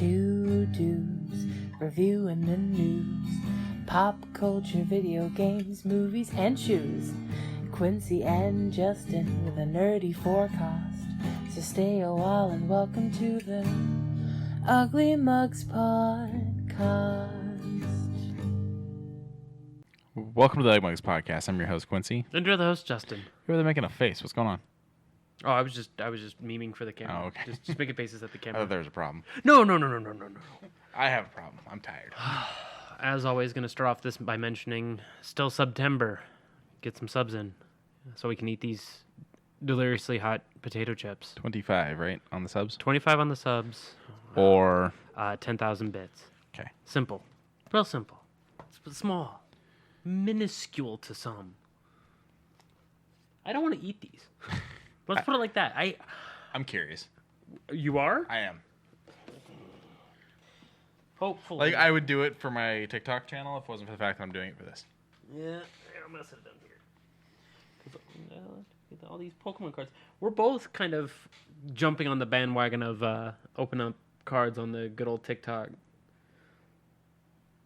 Two dudes reviewing the news, pop culture, video games, movies, and shoes. Quincy and Justin with a nerdy forecast. So stay a while and welcome to the Ugly Mugs Podcast. Welcome to the Ugly Mugs Podcast. I'm your host, Quincy. And you're the host, Justin. You're there making a face. What's going on? Oh, I was just memeing for the camera. Oh, okay. Just making faces at the I camera. thought there was a problem. No. I have a problem. I'm tired. As always, going to start off this by mentioning still September. Get some subs in so we can eat these deliriously hot potato chips. 25, right? On the subs? 25 on the subs. Or 10,000 bits. Okay. Simple. Real simple. It's small. Minuscule to some. I don't want to eat these. Let's put it like that. I'm curious. You are? I am. Hopefully. Like, I would do it for my TikTok channel if it wasn't for the fact that I'm doing it for this. Yeah, I'm gonna set it down here. All these Pokemon cards. We're both kind of jumping on the bandwagon of open up cards on the good old TikTok.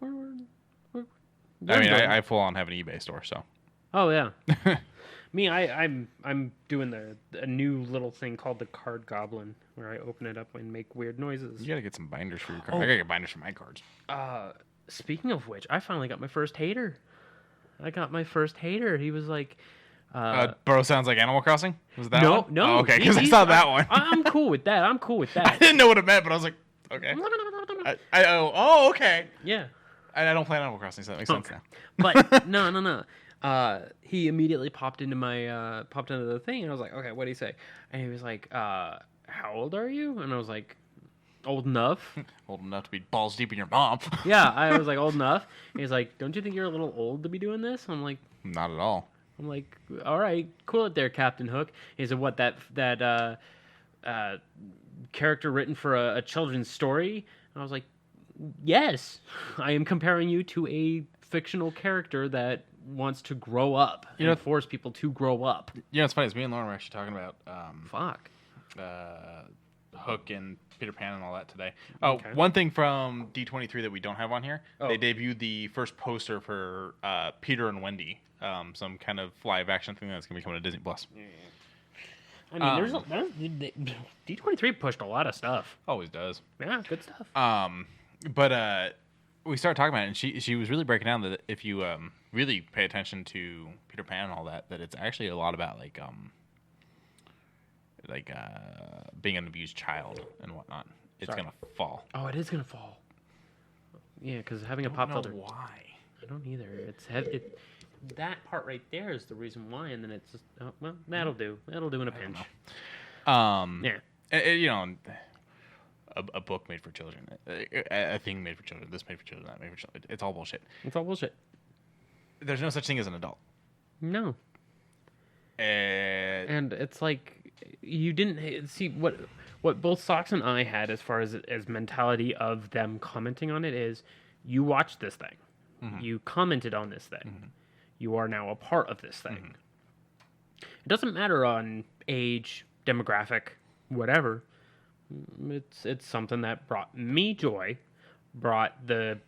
I full on have an eBay store, so. Oh yeah. Me, I'm doing a new little thing called the Card Goblin, where I open it up and make weird noises. You gotta get some binders for your cards. Oh. I gotta get binders for my cards. Speaking of which, I finally got my first hater. He was like, Bro sounds like Animal Crossing? Was that no, one? no. Oh, okay, because I saw that one. I'm cool with that. I didn't know what it meant, but I was like, okay. Okay. Yeah. I don't play Animal Crossing, so that makes sense now. But no. He immediately popped into the thing, and I was like, okay, what did he say? And he was like, how old are you? And I was like, old enough. Old enough to be balls deep in your mom. Yeah, I was like, old enough. And he's like, don't you think you're a little old to be doing this? I'm like, Not at all. I'm like, all right, cool it there, Captain Hook. He said, what, that character written for a children's story? And I was like, yes, I am comparing you to a fictional character that wants to grow up and force people to grow up. You know, it's funny. It's me and Lauren were actually talking about Hook and Peter Pan and all that today. Oh, okay. One thing from D23 that we don't have on here. Oh. They debuted the first poster for Peter and Wendy, some kind of live action thing that's going to be coming to Disney Plus. Yeah. I mean, D23 pushed a lot of stuff. Always does. Yeah, good stuff. But we started talking about it, and she was really breaking down that if you really pay attention to Peter Pan and all that, that it's actually a lot about being an abused child and whatnot. It's gonna fall. Oh, it is gonna fall. Yeah, because having a pop filter. Why? I don't either. It's heavy. That part right there is the reason why, and then it's just that'll do. That'll do in a pinch. Yeah. A book made for children, a thing made for children, this made for children, that made for children. It's all bullshit. It's all bullshit. There's no such thing as an adult. No. And it's like you didn't see what both Socks and I had as far as mentality of them commenting on it is you watched this thing, you commented on this thing, you are now a part of this thing. It doesn't matter on age, demographic, whatever. It's something that brought me joy, brought the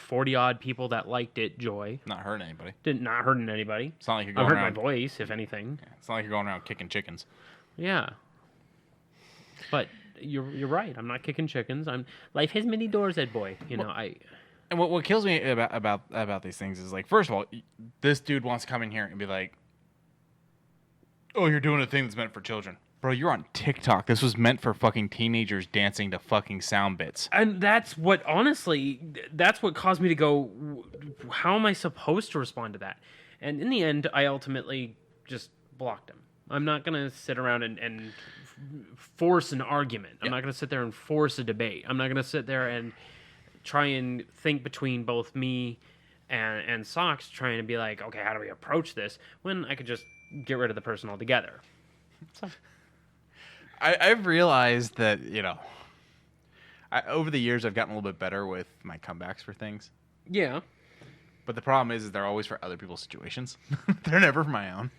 40-odd people that liked it joy. Not hurting anybody. Not hurting anybody. It's not like you're going around... my voice, if anything. Yeah, it's not like you're going around kicking chickens. Yeah. But you're right. I'm not kicking chickens. Life has many doors, Ed boy. And what kills me about these things is, like, first of all, this dude wants to come in here and be like, oh, you're doing a thing that's meant for children. Bro, you're on TikTok. This was meant for fucking teenagers dancing to fucking sound bits. And that's what caused me to go, how am I supposed to respond to that? And in the end, I ultimately just blocked him. I'm not going to sit around and force an argument. I'm not going to sit there and force a debate. I'm not going to sit there and try and think between both me and Socks trying to be like, okay, how do we approach this? When I could just get rid of the person altogether. So... I've realized that, over the years, I've gotten a little bit better with my comebacks for things. Yeah. But the problem is they're always for other people's situations. They're never for my own.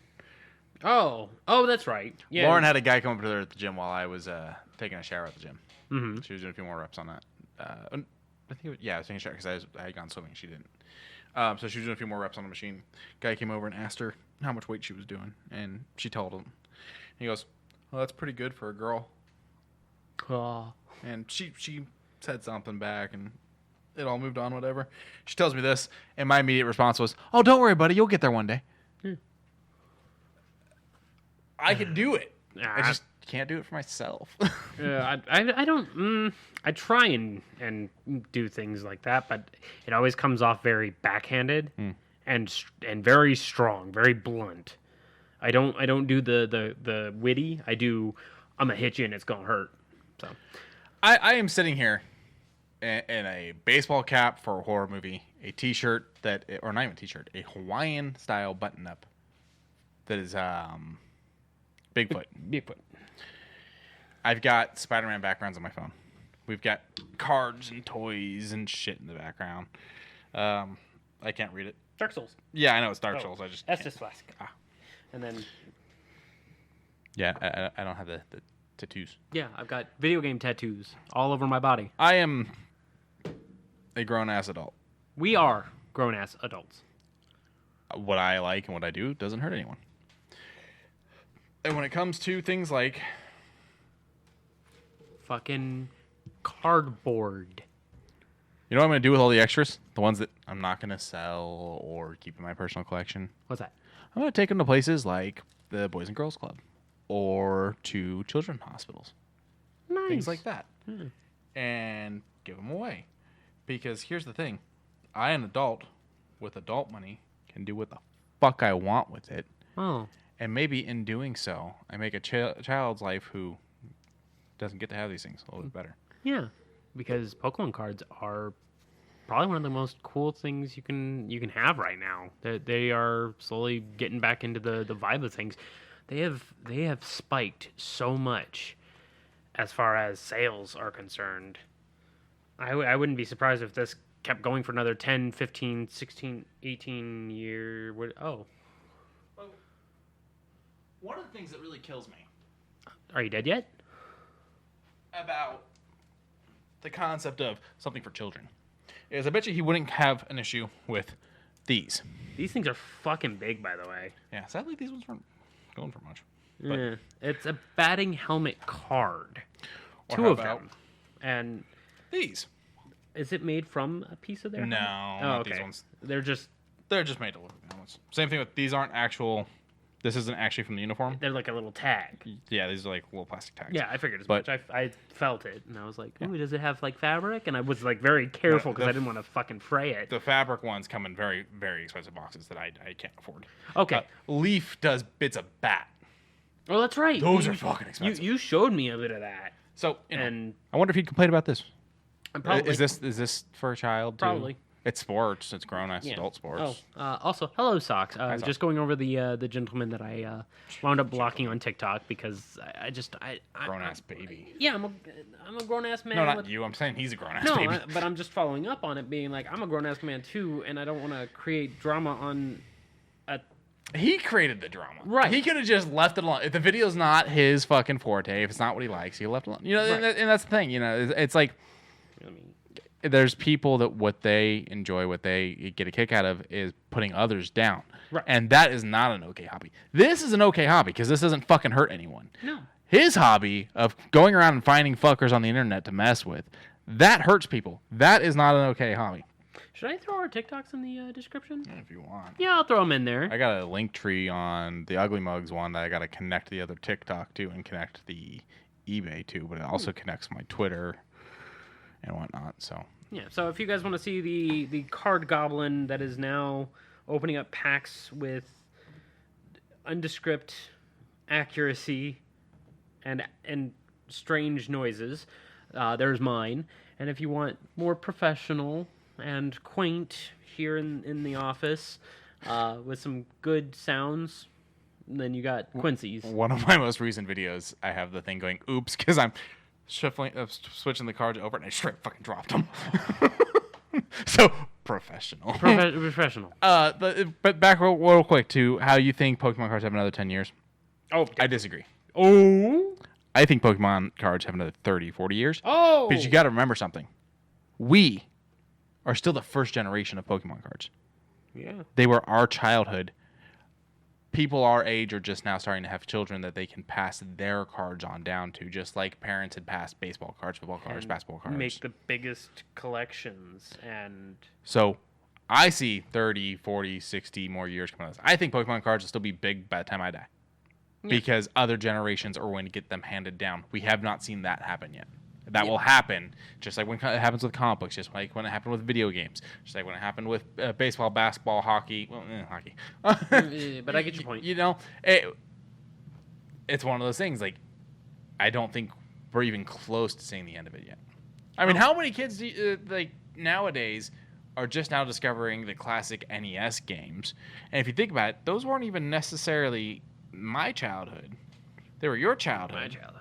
Oh, that's right. Yeah. Lauren had a guy come up to her at the gym while I was taking a shower at the gym. Mm-hmm. She was doing a few more reps on that. I think I was taking a shower because I had gone swimming. She didn't. So she was doing a few more reps on the machine. Guy came over and asked her how much weight she was doing, and she told him. He goes, "Well, that's pretty good for a girl." Oh. And she said something back, and it all moved on, whatever. She tells me this, and my immediate response was, "Oh, don't worry, buddy. You'll get there one day." I can do it. I just can't do it for myself. I don't. I try and do things like that, but it always comes off very backhanded and very strong, very blunt. I don't do the witty. I do. I'm gonna hit you and it's gonna hurt. So, I am sitting here in a baseball cap for a horror movie, a T-shirt or not even a T-shirt, a Hawaiian style button up that is Bigfoot. Bigfoot. I've got Spider-Man backgrounds on my phone. We've got cards and toys and shit in the background. I can't read it. Dark Souls. Yeah, I know it's Dark Souls. I just Estus Flask. And then. Yeah, I don't have the tattoos. Yeah, I've got video game tattoos all over my body. I am a grown-ass adult. We are grown-ass adults. What I like and what I do doesn't hurt anyone. And when it comes to things like fucking cardboard. You know what I'm going to do with all the extras? The ones that I'm not going to sell or keep in my personal collection? What's that? I'm going to take them to places like the Boys and Girls Club or to children's hospitals. Nice. Things like that. And give them away. Because here's the thing. I, an adult with adult money, can do what the fuck I want with it. Oh. And maybe in doing so, I make a child's life who doesn't get to have these things a little bit better. Yeah, because Pokemon cards are probably one of the most cool things you can have right now. They are slowly getting back into the vibe of things. They have spiked so much as far as sales are concerned. I wouldn't be surprised if this kept going for another 10, 15, 16, 18 year. Oh. One of the things that really kills me Are you dead yet? about the concept of something for children is I bet you he wouldn't have an issue with these. These things are fucking big, by the way. Yeah, sadly these ones weren't going for much. Yeah, it's a batting helmet card. Or Two how of about them. And these. is it made from a piece of their helmet? No, Oh, not okay. these ones. They're just made to look like helmets. Same thing with these aren't actual. This isn't actually from the uniform. they're like a little tag. Yeah, these are like little plastic tags. Yeah, I figured as But- much. I felt it, and I was like, "Ooh, does it have like fabric?" And I was like very careful because I didn't want to fucking fray it. The fabric ones come in very, very expensive boxes that I can't afford. Okay. Leaf does bits of bat. Oh, that's right. Those are fucking expensive. You showed me a bit of that, So, and I wonder if he'd complain about this. probably Is this for a child too? Probably. It's sports. It's grown-ass yeah. adult sports. Oh, also, hello, Socks. Socks. Just going over the gentleman that I wound up blocking on TikTok because I Grown-ass baby. Yeah, I'm a grown ass man. No, not with- you. I'm saying he's a grown-ass No, baby. but I'm just following up on it, being like, I'm a grown ass man too, and I don't want to create drama on a. He created the drama. Right. He could have just left it alone. If the video's not his fucking forte, if it's not what he likes, he left it alone. You know, Right. and that's the thing. You know, it's like I mean, there's people that what they enjoy, what they get a kick out of is putting others down. Right. And that is not an okay hobby. This is an okay hobby because this doesn't fucking hurt anyone. no. His hobby of going around and finding fuckers on the internet to mess with, that hurts people. That is not an okay hobby. Should I throw our TikToks in the description? If you want. Yeah, I'll throw them in there. I got a link tree on the Ugly Mugs one that I got to connect the other TikTok to and connect the eBay to, but it also connects my Twitter and whatnot. So Yeah, so if you guys want to see the card goblin that is now opening up packs with undescript accuracy and strange noises, there's mine. And if you want more professional and quaint here in the office with some good sounds, then you got Quincy's. one of my most recent videos, I have the thing going, oops, because I'm switching the cards over and I straight fucking dropped them. So professional. Professional. But back real quick to how you think Pokemon cards have another 10 years. Oh, I disagree. oh, I think Pokemon cards have another 30, 40 years. oh. But you got to remember something. we are still the first generation of Pokemon cards. Yeah. They were our childhood. People our age are just now starting to have children that they can pass their cards on down to, just like parents had passed baseball cards, football cards, basketball cards. Make the biggest collections. And so I see 30, 40, 60 more years coming out of this. I think Pokemon cards will still be big by the time I die. Yeah. Because other generations are going to get them handed down. We have not seen that happen yet. That will happen, just like when it happens with comic books, just like when it happened with video games, just like when it happened with baseball, basketball, hockey. Well, hockey. But I get your point. You know, it's one of those things. Like, I don't think we're even close to seeing the end of it yet. I mean, how many kids like nowadays are just now discovering the classic NES games? And if you think about it, those weren't even necessarily my childhood. They were your childhood. My childhood.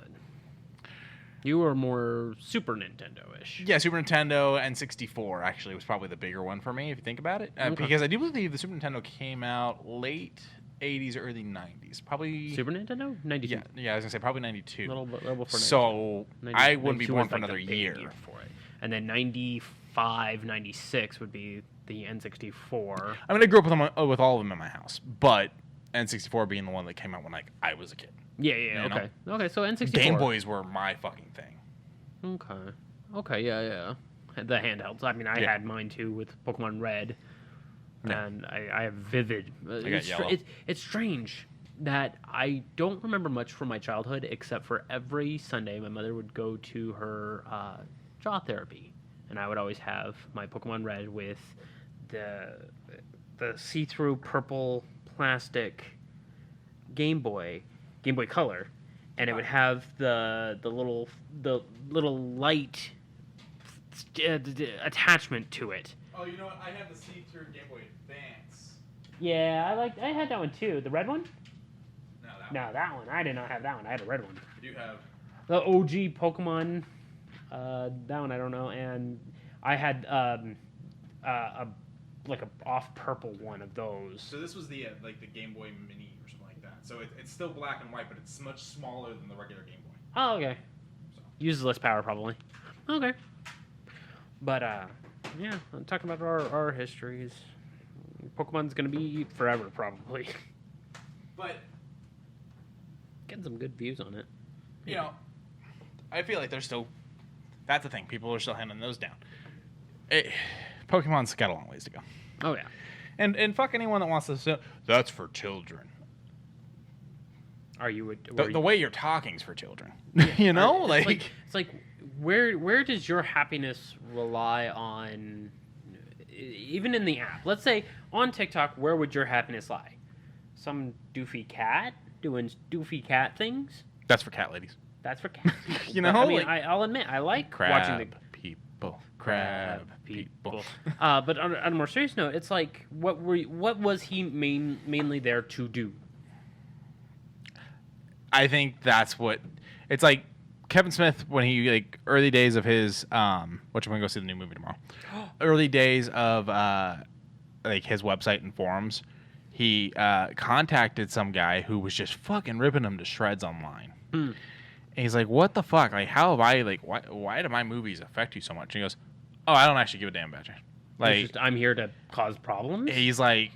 You were more Super Nintendo-ish. Yeah, Super Nintendo and 64 actually was probably the bigger one for me, if you think about it. Okay. Because I do believe the Super Nintendo came out late 80s, early 90s. Probably... Super Nintendo? 92. Yeah, I was going to say probably 92. Little before 92. So, 90, I wouldn't be 92 born was for like another the big year. For it. And then 95, 96 would be the N64. I mean, I grew up with all of them in my house, but N64 being the one that came out when I was a kid. Yeah, okay. Know? Okay, so N64. Game Boys were my fucking thing. Okay, yeah. The handhelds. I mean, I had mine too with Pokemon Red. Yeah. And I have vivid. It's strange that I don't remember much from my childhood, except for every Sunday my mother would go to her jaw therapy. And I would always have my Pokemon Red with the see-through purple plastic Game Boy Color, and it would have the little light attachment to it. Oh, you know what? I have the see-through Game Boy Advance. Yeah, I had that one too. The red one? No, that one. I did not have that one. I had a red one. You have the OG Pokemon. That one I don't know, and I had a off purple one of those. So this was the the Game Boy Mini or something like that. So it's still black and white, but it's much smaller than the regular Game Boy. Oh, okay. So. Uses less power probably. Okay. But yeah, I'm talking about our histories. Pokemon's gonna be forever probably. But getting some good views on it. You know, I feel like there's still. That's the thing. People are still handing those down. Pokemon's got a long ways to go. Oh yeah. And fuck anyone that wants to say that's for children. Are you the way you're talking's for children? You know, it's like where does your happiness rely on? Even in the app, let's say on TikTok, where would your happiness lie? Some doofy cat doing doofy cat things. That's for cat ladies. That's for cats. You know, I mean, I'll admit I like watching the crab people. But on a more serious note, it's like what was he mainly there to do? I think that's what it's like. Kevin Smith, when he early days of his which I'm gonna go see the new movie tomorrow. Early days of his website and forums, he contacted some guy who was just fucking ripping him to shreds online. And he's like, "What the fuck? Like, how have I why do my movies affect you so much?" And he goes, "Oh, I don't actually give a damn about you. Like, I'm here to cause problems." He's like,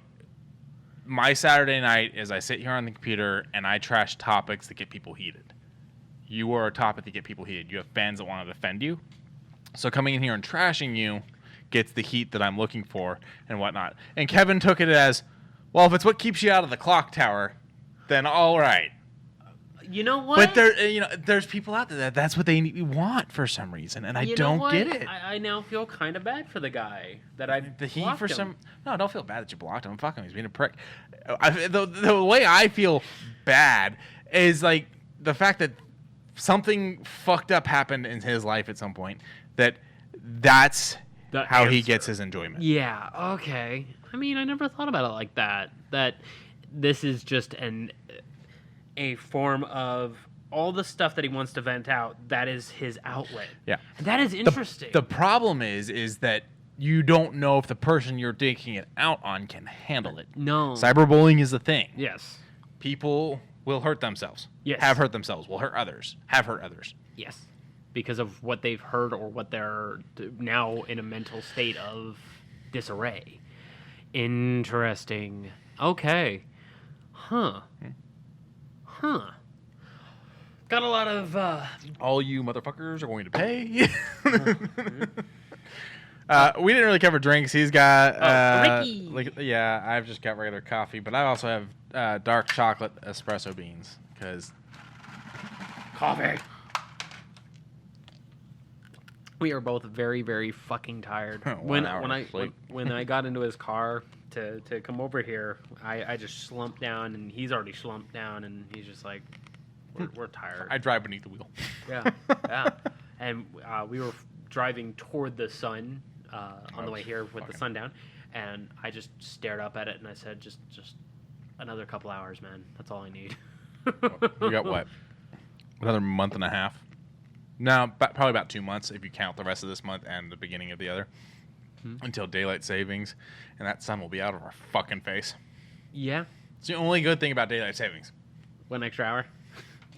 "My Saturday night is I sit here on the computer and I trash topics that get people heated. You are a topic that get people heated. You have fans that want to defend you. So coming in here and trashing you gets the heat that I'm looking for and whatnot." And Kevin took it as, well, if it's what keeps you out of the clock tower, then all right. You know what? But there's people out there that's what they want for some reason, and I don't get it. I now feel kind of bad for the guy that I blocked him. No, don't feel bad that you blocked him. Fuck him. He's being a prick. The way I feel bad is like the fact that something fucked up happened in his life at some point. That's how he gets his enjoyment. Yeah. Okay. I mean, I never thought about it like that. That this is just a form of all the stuff that he wants to vent out. That is his outlet. Yeah. That is interesting. The problem is that you don't know if the person you're taking it out on can handle it. No. Cyberbullying is the thing. Yes. People will hurt themselves. Yes. Have hurt themselves. Will hurt others. Have hurt others. Yes. because of what they've heard or what they're now in a mental state of disarray. Interesting. Okay. Huh. Got a lot of... All you motherfuckers are going to pay. We didn't really cover drinks. He's got... Ricky! I've just got regular coffee, but I also have dark chocolate espresso beans, because... Coffee! We are both very, very fucking tired. When I got into his car to come over here, I just slumped down, and he's already slumped down, and he's just like, we're tired. I drive beneath the wheel. Yeah. And we were driving toward the sun on the way here with the sun down, and I just stared up at it, and I said, just another couple hours, man. That's all I need. You got what? Another month and a half? No, probably about 2 months if you count the rest of this month and the beginning of the other. Until daylight savings, and that sun will be out of our fucking face. Yeah. It's the only good thing about daylight savings. 1 extra hour.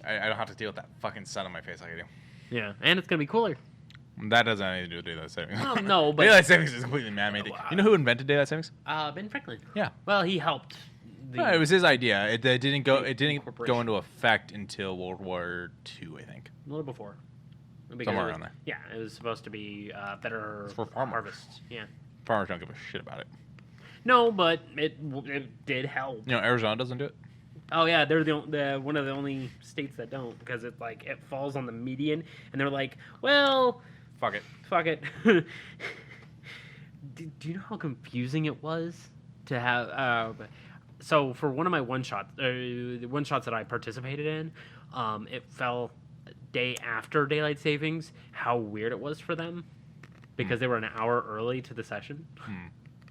I don't have to deal with that fucking sun on my face like I do. Yeah, and it's gonna be cooler. That doesn't have anything to do with daylight savings. No, but daylight savings is completely man-made. You know who invented daylight savings? Ben Franklin. Yeah. Well, he helped. No, it was his idea. It didn't go into effect until World War II, I think. A little before. Somewhere around there. Yeah, it was supposed to be better for farmers. harvests. Yeah. Farmers don't give a shit about it. No, but it did help. You know, Arizona doesn't do it. Oh yeah, they're the one of the only states that don't, because it falls on the median, and they're like, well, fuck it. do you know how confusing it was to have? So for one of my one shots that I participated in, it fell day after daylight savings. How weird it was for them, because they were an hour early to the session.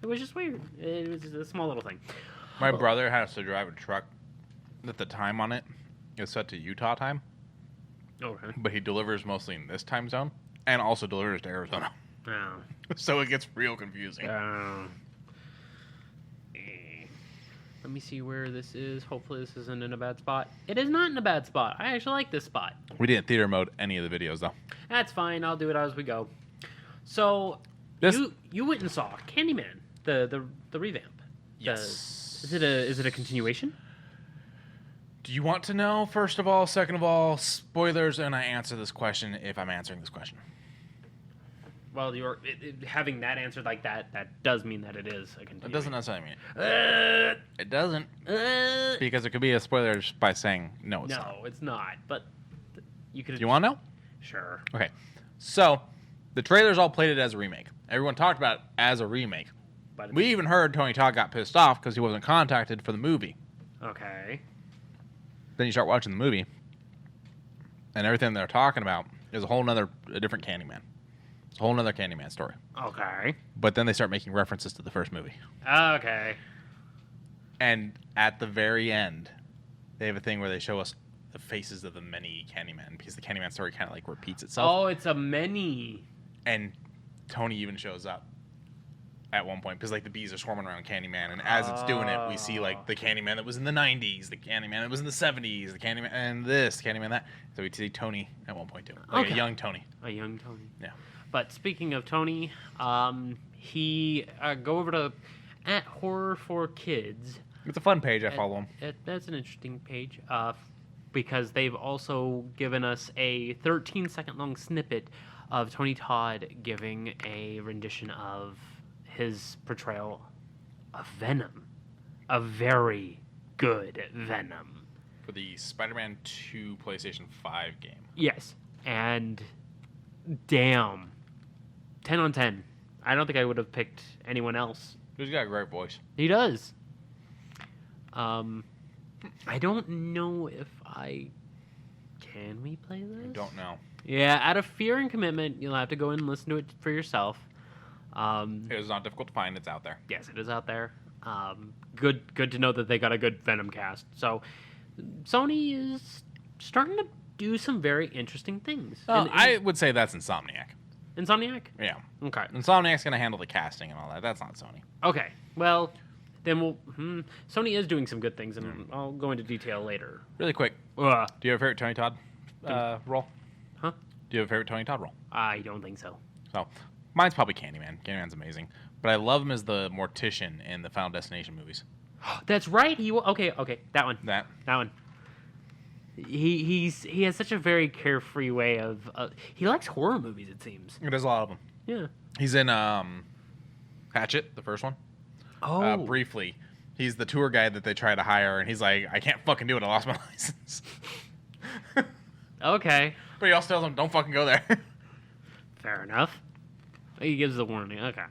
It was just weird. It was just a small little thing. My brother has to drive a truck that the time on it is set to Utah time. Okay. But he delivers mostly in this time zone and also delivers to Arizona. Oh. So it gets real confusing. Let me see where this is. Hopefully this isn't in a bad spot. It is not in a bad spot. I actually like this spot. We didn't theater mode any of the videos, though. That's fine. I'll do it as we go. So, you went and saw Candyman, the revamp. Yes. Is it a continuation? Do you want to know, first of all? Second of all, spoilers, and I answer this question if I'm answering this question. Well, having that answered like that does mean that it is a continuation. It doesn't necessarily mean it. It doesn't. Because it could be a spoiler just by saying, no, it's not. No, it's not. But you could... Do you want to know? Sure. Okay. So, the trailers all played it as a remake. Everyone talked about it as a remake. But we even heard Tony Todd got pissed off because he wasn't contacted for the movie. Okay. Then you start watching the movie, and everything they're talking about is a different Candyman. It's a whole nother Candyman story. Okay. But then they start making references to the first movie. Okay. And at the very end, they have a thing where they show us the faces of the many Candyman, because the Candyman story kind of like repeats itself. Oh, it's a many. And Tony even shows up at one point, because like the bees are swarming around Candyman, and as it's doing it, we see like the Candyman that was in the 90s, the Candyman that was in the 70s, the Candyman and this, Candyman that. So we see Tony at one point too, like a young Tony. A young Tony. Yeah. But speaking of Tony, he go over to @Horror4Kids. It's a fun page. I follow him. That's an interesting page, because they've also given us a 13-second long snippet of Tony Todd giving a rendition of his portrayal of Venom, a very good Venom, for the Spider-Man 2 PlayStation 5 game. Yes, and damn, 10 on 10. I don't think I would have picked anyone else. He's got a great voice. He does. I don't know if can we play this? I don't know. Yeah, out of fear and commitment, you'll have to go and listen to it for yourself. It is not difficult to find. It's out there. Yes, it is out there. Good to know that they got a good Venom cast. So Sony is starting to do some very interesting things. I would say that's Insomniac. Insomniac? Yeah. Okay. Insomniac's going to handle the casting and all that. That's not Sony. Okay. Well, then Sony is doing some good things, and I'll go into detail later. Really quick. Do you have a favorite Tony Todd role? Huh? Do you have a favorite Tony Todd role? I don't think so. So, mine's probably Candyman. Candyman's amazing. But I love him as the mortician in the Final Destination movies. That's right. Okay. That one. That one. He has such a very carefree way of. He likes horror movies. It seems. There's a lot of them. Yeah. He's in Hatchet, the first one. Oh. Briefly, he's the tour guide that they try to hire, and he's like, I can't fucking do it. I lost my license. Okay. But he also tells them, don't fucking go there. Fair enough. He gives the warning. Okay.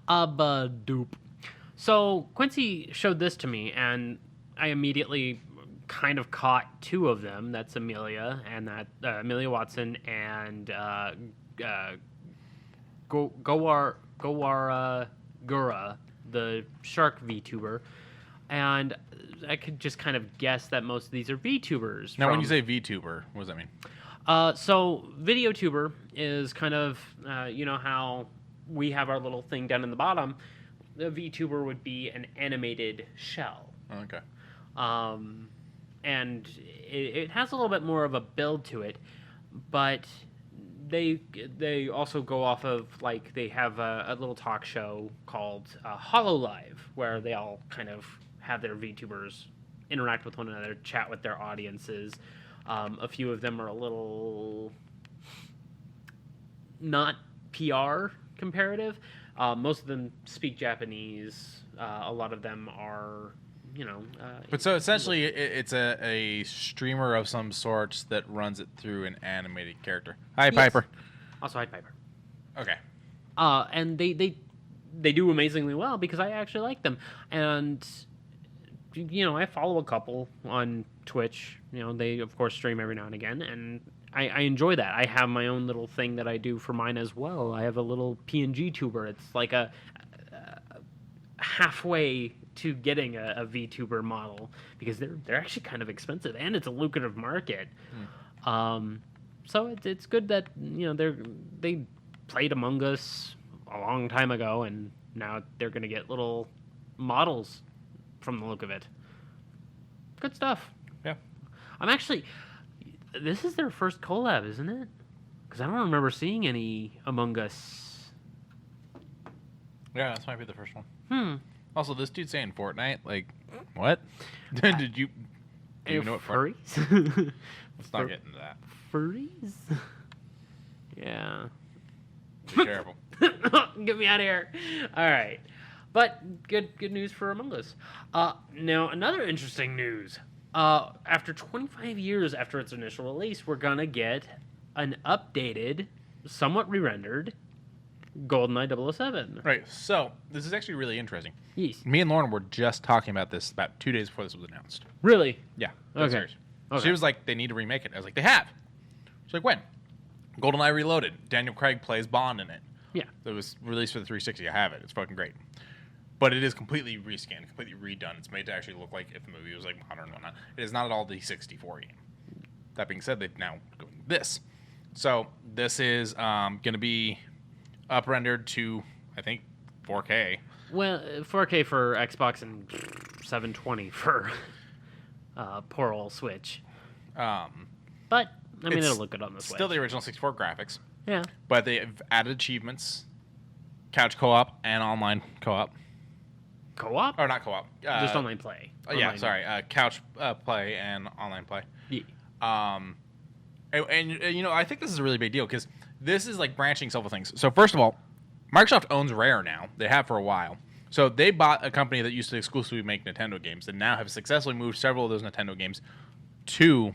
Doop. So Quincy showed this to me, and I immediately kind of caught two of them. That's Amelia and that Amelia Watson and Gora, the shark VTuber, and I could just kind of guess that most of these are VTubers. Now, when you say VTuber, what does that mean? So VideoTuber is kind of, you know how we have our little thing down in the bottom. The VTuber would be an animated shell. Okay. And it has a little bit more of a build to it, but they also go off of, like, they have a little talk show called HoloLive, where they all kind of have their VTubers interact with one another, chat with their audiences. A few of them are a little not PR comparative. Most of them speak Japanese. A lot of them are, you know. But so essentially, it's a streamer of some sorts that runs it through an animated character. Hi, Yes. Piper. Also, hi, Piper. Okay. And they do amazingly well because I actually like them. And, you know, I follow a couple on Twitch. You know, they, of course, stream every now and again. And I enjoy that. I have my own little thing that I do for mine as well. I have a little PNG tuber. It's like a halfway to getting a VTuber model because they're actually kind of expensive and it's a lucrative market. So it's good that, you know, they played Among Us a long time ago and now they're going to get little models from the look of it. Good stuff. Yeah. This is their first collab, isn't it? Because I don't remember seeing any Among Us. Yeah, this might be the first one. Also, this dude's saying Fortnite. Like, what? Did you... Do you know what furries? Let's not get into that. Furries? Yeah. Be careful. Get me out of here. All right. But good news for Among Us. Now, another interesting news. After 25 years after its initial release, we're going to get an updated, somewhat re-rendered GoldenEye 007. Right, so this is actually really interesting. Yes. Me and Lauren were just talking about this about 2 days before this was announced. Really? Yeah. Okay. Serious. Okay. She was like, they need to remake it. I was like, they have. She's like, when? GoldenEye Reloaded. Daniel Craig plays Bond in it. Yeah. It was released for the 360. I have it. It's fucking great. But it is completely rescanned, completely redone. It's made to actually look like if the movie was like modern and whatnot. It is not at all the 64 game. That being said, they've now gone this. So this is going to be up-rendered to, I think, 4K. Well, 4K for Xbox and 720 for poor old Switch. But, I mean, it'll look good on the Switch. Still the original 64 graphics. Yeah. But they've added achievements, couch co-op, and online co-op. Co-op? Or not co-op. Just online play. Yeah, sorry. Couch play and online play. Yeah. And, you know, I think this is a really big deal because this is like branching several things. So first of all, Microsoft owns Rare now. They have for a while. So they bought a company that used to exclusively make Nintendo games and now have successfully moved several of those Nintendo games to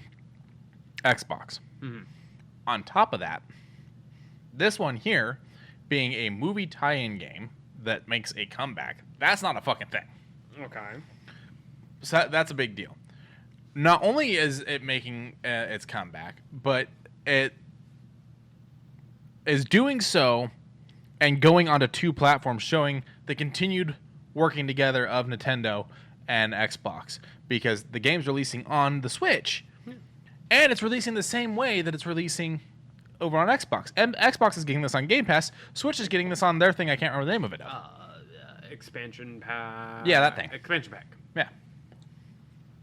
Xbox. Mm-hmm. On top of that, this one here being a movie tie-in game that makes a comeback, that's not a fucking thing. Okay. So that's a big deal. Not only is it making its comeback, but it is doing so and going onto two platforms, showing the continued working together of Nintendo and Xbox, because the game's releasing on the Switch, and it's releasing the same way that it's releasing over on Xbox. And Xbox is getting this on Game Pass. Switch is getting this on their thing. I can't remember the name of it. Expansion pack. Yeah, that thing. Expansion pack. Yeah.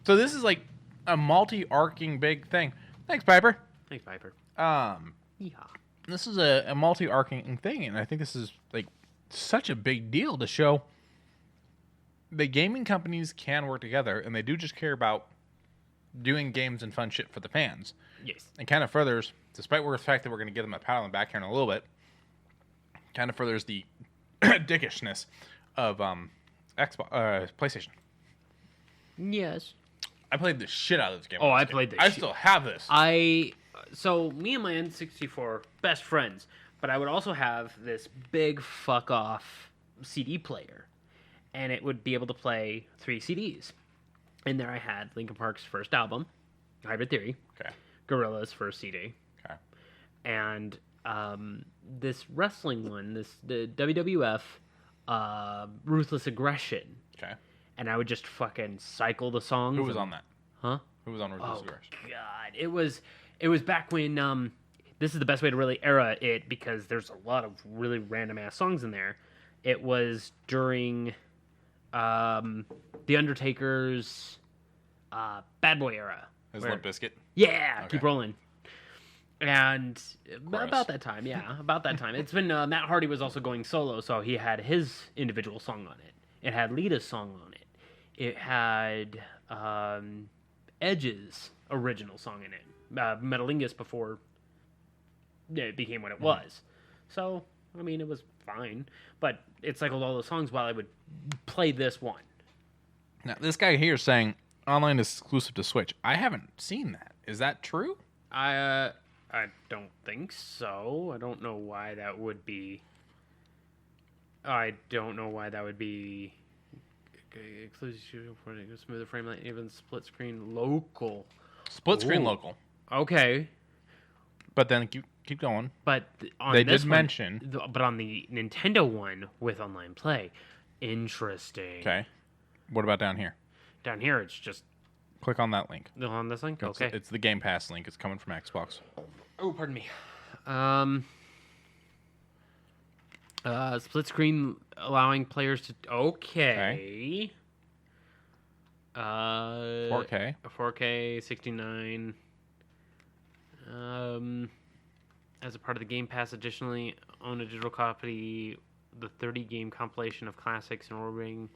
So this is like a multi-arcing big thing. Thanks, Piper. Thanks, Piper. Yeah. This is a multi-arcing thing, and I think this is like such a big deal to show that gaming companies can work together, and they do just care about doing games and fun shit for the fans. Yes. And kind of furthers, despite the fact that we're going to give them a pat on the back here in a little bit, kind of furthers the dickishness of PlayStation. Yes. I played the shit out of this game. Oh, I played the I shit. still have this. So me and my N64 best friends, but I would also have this big fuck off CD player, and it would be able to play 3 CDs. And there I had Linkin Park's first album, Hybrid Theory, Okay. Gorilla's first CD, Okay. and this wrestling one, the WWF Ruthless Aggression. Okay. And I would just fucking cycle the songs. Who was on that? Huh? Who was on Ruthless Oh Aggression? God, it was back when this is the best way to really era it because there's a lot of really random ass songs in there. It was during the Undertaker's Bad Boy era. Is Limp Bizkit? Yeah, Okay. keep rolling. And Gross. about that time, it's when Matt Hardy was also going solo, so he had his individual song on it. It had Lita's song on it. It had Edge's original song in it. Metalingus before it became what it was. So, I mean, it was fine. But it cycled all the songs while I would play this one. Now, this guy here is saying online is exclusive to Switch. I haven't seen that. Is that true? I don't think so. I don't know why that would be. Exclusive for a smoother frame rate, even split screen local. Split screen Ooh. local. Okay, But then keep going. but on They this did one, mention. but on the Nintendo one with online play, interesting. Okay. What about down here? Down here, it's just Click on that link. on this link. It's- Okay. It's the Game Pass link. It's coming from Xbox. Oh, pardon me. Split screen allowing players to. Okay. 4K. 4K 69. As a part of the Game Pass, additionally own a digital copy, the 30 game compilation of classics and ordering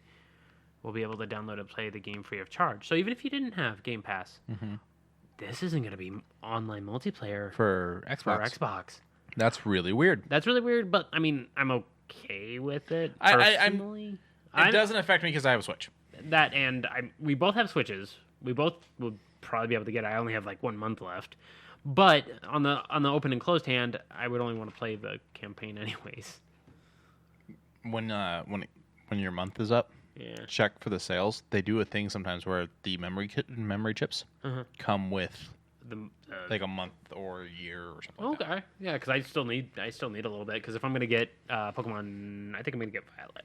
will be able to download and play the game free of charge. So even if you didn't have Game Pass, this isn't going to be online multiplayer For Xbox. for Xbox. That's really weird. That's really weird, but I mean, I'm okay with it I'm- personally. It doesn't affect me because I have a Switch. That and we both have Switches. We both will probably be able to get it. I only have like 1 month left. But on the open and closed hand, I would only want to play the campaign anyways. When your month is up, Yeah. check for the sales. They do a thing sometimes where the memory chips come with like a month or a year or something. Like that. Okay. Yeah, because I still need a little bit. Because if I'm gonna get Pokemon, I think I'm gonna get Violet.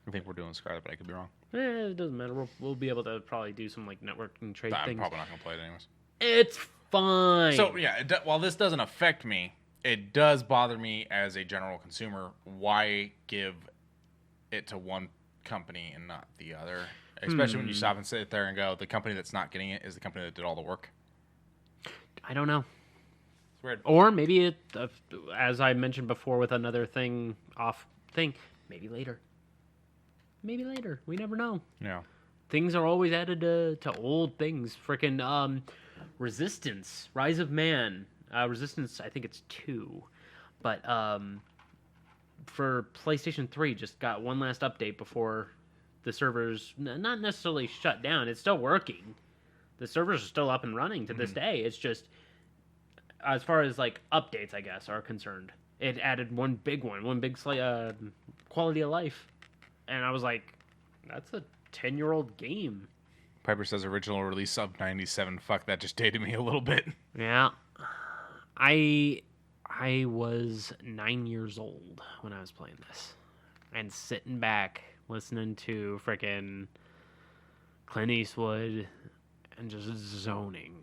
I think we're doing Scarlet, but I could be wrong. It doesn't matter. We'll be able to probably do some like networking trade I'm things. probably not gonna play it anyways. It's fine. So yeah, while this doesn't affect me, it does bother me as a general consumer. Why give it to one company and not the other? Especially when you stop and sit there and go, the company that's not getting it is the company that did all the work. I don't know. It's weird. Or maybe it, as I mentioned before with another maybe later. Maybe later. We never know. Yeah. Things are always added to old things. Freaking Resistance, Rise of Man. Resistance, I think it's 2. But for PlayStation 3, just got one last update before the servers, not necessarily shut down. It's still working. The servers are still up and running to this day. It's just, as far as like updates, I guess, are concerned, it added one big quality of life. And I was like, that's a 10-year-old game. Piper says original release of 97. Fuck, that just dated me a little bit. Yeah. I was 9 years old when I was playing this. And sitting back, listening to frickin' Clint Eastwood and just zoning.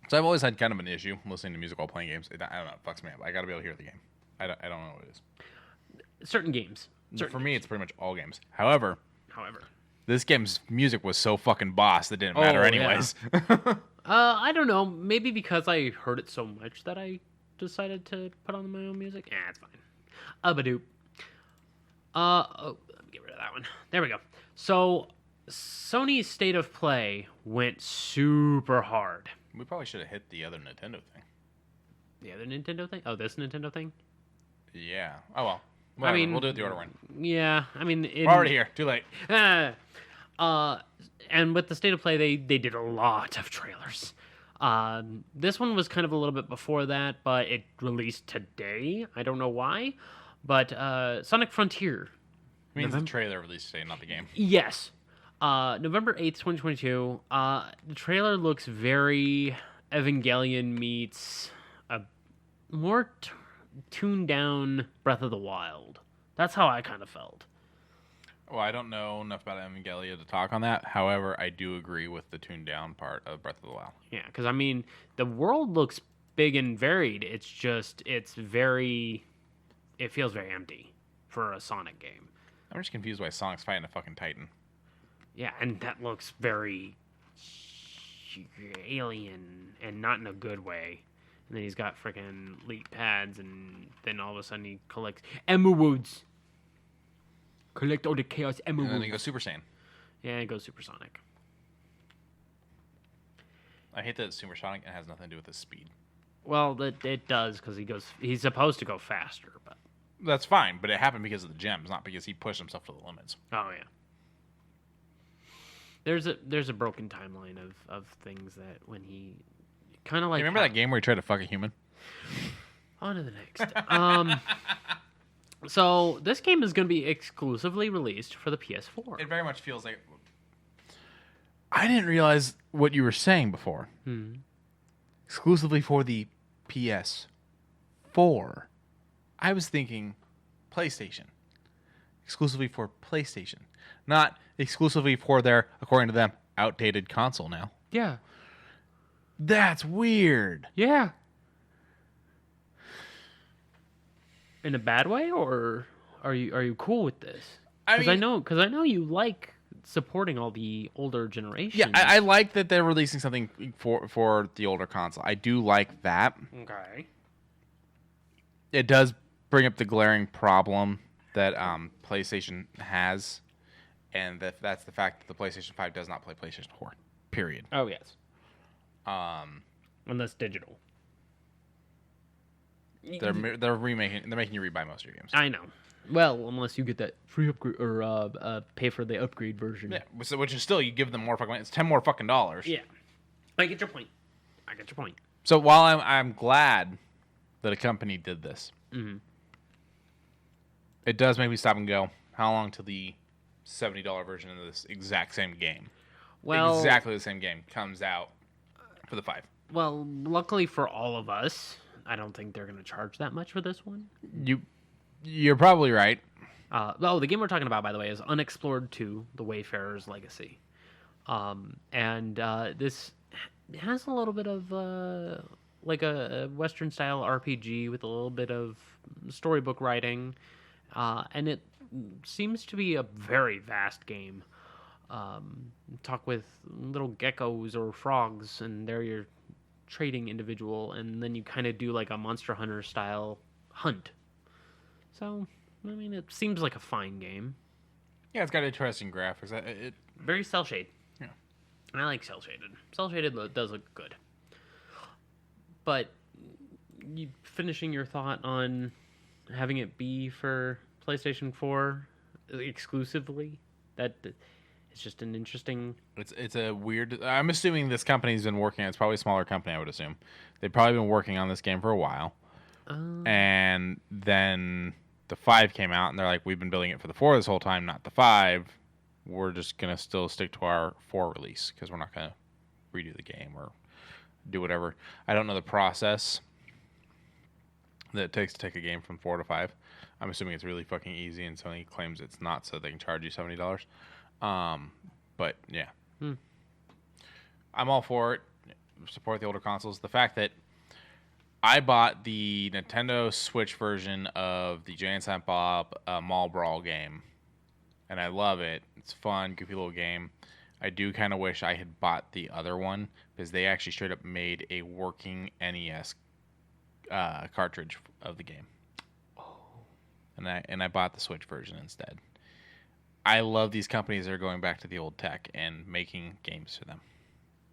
So I've always had kind of an issue listening to music while playing games. I don't know, it fucks me up. I gotta be able to hear the game. I don't know what it is. Certain games. For me, it's pretty much all games. However, However. this game's music was so fucking boss that didn't matter anyways. I don't know. Maybe because I heard it so much that I decided to put on my own music. It's fine. Badoop. Oh, let me get rid of that one. There we go. So, Sony's State of Play went super hard. We probably should have hit the other Nintendo thing. The other Nintendo thing? Oh, this Nintendo thing? Yeah. Oh, well. Whatever. I mean, we'll do it the order one. Yeah, I mean... We're already here. Too late. And with the State of Play, they did a lot of trailers. This one was kind of a little bit before that, but it released today. I don't know why. But Sonic Frontier. It means the trailer released today, not the game. Yes. November 8th, 2022. The trailer looks very Evangelion meets a more tuned down Breath of the Wild. That's how I kind of felt. Well, I don't know enough about Evangelion to talk on that. However, I do agree with the tuned down part of Breath of the Wild. Yeah, because, I mean, the world looks big and varied. It's just, it feels very empty for a Sonic game. I'm just confused why Sonic's fighting a fucking Titan. Yeah, and that looks very alien, and not in a good way. And then he's got freaking leap pads, and then all of a sudden he collects emeralds. Collect all the Chaos Emeralds. And then he goes Super Saiyan. Yeah, he goes supersonic. I hate that it's supersonic and has nothing to do with his speed. Well, it does, because he's supposed to go faster, but... That's fine, but it happened because of the gems, not because he pushed himself to the limits. Oh, yeah. There's a broken timeline of things that when he... Kind of like... You remember that game where he tried to fuck a human? On to the next. So, this game is going to be exclusively released for the PS4. It very much feels like... I didn't realize what you were saying before. Exclusively for the PS4. I was thinking PlayStation. Exclusively for PlayStation. Not exclusively for their, according to them, outdated console now. Yeah. That's weird. Yeah. In a bad way, or are you cool with this? Because I know you like supporting all the older generations. Yeah, I like that they're releasing something for the older console. I do like that. Okay. It does bring up the glaring problem that PlayStation has, and that's the fact that the PlayStation 5 does not play PlayStation 4. Period. Oh yes. Unless digital. They're making you rebuy most of your games. I know. Well, unless you get that free upgrade or pay for the upgrade version. Yeah, which is still you give them more fucking. It's $10 more fucking dollars. Yeah, I get your point. So while I'm glad that a company did this, it does make me stop and go, how long till the $70 version of this exact same game? Well, exactly the same game comes out for the 5. Well, luckily for all of us, I don't think they're going to charge that much for this one. You're probably right. The game we're talking about, by the way, is Unexplored 2: The Wayfarer's Legacy. This has a little bit of like a Western-style RPG with a little bit of storybook writing, and it seems to be a very vast game. Talk with little geckos or frogs, and they're your trading individual, and then you kind of do like a Monster Hunter style hunt. So, I mean, it seems like a fine game. Yeah, it's got interesting graphics. Very cel shade. Yeah, I like cel shaded. Cel shaded does look good. But you finishing your thought on having it be for PlayStation 4 exclusively, that it's just an interesting... It's a weird... I'm assuming this company's been working... It's probably a smaller company, I would assume. They've probably been working on this game for a while. And then the 5 came out, and they're like, we've been building it for the 4 this whole time, not the 5. We're just going to still stick to our 4 release, because we're not going to redo the game or do whatever. I don't know the process that it takes to take a game from 4 to 5. I'm assuming it's really fucking easy, and Sony claims it's not, so they can charge you $70. But yeah, I'm all for it. Support the older consoles. The fact that I bought the Nintendo Switch version of the Jay and Silent Bob Mall Brawl game, and I love it. It's fun, goofy little game. I do kind of wish I had bought the other one because they actually straight up made a working NES cartridge of the game. Oh. And I bought the Switch version instead. I love these companies that are going back to the old tech and making games for them.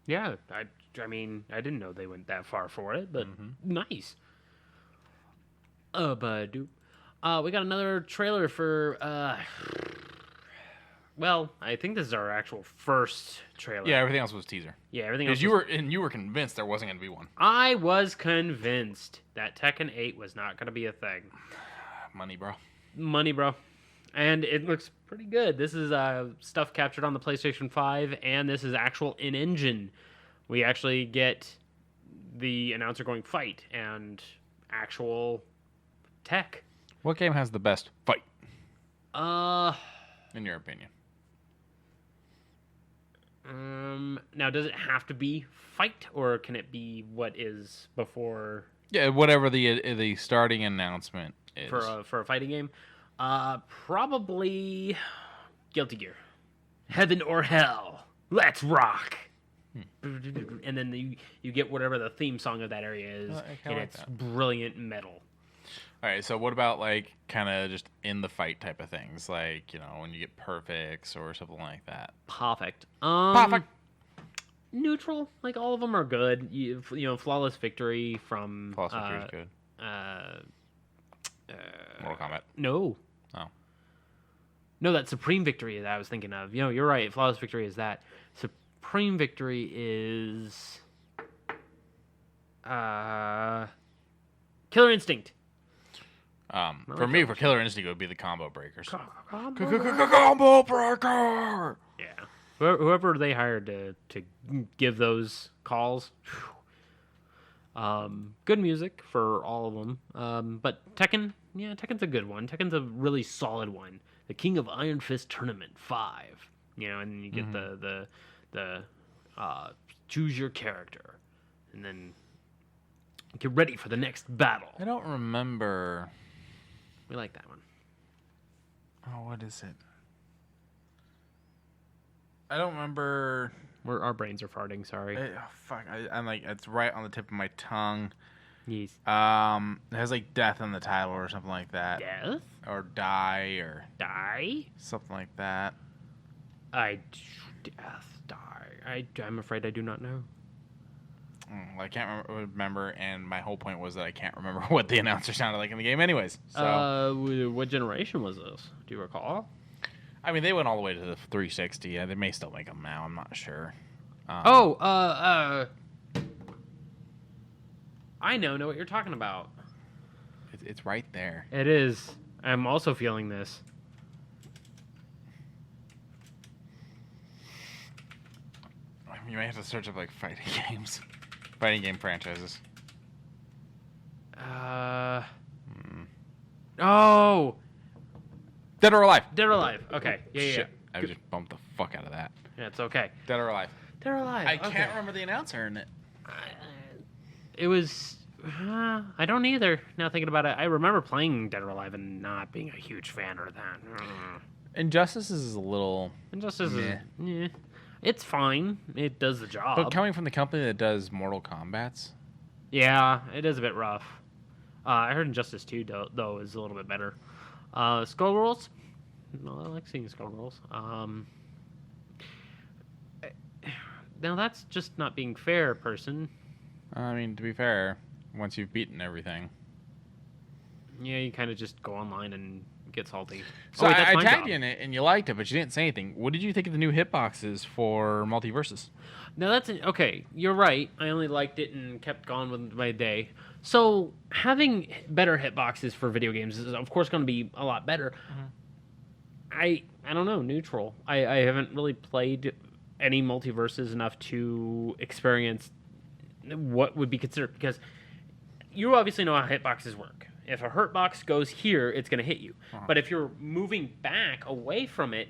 Yeah, I mean, I didn't know they went that far for it, but nice. But we got another trailer for well, I think this is our actual first trailer. Yeah, everything else was teaser. Yeah, everything else. You were convinced there wasn't going to be one. I was convinced that Tekken 8 was not going to be a thing. Money, bro. Money, bro. And it looks pretty good. This is stuff captured on the PlayStation 5, and this is actual in-engine. We actually get the announcer going fight and actual tech. What game has the best fight? In your opinion? Now, does it have to be fight, or can it be what is before? Yeah, whatever the starting announcement is for a fighting game. Probably Guilty Gear. Heaven or Hell. Let's rock. And then you get whatever the theme song of that area is, and it's brilliant metal. All right, so what about like kind of just in the fight type of things, like when you get perfects or something like that? Perfect. Perfect. Neutral. Like all of them are good. Flawless Victory from. Flawless Victory is good. Mortal Kombat. No. Oh. No, that's Supreme Victory that I was thinking of. You're right. Flawless Victory is that. Supreme Victory is Killer Instinct. For me, for Killer Instinct, it would be the Combo Breakers. Combo Breaker! Yeah. Whoever they hired to give those calls. Good music for all of them. But Tekken, Tekken's a good one. Tekken's a really solid one. The King of Iron Fist Tournament 5. And you get the choose your character. And then get ready for the next battle. I don't remember. We like that one. Oh, what is it? I don't remember. Our brains are farting. Sorry. Fuck! I'm like, it's right on the tip of my tongue. Yes. It has like death in the title or something like that. Death? Or die or die? Something like that. Death, die. I'm afraid I do not know. I can't remember, and my whole point was that I can't remember what the announcer sounded like in the game anyways. So. What generation was this? Do you recall? I mean, they went all the way to the 360. Yeah, they may still make them now. I'm not sure. I know what you're talking about. It's right there. It is. I'm also feeling this. You may have to search up like fighting games. Fighting game franchises. Oh! Dead or Alive. Dead or Alive. Okay. Yeah, Shit. I just bumped the fuck out of that. Yeah, it's okay. Dead or Alive. Dead or Alive. I can't remember the announcer in it. It was... I don't either, now thinking about it. I remember playing Dead or Alive and not being a huge fan of that. Injustice is a little... Injustice is... Yeah. It's fine. It does the job. But coming from the company that does Mortal Kombats? Yeah, it is a bit rough. I heard Injustice 2, though, is a little bit better. Skullgirls? Well, I like seeing Skullgirls. Now, that's just not being fair, person. I mean, to be fair, once you've beaten everything. Yeah, you kind of just go online and get salty. So I tagged you in it, and you liked it, but you didn't say anything. What did you think of the new hitboxes for Multiverses? Now, that's... Okay, you're right. I only liked it and kept going with my day. So, having better hitboxes for video games is, of course, going to be a lot better. I don't know, neutral. I haven't really played any Multiverses enough to experience what would be considered, because you obviously know how hitboxes work. If a hurt box goes here, it's going to hit you. But if you're moving back away from it,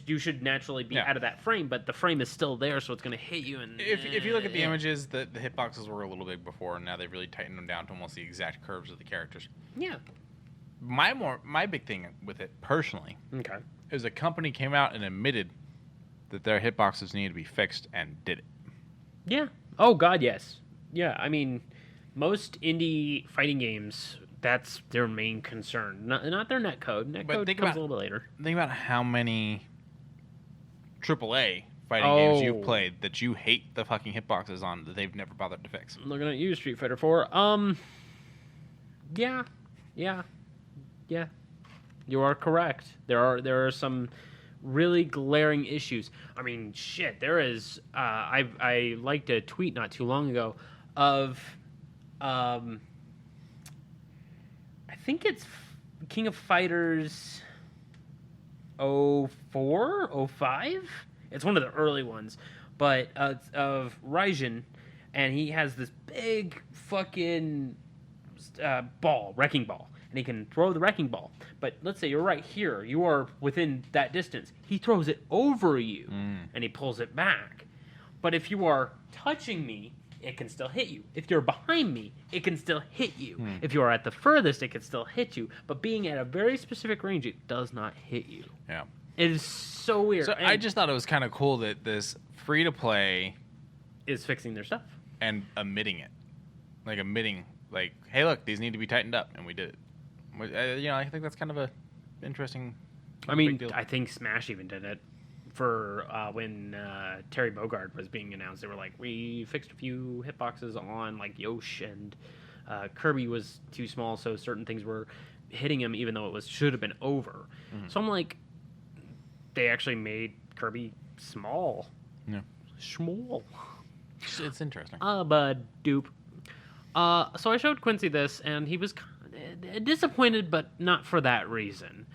you should naturally be out of that frame, but the frame is still there, so it's going to hit you. And if you look at the images, the hitboxes were a little big before, and now they've really tightened them down to almost the exact curves of the characters. Yeah. My big thing with it, personally, is a company came out and admitted that their hitboxes needed to be fixed and did it. Yeah. Oh God, yes. Yeah. I mean, most indie fighting games, that's their main concern. Not their netcode. Netcode comes a little bit later. Think about how many AAA fighting games you've played that you hate the fucking hitboxes on that they've never bothered to fix. I'm looking at you, Street Fighter 4. Yeah. You are correct. There are some really glaring issues. I mean, shit. There is. I liked a tweet not too long ago of, I think it's King of Fighters 04, 05? It's one of the early ones, but of Raijin, and he has this big fucking wrecking ball, and he can throw the wrecking ball. But let's say you're right here, you are within that distance. He throws it over you, and he pulls it back. But if you are touching me, it can still hit you. If you're behind me, it can still hit you. If you are at the furthest, it can still hit you. But being at a very specific range, it does not hit you. Yeah. It is so weird. So I just thought it was kind of cool that this free-to-play is fixing their stuff. And omitting it. Like, hey, look, these need to be tightened up, and we did it. I think that's kind of a interesting big deal. I think Smash even did it for when Terry Bogard was being announced. They were like, we fixed a few hitboxes on, like, Yosh, and Kirby was too small, so certain things were hitting him, even though it should have been over. So I'm like, they actually made Kirby small. Yeah. Small. It's interesting. But dupe. So I showed Quincy this, and he was disappointed, but not for that reason.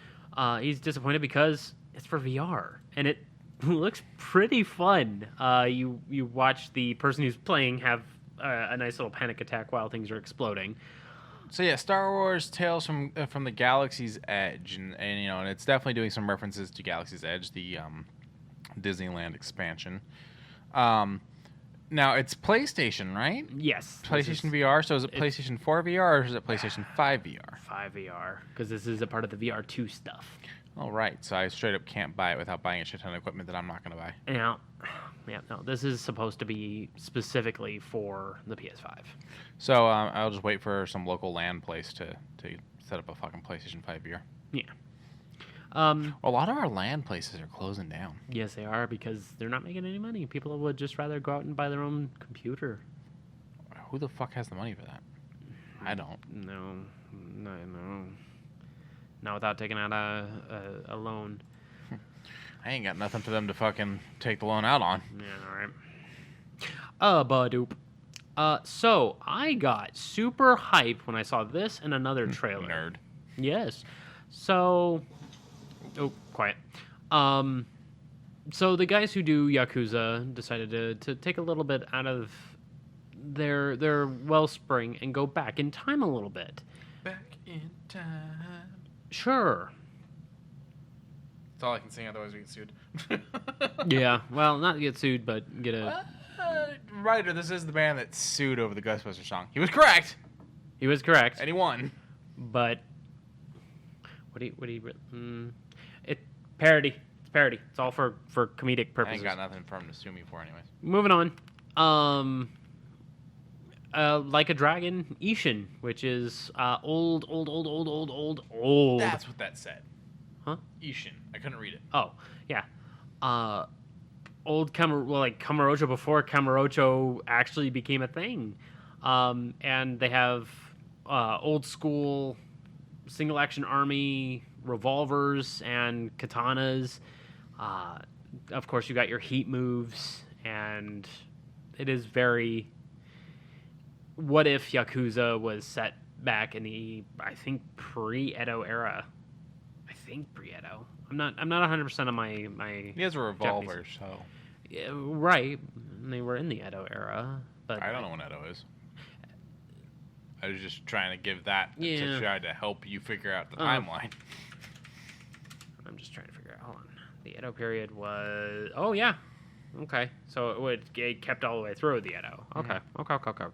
He's disappointed because it's for VR, and it looks pretty fun. You watch the person who's playing have a nice little panic attack while things are exploding. So yeah, Star Wars Tales from the Galaxy's Edge, and it's definitely doing some references to Galaxy's Edge, the Disneyland expansion. Now it's PlayStation, right? Yes. PlayStation VR. So is it PlayStation 4 VR or is it PlayStation 5 VR? 5 VR, because this is a part of the VR2 stuff. Oh right. So I straight up can't buy it without buying a shit ton of equipment that I'm not going to buy. No. This is supposed to be specifically for the PS5. So I'll just wait for some local LAN place to set up a fucking PlayStation 5 VR. Yeah. A lot of our LAN places are closing down. Yes, they are, because they're not making any money. People would just rather go out and buy their own computer. Who the fuck has the money for that? I don't. No. Not without taking out a loan. I ain't got nothing for them to fucking take the loan out on. Yeah, all right. Badoop. So I got super hyped when I saw this and another trailer. Nerd. Yes. So... Oh, quiet. So the guys who do Yakuza decided to take a little bit out of their wellspring and go back in time a little bit. Back in time. Sure. That's all I can sing, otherwise we get sued. Yeah, well, not get sued, but get a... Writer, this is the band that sued over the Ghostbusters song. He was correct! He was correct. And he won. But... What do you... It's parody. It's parody. It's all for comedic purposes. I ain't got nothing for him to sue me for anyways. Moving on. Like a Dragon, Ishin, which is old. That's what that said. Huh? Ishin. I couldn't read it. Oh, yeah. Old Kamurocho before Kamurocho actually became a thing. And they have old school single action army revolvers and katanas. Of course, you got your heat moves, and it is very... What if Yakuza was set back in the, I think, pre-Edo era? I think pre-Edo. I'm not 100% on my. He has a revolver, so. Yeah, right. They were in the Edo era, but I don't know when Edo is. I was just trying to give that to try to help you figure out the timeline. I'm just trying to figure out. Hold on. The Edo period was. Oh yeah. Okay. So it kept all the way through the Edo. Okay. Mm-hmm. Okay.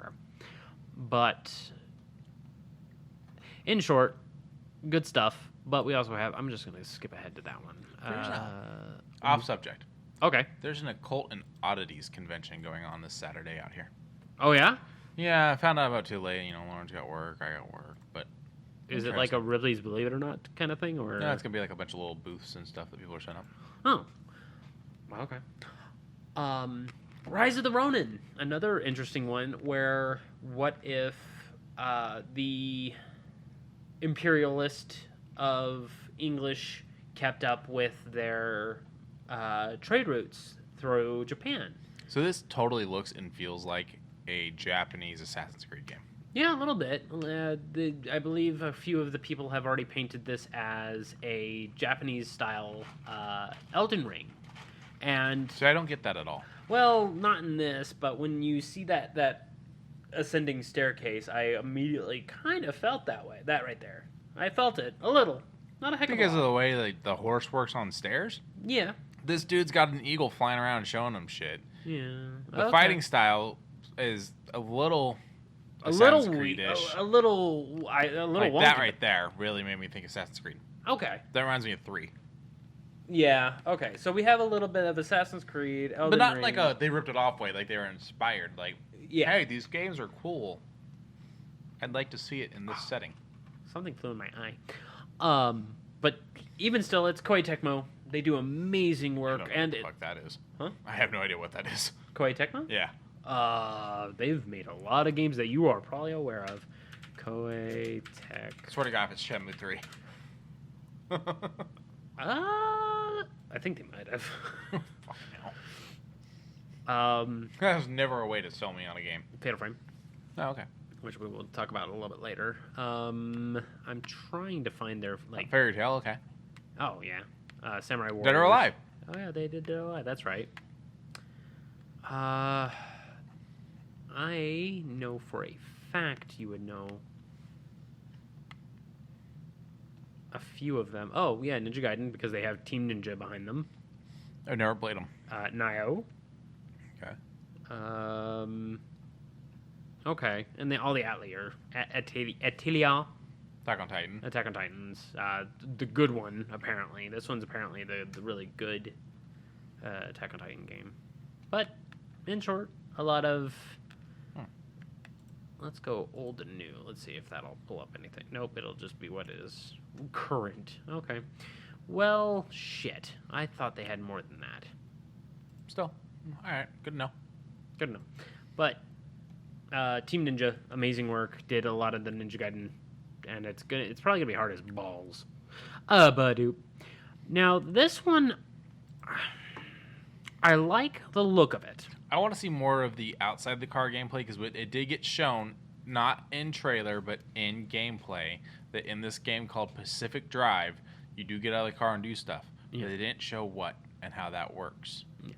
But in short, good stuff. But we also have. I'm just gonna skip ahead to that one. Off subject. Okay. There's an Occult and Oddities convention going on this Saturday out here. Oh, yeah? Yeah, I found out about it too late. Lauren's got work, I got work, but... Is it like a Ridley's Believe It or Not kind of thing? Or No, it's going to be like a bunch of little booths and stuff that people are setting up. Oh. Okay. Rise of the Ronin. Another interesting one where what if the imperialist of English kept up with their trade routes through Japan? So this totally looks and feels like a Japanese Assassin's Creed game. Yeah, a little bit. I believe a few of the people have already painted this as a Japanese-style Elden Ring. And So I don't get that at all. well, not in this, but when you see that ascending staircase, I immediately kind of felt that way. That right there. I felt it. A little. Not a heck of a lot. Because of the way the horse works on stairs? Yeah. This dude's got an eagle flying around showing him shit. Yeah. The fighting style is a little a little Assassin's Creed-ish. a little Like wonky. that right there really made me think Assassin's Creed. Okay. That reminds me of 3. Yeah. Okay. So we have a little bit of Assassin's Creed, Elden But not Ring. like they ripped it off way, like they were inspired. Like, Yeah. hey, these games are cool. I'd like to see it in this setting. Something flew in my eye. But even still, it's Koei Tecmo. They do amazing I work, don't know and what the fuck that is. Huh? I have no idea what that is. Koei Tecmo. Yeah. They've made a lot of games that you are probably aware of. Koei Tech. Swear to God, if it's Shenmue 3. I think they might have. Fuck no. That was never a way to sell me on a game. Fatal Frame, Oh, okay. which we will talk about a little bit later. I'm trying to find their Fairy Tale, okay. Oh yeah, Samurai Warriors. Dead or Alive. Oh yeah, they did Dead or Alive. That's right. I know for a fact you would know a few of them. Oh yeah, Ninja Gaiden, because they have Team Ninja behind them. I've never played them. Nioh. Okay. Okay, and then all the Atelier, Atelier, Attack on Titan. Attack on Titans, the good one apparently. This one's apparently the really good Attack on Titan game. But in short, a lot of. Let's go old and new. Let's see if that'll pull up anything. Nope, it'll just be what is current. Okay. Well, shit. I thought they had more than that. Still. All right. Good to know. Good enough. But Team Ninja, amazing work. Did a lot of the Ninja Gaiden, and it's probably gonna be hard as balls. Badoop. Now this one, I like the look of it. I want to see more of the outside the car gameplay because it did get shown, not in trailer, but in gameplay, that in this game called Pacific Drive, you do get out of the car and do stuff. Yeah. But they didn't show what and how that works. Yeah.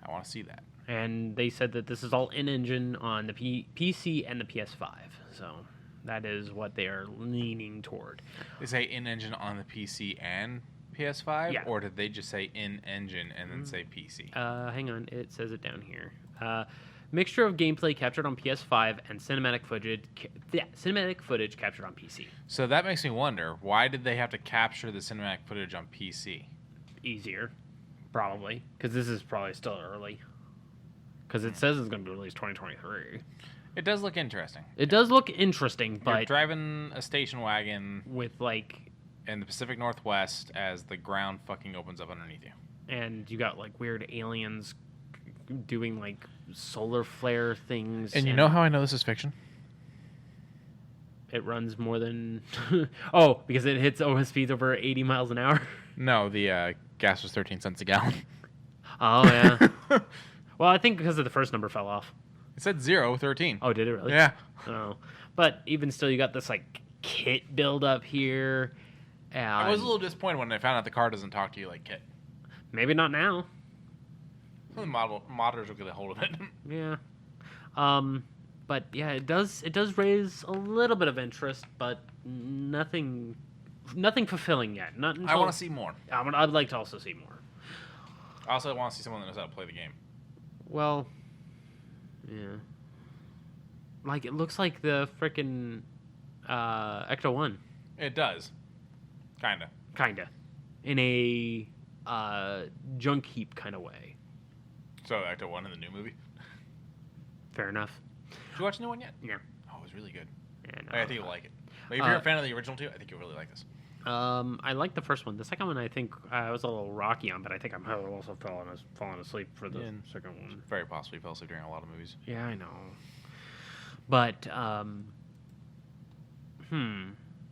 I want to see that. And they said that this is all in-engine on the PC and the PS5. So that is what they are leaning toward. They say in-engine on the PC and PS5? Yeah. Or did they just say in-engine and then say PC? Hang on, it says it down here. Mixture of gameplay captured on PS5 and cinematic footage captured on PC. So that makes me wonder, why did they have to capture the cinematic footage on PC? Easier, probably, because this is probably still early. Because it says it's going to be released 2023. It does look interesting. It does look interesting, You're but driving a station wagon with like, in the Pacific Northwest as the ground fucking opens up underneath you. and you got like weird aliens doing like solar flare things. And you know how I know this is fiction? It runs more than oh, because it hits speeds over 80 miles an hour. No, the gas was 13 cents a gallon. Oh yeah. Well, I think because of the first number fell off. It said 0, 13. Oh, did it really? Yeah. Oh, but even still, you got this like kit build up here. I was a little disappointed when I found out the car doesn't talk to you like Kit. Maybe not now. The modders will get a hold of it. Yeah. But yeah, it does raise a little bit of interest, but nothing fulfilling yet. Not until, I want to see more. I'd like to also see more. I also want to see someone that knows how to play the game. Well, yeah. Like, it looks like the frickin' Ecto 1. It does. Kinda. Kinda. In a junk heap kind of way. So Act 1 in the new movie. Fair enough. Did you watch the new one yet? Yeah. Oh, it was really good. Yeah, no, I think you'll like it. But if you're a fan of the original too, I think you'll really like this. I like the first one. The second one, I think I was a little rocky on, but I think I'm also falling asleep for the second one. Very possibly fell asleep during a lot of movies. Yeah, I know. But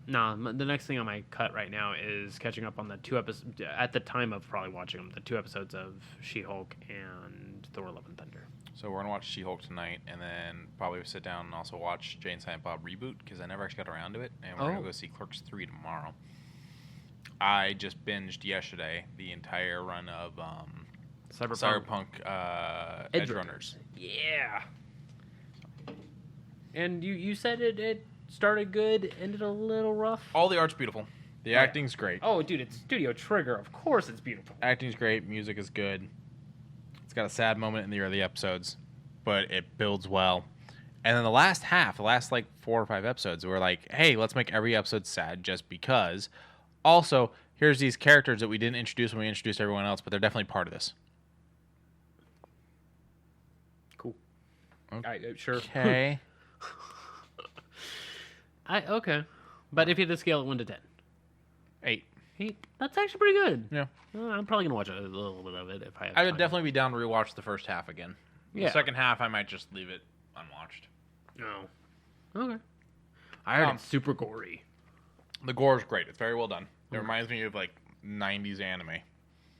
no, the next thing on my cut right now is catching up on the 2 episodes. At the time of probably watching them, the 2 episodes of She-Hulk and Thor: Love and Thunder. So we're gonna watch She-Hulk tonight, and then probably sit down and also watch Jay and Silent Bob Reboot because I never actually got around to it, and we're gonna go see Clerks 3 tomorrow. I just binged yesterday the entire run of Cyberpunk Edge Runners. Yeah. And you said it started good, ended a little rough. All the art's beautiful. The acting's great. Oh, dude, it's Studio Trigger. Of course it's beautiful. Acting's great. Music is good. It's got a sad moment in the early episodes, but it builds well. And then the last 4 or 5 episodes, we're like, hey, let's make every episode sad just because. Also, here's these characters that we didn't introduce when we introduced everyone else, but they're definitely part of this. Cool. Sure. Okay. Okay. But if you had to scale it 1 to 10. 8. 8? That's actually pretty good. Yeah. I'm probably going to watch a little bit of it if I have I would time. definitely be down to rewatch the first half again. Yeah. The second half, I might just leave it unwatched. Oh. Okay. I heard it's super gory. The gore is great. It's very well done. It reminds me of like 90s anime.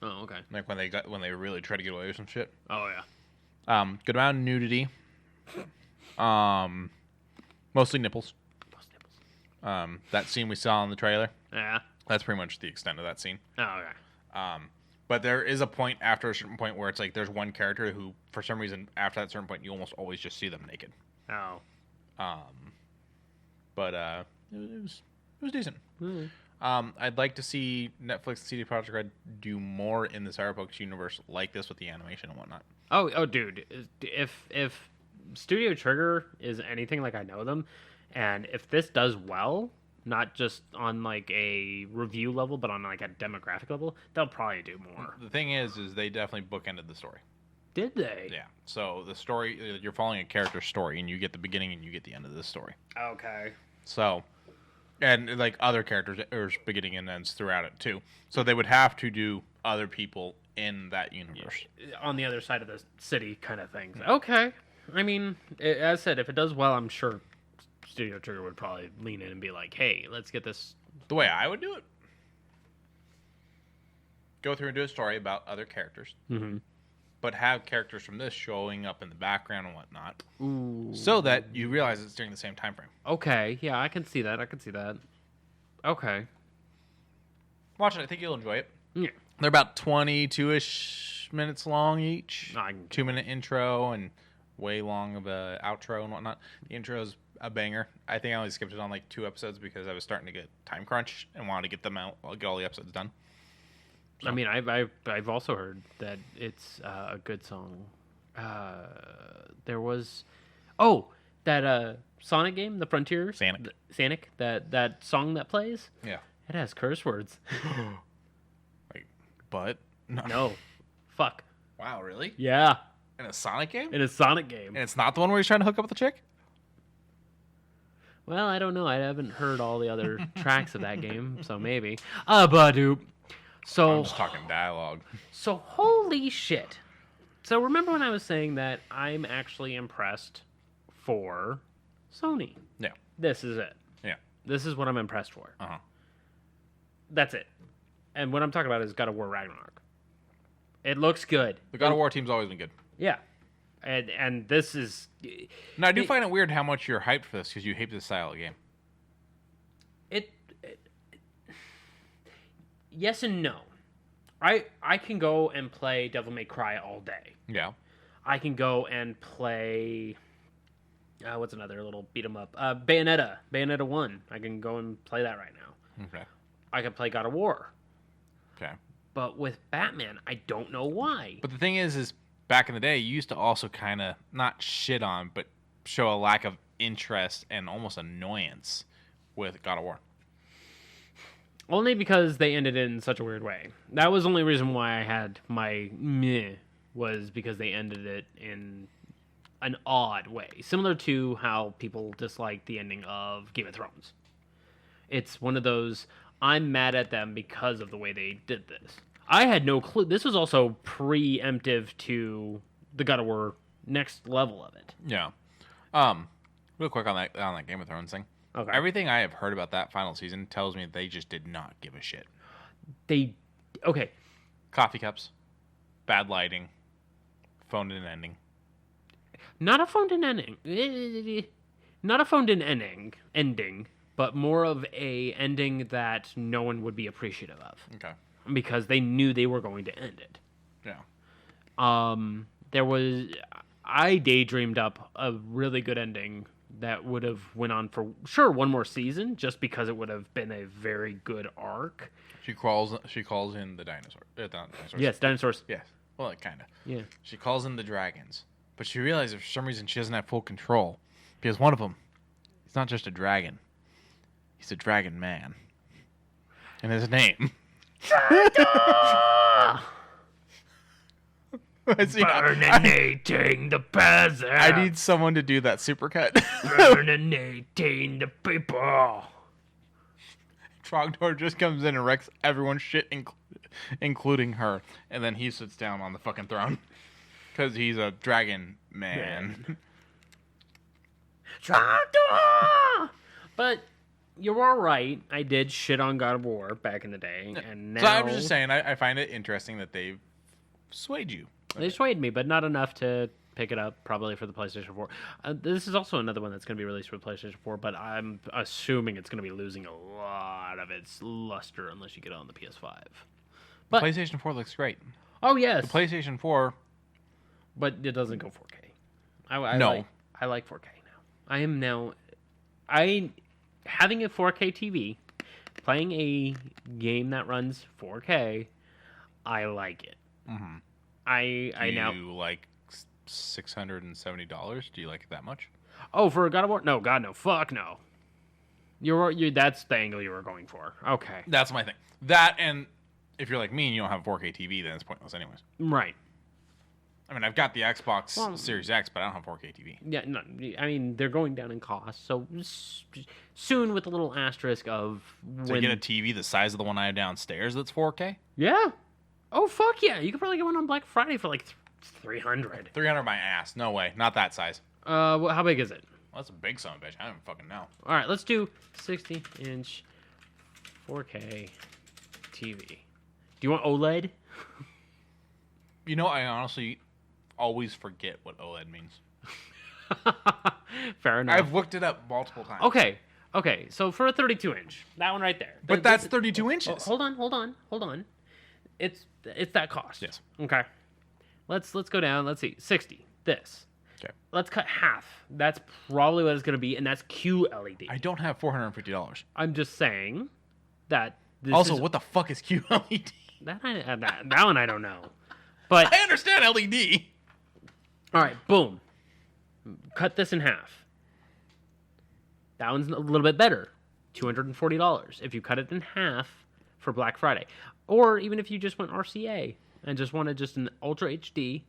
Oh, okay. Like when they really try to get away with some shit. Oh, yeah. Good amount of nudity. Mostly nipples. That scene we saw in the trailer. Yeah. That's pretty much the extent of that scene. Oh, okay. But there is a point after a certain point where it's like there's one character who, for some reason, after that certain point, you almost always just see them naked. Oh. But it was decent. Mm. I'd like to see Netflix and CD Projekt Red do more in the Cyberpunk universe like this with the animation and whatnot. Oh, dude. If Studio Trigger is anything like I know them, and if this does well, not just on like a review level, but on like a demographic level, they'll probably do more. The thing is they definitely bookended the story. Did they? Yeah. So the story, you're following a character's story, and you get the beginning and you get the end of the story. Okay. So, and like other characters, there's beginning and ends throughout it too. So they would have to do other people in that universe. On the other side of the city kind of things. Okay. I mean, as I said, if it does well, I'm sure Studio Trigger would probably lean in and be like, hey, let's get this. The way I would do it. Go through and do a story about other characters. Mm-hmm. But have characters from this showing up in the background and whatnot. Ooh. So that you realize it's during the same time frame. Okay. Yeah, I can see that. Okay. Watch it. I think you'll enjoy it. Yeah. They're about 22-ish minutes long each. 2-minute intro and way long of a outro and whatnot. The intro's a banger. I think I only skipped it on like 2 episodes because I was starting to get time crunch and wanted to get them out, get all the episodes done. So. I mean, I've also heard that it's a good song. There was, that Sonic game, the Frontier, Sonic, that song that plays. Yeah, it has curse words. Like, but no, fuck. Wow, really? Yeah. In a Sonic game? In a Sonic game. And it's not the one where he's trying to hook up with the chick? Well, I don't know. I haven't heard all the other tracks of that game, so maybe. Badoop. So I'm just talking dialogue. So holy shit. So remember when I was saying that I'm actually impressed for Sony? Yeah. This is it. Yeah. This is what I'm impressed for. Uh-huh. That's it. And what I'm talking about is God of War Ragnarok. It looks good. The God of War team's always been good. Yeah. And this is... Now, I do find it weird how much you're hyped for this because you hate this style of game. Yes and no. I can go and play Devil May Cry all day. Yeah. I can go and play... what's another little beat 'em up? Bayonetta 1. I can go and play that right now. Okay. I can play God of War. Okay. But with Batman, I don't know why. But the thing is back in the day, you used to also kind of not shit on, but show a lack of interest and almost annoyance with God of War. Only because they ended it in such a weird way. That was the only reason why I had my meh was because they ended it in an odd way, similar to how people dislike the ending of Game of Thrones. It's one of those, I'm mad at them because of the way they did this. I had no clue. This was also preemptive to the God of War next level of it. Yeah. Real quick on that Game of Thrones thing. Okay. Everything I have heard about that final season tells me they just did not give a shit. Okay. Coffee cups, bad lighting, phoned-in ending. Not a phoned-in ending. Not a phoned-in ending, but more of a ending that no one would be appreciative of. Okay. Because they knew they were going to end it. Yeah. I daydreamed up a really good ending that would have went on for sure one more season, just because it would have been a very good arc. She calls in the dinosaur. Dinosaurs. Yes, dinosaurs. Yes. Well, kind of. Yeah. She calls in the dragons, but she realizes for some reason she doesn't have full control because one of them, he's not just a dragon, he's a dragon man, and his name. Burninating the peasant. I need someone to do that supercut. Burninating the people. Trogdor just comes in and wrecks everyone's shit, including her, and then he sits down on the fucking throne because he's a dragon man. Trogdor! But you're all right. I did shit on God of War back in the day, and now So I was just saying, I find it interesting that they've swayed you. they swayed me, but not enough to pick it up probably for the PlayStation 4. This is also another one that's going to be released for PlayStation 4, but I'm assuming it's going to be losing a lot of its luster unless you get it on the PS5. But PlayStation 4 looks great. oh yes, The PlayStation 4, but it doesn't go 4K. No. I like 4K now. Having a 4K TV, playing a game that runs 4K, I like it. Mm-hmm. I now like $670. Do you like it that much? Oh, for a God of War? No, God, no. Fuck no. You that's the angle you were going for. Okay. That's my thing. That, and if you're like me and you don't have a 4K TV, then it's pointless anyways. Right. I mean, I've got the Xbox Series X, but I don't have 4K TV. Yeah, no, I mean, they're going down in cost, so soon with a little asterisk of when... So you get a TV the size of the one I have downstairs that's 4K? Yeah. Oh, fuck yeah. You could probably get one on Black Friday for like $300. 300 my ass. No way. Not that size. How big is it? Well, that's a big son of a bitch. I don't fucking know. All right, let's do 60-inch 4K TV. Do you want OLED? You know, I honestly always forget what OLED means. Fair enough. I've looked it up multiple times. Okay. So for a 32-inch, that one right there. But that's 32 inches. Hold on. It's that cost. Yes. Okay. Let's go down. Let's see. 60. This. Okay. Let's cut half. That's probably what it's going to be, and that's QLED. I don't have $450. I'm just saying that this Also, is, what the fuck is QLED? that one I don't know. But I understand LED. all right, boom. Cut this in half. That one's a little bit better. $240 if you cut it in half for Black Friday. Or even if you just went RCA and just wanted just an Ultra HD,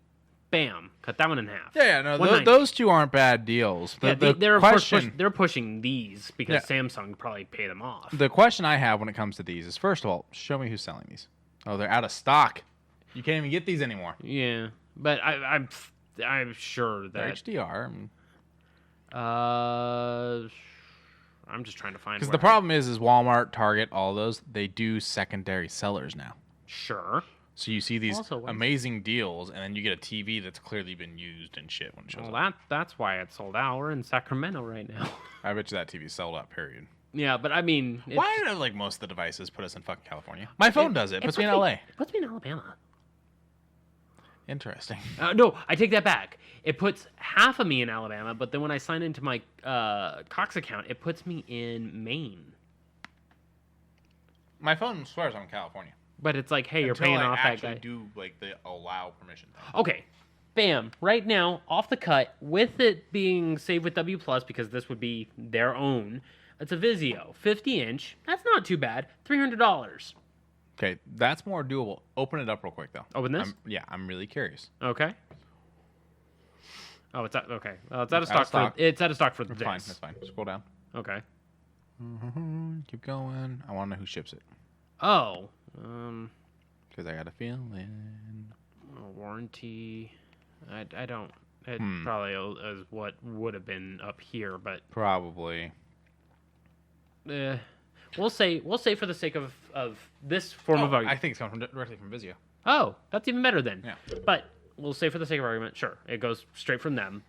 bam, cut that one in half. Yeah, no, those two aren't bad deals. They're pushing these because Yeah. Samsung probably pay them off. The question I have when it comes to these is, first of all, show me who's selling these. Oh, they're out of stock. You can't even get these anymore. Yeah, but I'm sure They're that HDR. I'm just trying to find Because the problem is Walmart, Target, all those, they do secondary sellers now. Sure. So you see these Also, amazing deals, and then you get a TV that's clearly been used and shit when it shows up. That's why it's sold out. We're in Sacramento right now. I bet you that TV's sold out, period. Yeah, but I mean... Why do like most of the devices put us in fucking California? My phone does it. Puts me in LA. It puts me in Alabama. Interesting. No, I take that back. It puts half of me in Alabama, but then when I sign into my Cox account, it puts me in Maine. My phone swears I'm in California. But it's like, hey, you're Until paying I off that actually guy. do like the allow permission thing. Okay, bam, right now, off the cut, with it being Save with W+, because this would be their own, it's a Vizio, 50-inch. That's not too bad. $300. Okay, that's more doable. Open it up real quick, though. Open this? I'm really curious. Okay. Oh, it's out. Okay. Well, it's out of stock. It's out of stock for this. That's fine. Scroll down. Okay. Keep going. I want to know who ships it. Oh. Because I got a feeling. Warranty. I don't. It probably is what would have been up here, but probably. We'll say for the sake of this form of argument. I think it's coming directly from Vizio. Oh, that's even better then. Yeah. But we'll say for the sake of argument, sure, it goes straight from them.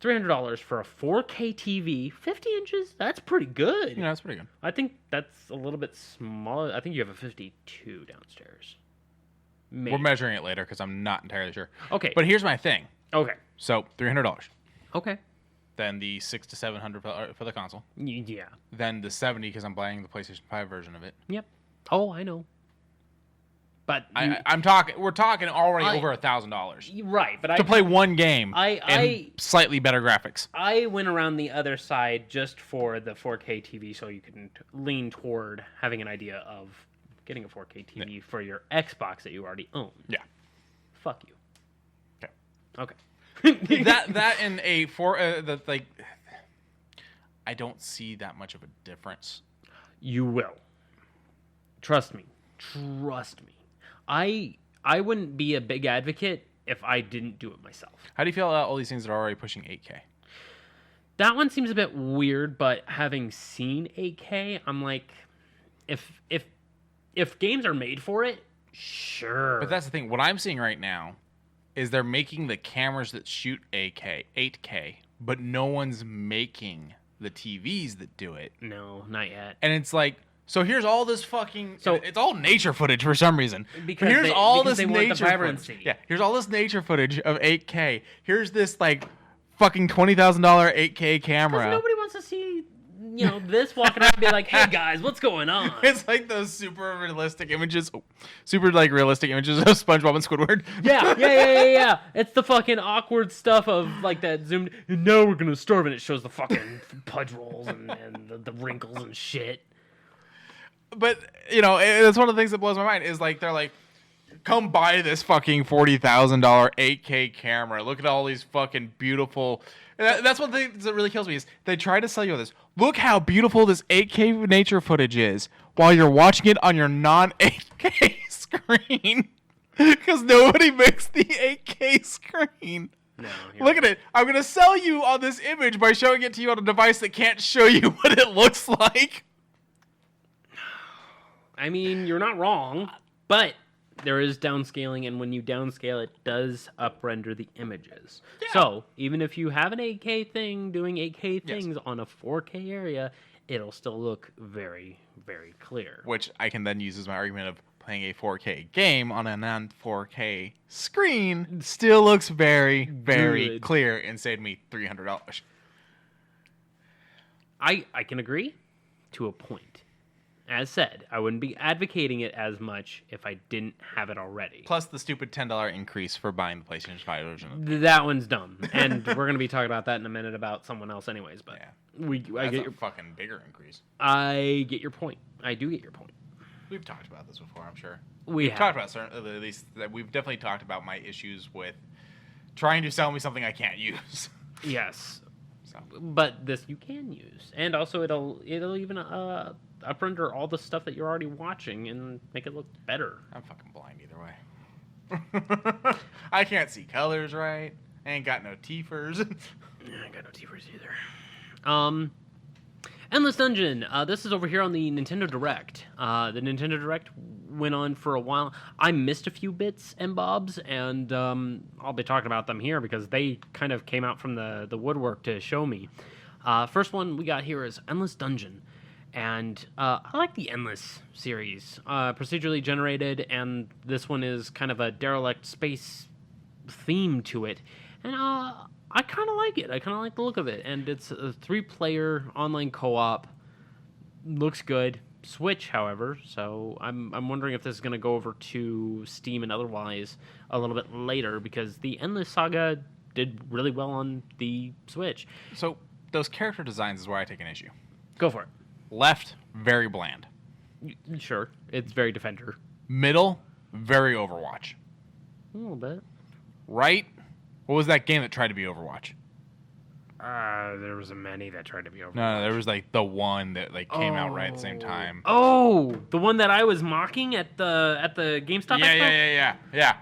$300 for a 4K TV, 50 inches. That's pretty good. Yeah, that's pretty good. I think that's a little bit smaller. I think you have a 52 downstairs. Maybe. We're measuring it later because I'm not entirely sure. Okay. But here's my thing. Okay. So $300. Okay. Then the $600 to $700 for the console. Yeah. Then the $70 because I'm buying the PlayStation 5 version of it. Yep. Oh, I know. But we're talking already over $1,000. Right, but to play one game and slightly better graphics. I went around the other side just for the 4K TV, so you can lean toward having an idea of getting a 4K TV for your Xbox that you already own. Yeah. Fuck you. Okay. that and a I don't see that much of a difference. You will. Trust me. I wouldn't be a big advocate if I didn't do it myself. How do you feel about all these things that are already pushing 8K? That one seems a bit weird, but having seen 8K, I'm like, if games are made for it, sure. But that's the thing. What I'm seeing right now is they're making the cameras that shoot 8K, but no one's making the TVs that do it. No, not yet. And it's like, so here's all this fucking. So it's all nature footage for some reason. Because here's all this nature footage. Yeah, here's all this nature footage of 8K. Here's this like fucking $20,000 8K camera. Because nobody wants to see, this walking around and be like, "Hey guys, what's going on?" It's like those super realistic images of SpongeBob and Squidward. Yeah. It's the fucking awkward stuff of like that zoomed. And now we're gonna starve, and it shows the fucking pudge rolls and the wrinkles and shit. But, that's one of the things that blows my mind is like, they're like, come buy this fucking $40,000 8K camera. Look at all these fucking beautiful. That's one thing that really kills me is they try to sell you this. Look how beautiful this 8K nature footage is while you're watching it on your non-8K screen. Because nobody makes the 8K screen. No, look at it. I'm going to sell you on this image by showing it to you on a device that can't show you what it looks like. I mean, you're not wrong, but there is downscaling, and when you downscale, it does up-render the images. Yeah. So, even if you have an 8K thing doing 8K things on a 4K area, it'll still look very, very clear. Which I can then use as my argument of playing a 4K game on a non-4K screen still looks very, very clear and saved me $300. I can agree to a point. As said, I wouldn't be advocating it as much if I didn't have it already. Plus the stupid $10 increase for buying the PlayStation 5 version. That one's dumb. And we're going to be talking about that in a minute about someone else anyways. But I get your fucking bigger increase. I get your point. I do get your point. We've talked about this before, I'm sure. We've talked about at least that we've definitely talked about my issues with trying to sell me something I can't use. Yes. But this you can use. And also it'll even up-render all the stuff that you're already watching and make it look better. I'm fucking blind either way. I can't see colors right. I ain't got no teefers. I ain't got no teefers either. Endless Dungeon. This is over here on the Nintendo Direct. The Nintendo Direct went on for a while. I missed a few bits and bobs, and I'll be talking about them here because they kind of came out from the woodwork to show me. First one we got here is Endless Dungeon. And I like the Endless series. Procedurally generated, and this one is kind of a derelict space theme to it. And I kind of like it. I kind of like the look of it. And it's a 3-player online co-op. Looks good. Switch, however. So I'm wondering if this is going to go over to Steam and otherwise a little bit later, because the Endless Saga did really well on the Switch. So those character designs is where I take an issue. Go for it. Left, very bland. Sure, it's very Defender. Middle, very Overwatch. A little bit. Right? What was that game that tried to be Overwatch? There was a many that tried to be Overwatch. No, there was like the one that like came out right at the same time. Oh, the one that I was mocking at the GameStop Expo? Yeah.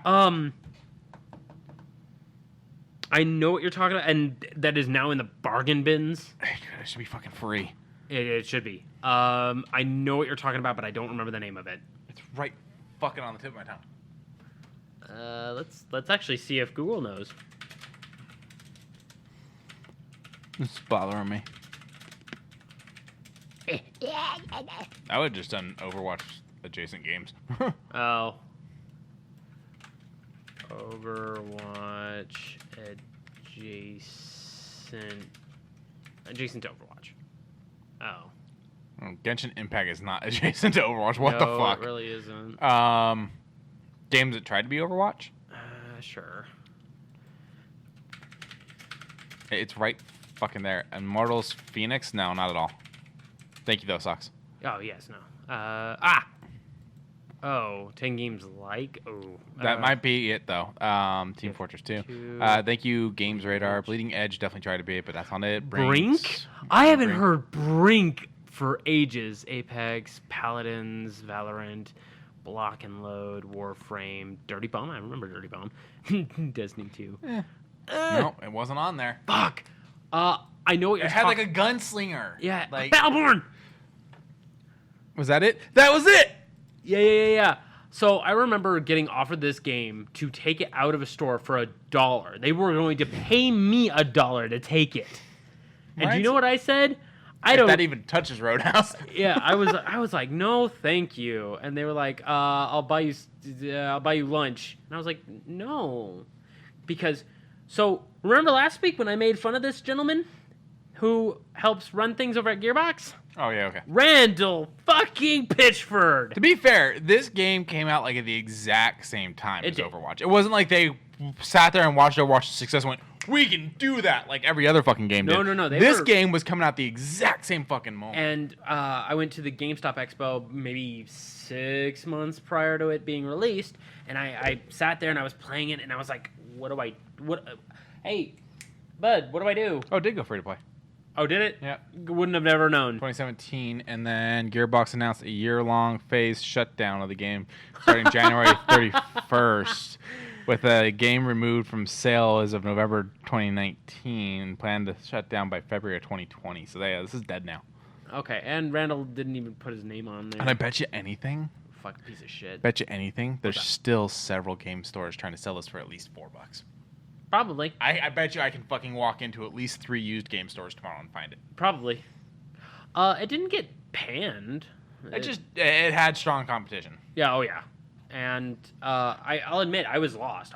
I know what you're talking about, and that is now in the bargain bins. It should be fucking free. It should be. I know what you're talking about, but I don't remember the name of it. It's right fucking on the tip of my tongue. Let's actually see if Google knows. It's bothering me. I would have just done Overwatch adjacent games. Oh. Overwatch adjacent to Overwatch. Oh. Genshin Impact is not adjacent to Overwatch. What the fuck? No, it really isn't. Games that tried to be Overwatch? Sure. It's right fucking there. Immortals Phoenix? No, not at all. Thank you, though, Socks. Oh, yes, no. 10 games like? Oh. That might be it, though. Team Fortress 2. Thank you, Games Radar. Bleeding Edge definitely tried to be it, but that's on it. Brink? I haven't heard Brink for ages. Apex, Paladins, Valorant, Block and Load, Warframe, Dirty Bomb. I remember Dirty Bomb. Destiny 2. No, it wasn't on there. Fuck. I know what you're It had like a gunslinger. Yeah, like Battleborn! Was that it? That was it! Yeah. So I remember getting offered this game to take it out of a store for $1. They were going to pay me $1 to take it. And do you know what I said? I don't. That even touches Roadhouse. Yeah, I was like, no, thank you. And they were like, I'll buy you lunch. And I was like, no, because. So remember last week when I made fun of this gentleman who helps run things over at Gearbox? Oh yeah, okay. Randall fucking Pitchford. To be fair, this game came out like at the exact same time as Overwatch. It wasn't like they sat there and watched Overwatch's success and went, we can do that like every other fucking game did. No. This game was coming out the exact same fucking moment. And I went to the GameStop Expo maybe 6 months prior to it being released, and I sat there and I was playing it, and I was like, hey, bud, what do I do? Oh, it did go free to play. Oh, did it? Yeah. Wouldn't have never known. 2017, and then Gearbox announced a year-long phased shutdown of the game starting January 31st, with a game removed from sale as of November 2019, planned to shut down by February of 2020. So this is dead now. Okay, and Randall didn't even put his name on there. And I bet you anything. Fucking piece of shit. Bet you anything. There's still several game stores trying to sell this for at least $4. Probably. I bet you I can fucking walk into at least 3 used game stores tomorrow and find it. Probably. It didn't get panned. It had strong competition. Yeah, oh yeah. And I'll admit, I was lost.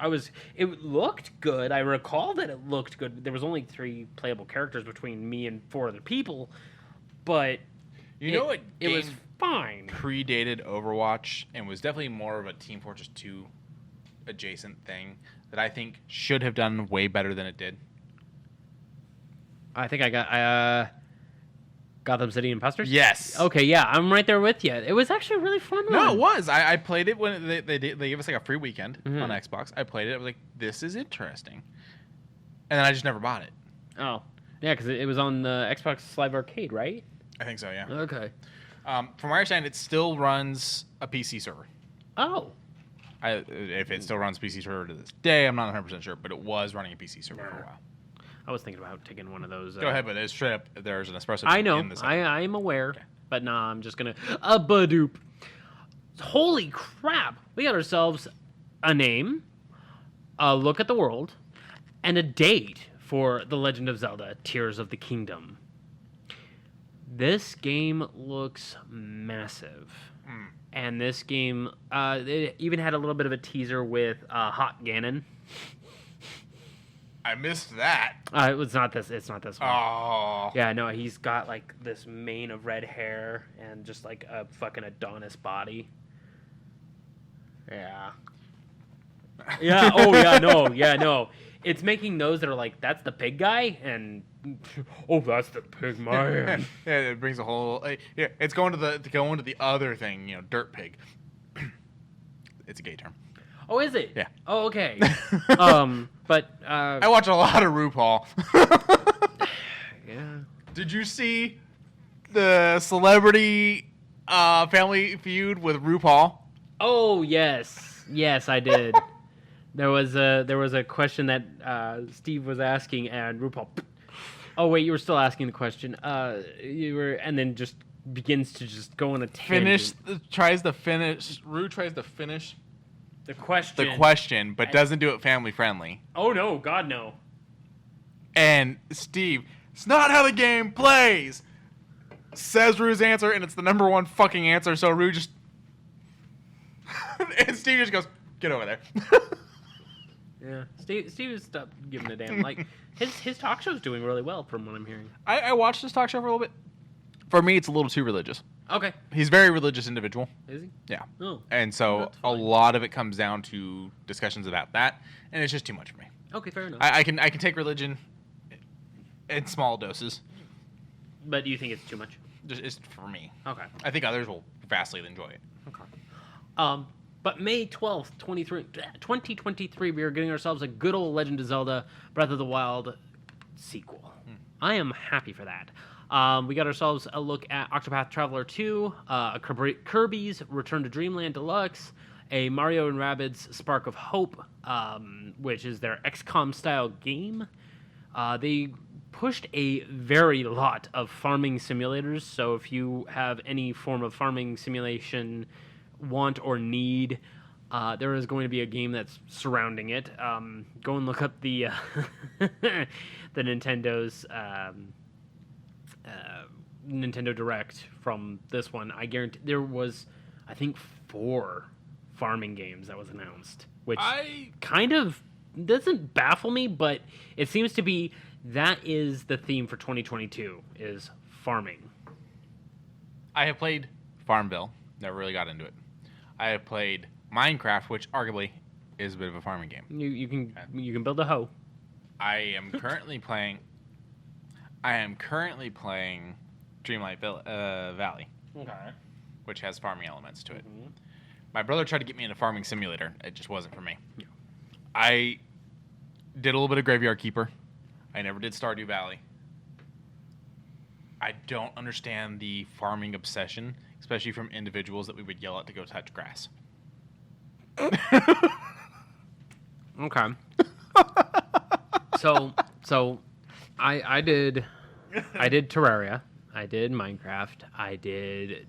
It looked good. I recall that it looked good. There was only 3 playable characters between me and 4 other people, but it was fine. Predated Overwatch and was definitely more of a Team Fortress 2 adjacent thing that I think should have done way better than it did. I think I got Gotham City Imposters? Yes. Okay, yeah, I'm right there with you. It was actually a really fun one. No, it was. I played it when they gave us like a free weekend on Xbox. I played it. I was like, this is interesting. And then I just never bought it. Oh. Yeah, because it was on the Xbox Live Arcade, right? I think so, yeah. Okay. From what I understand, it still runs a PC server. Oh. If it still runs PC server to this day, I'm not 100% sure, but it was running a PC server for a while. I was thinking about taking one of those. Go ahead, but it's straight up. There's an espresso. I know. In this I am aware. Okay. But nah, I'm just going to... Badoop. Holy crap. We got ourselves a name, a look at the world, and a date for The Legend of Zelda, Tears of the Kingdom. This game looks massive. And this game, it even had a little bit of a teaser with Hot Ganon. I missed that. It's not this one. Oh. Yeah, no, he's got like this mane of red hair and just like a fucking Adonis body. Yeah. Yeah. Oh, yeah. No. It's making those that are like, that's the pig guy, and Oh, that's the pig man. Yeah, it brings a whole. Yeah, it's going to the other thing. Dirt pig. It's a gay term. Oh, is it? Yeah. Oh, okay. But I watch a lot of RuPaul. yeah. Did you see the Celebrity Family Feud with RuPaul? Oh, yes, I did. There was a question that Steve was asking, and RuPaul. Oh wait, you were still asking the question. And then just begins to just go on a tangent. Ru tries to finish The question. but doesn't do it family friendly. Oh no, God no. And Steve, it's not how the game plays. Says Ru's answer, and it's the number one fucking answer. So Ru just and Steve just goes, "Get over there." Yeah, Steve has stopped giving a damn. Like his talk show's doing really well, from what I'm hearing. I watched this talk show for a little bit. For me, it's a little too religious. Okay. He's a very religious individual. Is he? Yeah. Oh. And so a lot of it comes down to discussions about that, and it's just too much for me. Okay, fair enough. I can take religion in small doses. But do you think it's too much? Just it's for me. Okay. I think others will vastly enjoy it. Okay. But May 12th, 2023, we are getting ourselves a good old Legend of Zelda Breath of the Wild sequel. I am happy for that. We got ourselves a look at Octopath Traveler 2, a Kirby's Return to Dreamland Deluxe, a Mario and Rabbids Spark of Hope, which is their XCOM-style game. They pushed a very lot of farming simulators, so if you have any form of farming simulation want or need, there is going to be a game that's surrounding it. Go and look up the the Nintendo's Nintendo Direct from this one. I guarantee there was, I think, 4 farming games that was announced, which kind of doesn't baffle me, but it seems to be that is the theme for 2022 is farming. I have played Farmville. Never really got into it. I have played Minecraft, which arguably is a bit of a farming game. You can build a hoe. I am currently playing Dreamlight Valley. Okay. Which has farming elements to it. Mm-hmm. My brother tried to get me into Farming Simulator. It just wasn't for me. Yeah. I did a little bit of Graveyard Keeper. I never did Stardew Valley. I don't understand the farming obsession, especially from individuals that we would yell at to go touch grass. Okay. So I did Terraria. I did Minecraft. I did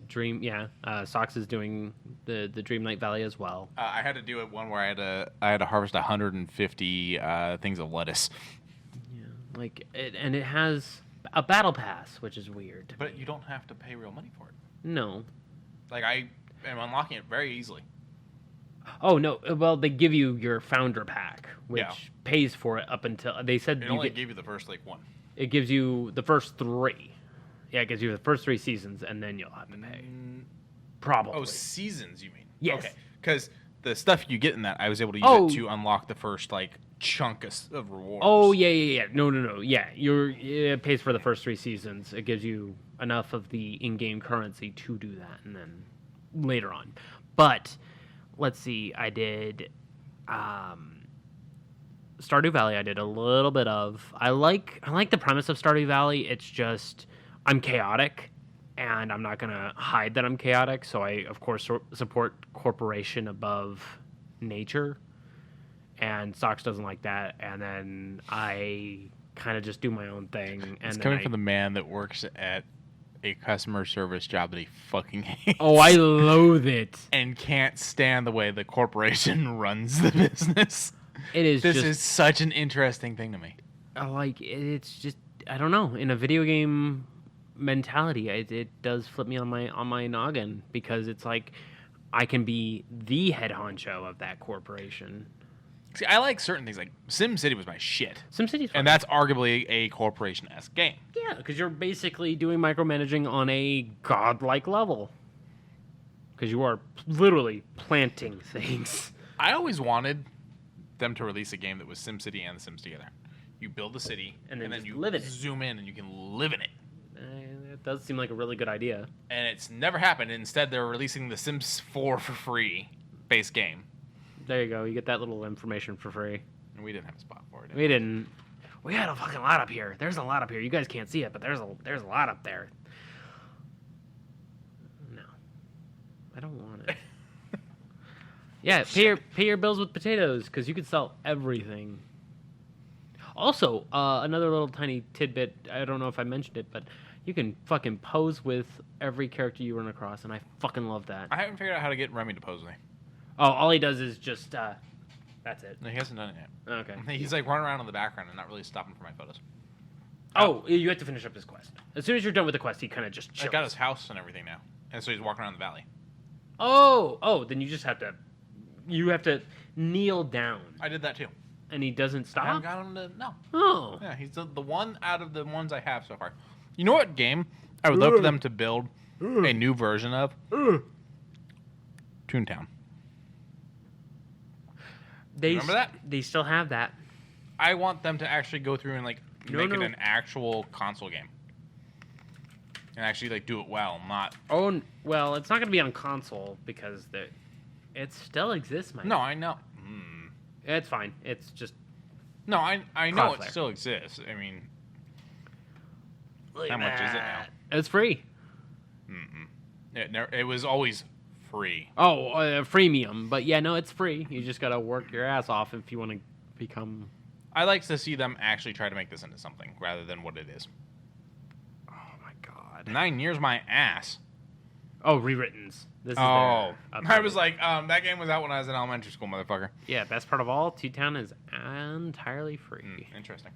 Sox is doing the Dreamlight Valley as well. I had to do it one where I had to harvest 150 things of lettuce. Yeah, and it has a battle pass, which is weird. But you don't have to pay real money for it. No. I am unlocking it very easily. Oh no! Well, they give you your founder pack, which pays for it up until they said it only gave you the first one. It gives you the first 3. Yeah, it gives you the first 3 seasons, and then you'll have to pay. Probably. Oh, seasons, you mean? Yes. Okay, because the stuff you get in that, I was able to use it to unlock the first chunk of rewards. Oh yeah. No. Yeah, it pays for the first 3 seasons. It gives you enough of the in-game currency to do that, and then later on. But let's see. I did Stardew Valley. I did a little bit of. I like the premise of Stardew Valley. It's just I'm chaotic, and I'm not gonna hide that I'm chaotic. So I, of course, support corporation above nature. And Sox doesn't like that, and then I kind of just do my own thing. And it's coming from the man that works at a customer service job that he fucking hates. Oh, I loathe it. And can't stand the way the corporation runs the business. This is such an interesting thing to me. It's just, I don't know, in a video game mentality, it does flip me on my noggin, because it's like I can be the head honcho of that corporation. See, I like certain things. Like SimCity was my shit. SimCity's fun. And that's arguably a corporation-esque game. Yeah, because you're basically doing micromanaging on a godlike level. Because you are literally planting things. I always wanted them to release a game that was SimCity and The Sims together. you build the city, And then just you live in it. zoom in and you can live in it. It does seem like a really good idea. And it's never happened. Instead, they're releasing The Sims 4 for free, base game. There you go. You get that little information for free. And we didn't have a spot for it. We didn't. We had a fucking lot up here. There's a lot up here. You guys can't see it, but there's a lot up there. No, I don't want it. Yeah, pay your bills with potatoes because you could sell everything. Also, another little tiny tidbit. I don't know if I mentioned it, but you can fucking pose with every character you run across, and I fucking love that. I haven't figured out how to get Remy to pose with me. Oh, all he does is just that's it. No, he hasn't done it yet. Okay. He's like running around in the background and not really stopping for my photos. Oh, you have to finish up this quest. As soon as you're done with the quest, he kind of just chills. I got his house and everything now, and so he's walking around the valley. Oh, then you just have to. You have to kneel down. I did that too. And he doesn't I stop? haven't got him to... No. Oh. Yeah, he's the one out of the ones I have so far. You know what game I would love for them to build a new version of? Toontown. Remember that? They still have that. I want them to actually go through and like make it an actual console game. And actually like do it well, not... Oh, well, it's not going to be on console because it still exists, man. No, I know. It's fine. It's just... No, I know it still exists. I mean... Look how much is it now? It's free. It was always free. Oh, freemium. But yeah, no, it's free. You just got to work your ass off if you want to become... I like to see them actually try to make this into something rather than what it is. Oh, my God. 9 years, my ass. Oh, rewrittens. This is I was like, that game was out when I was in elementary school, motherfucker. Yeah, best part of all, Toontown is entirely free. Interesting.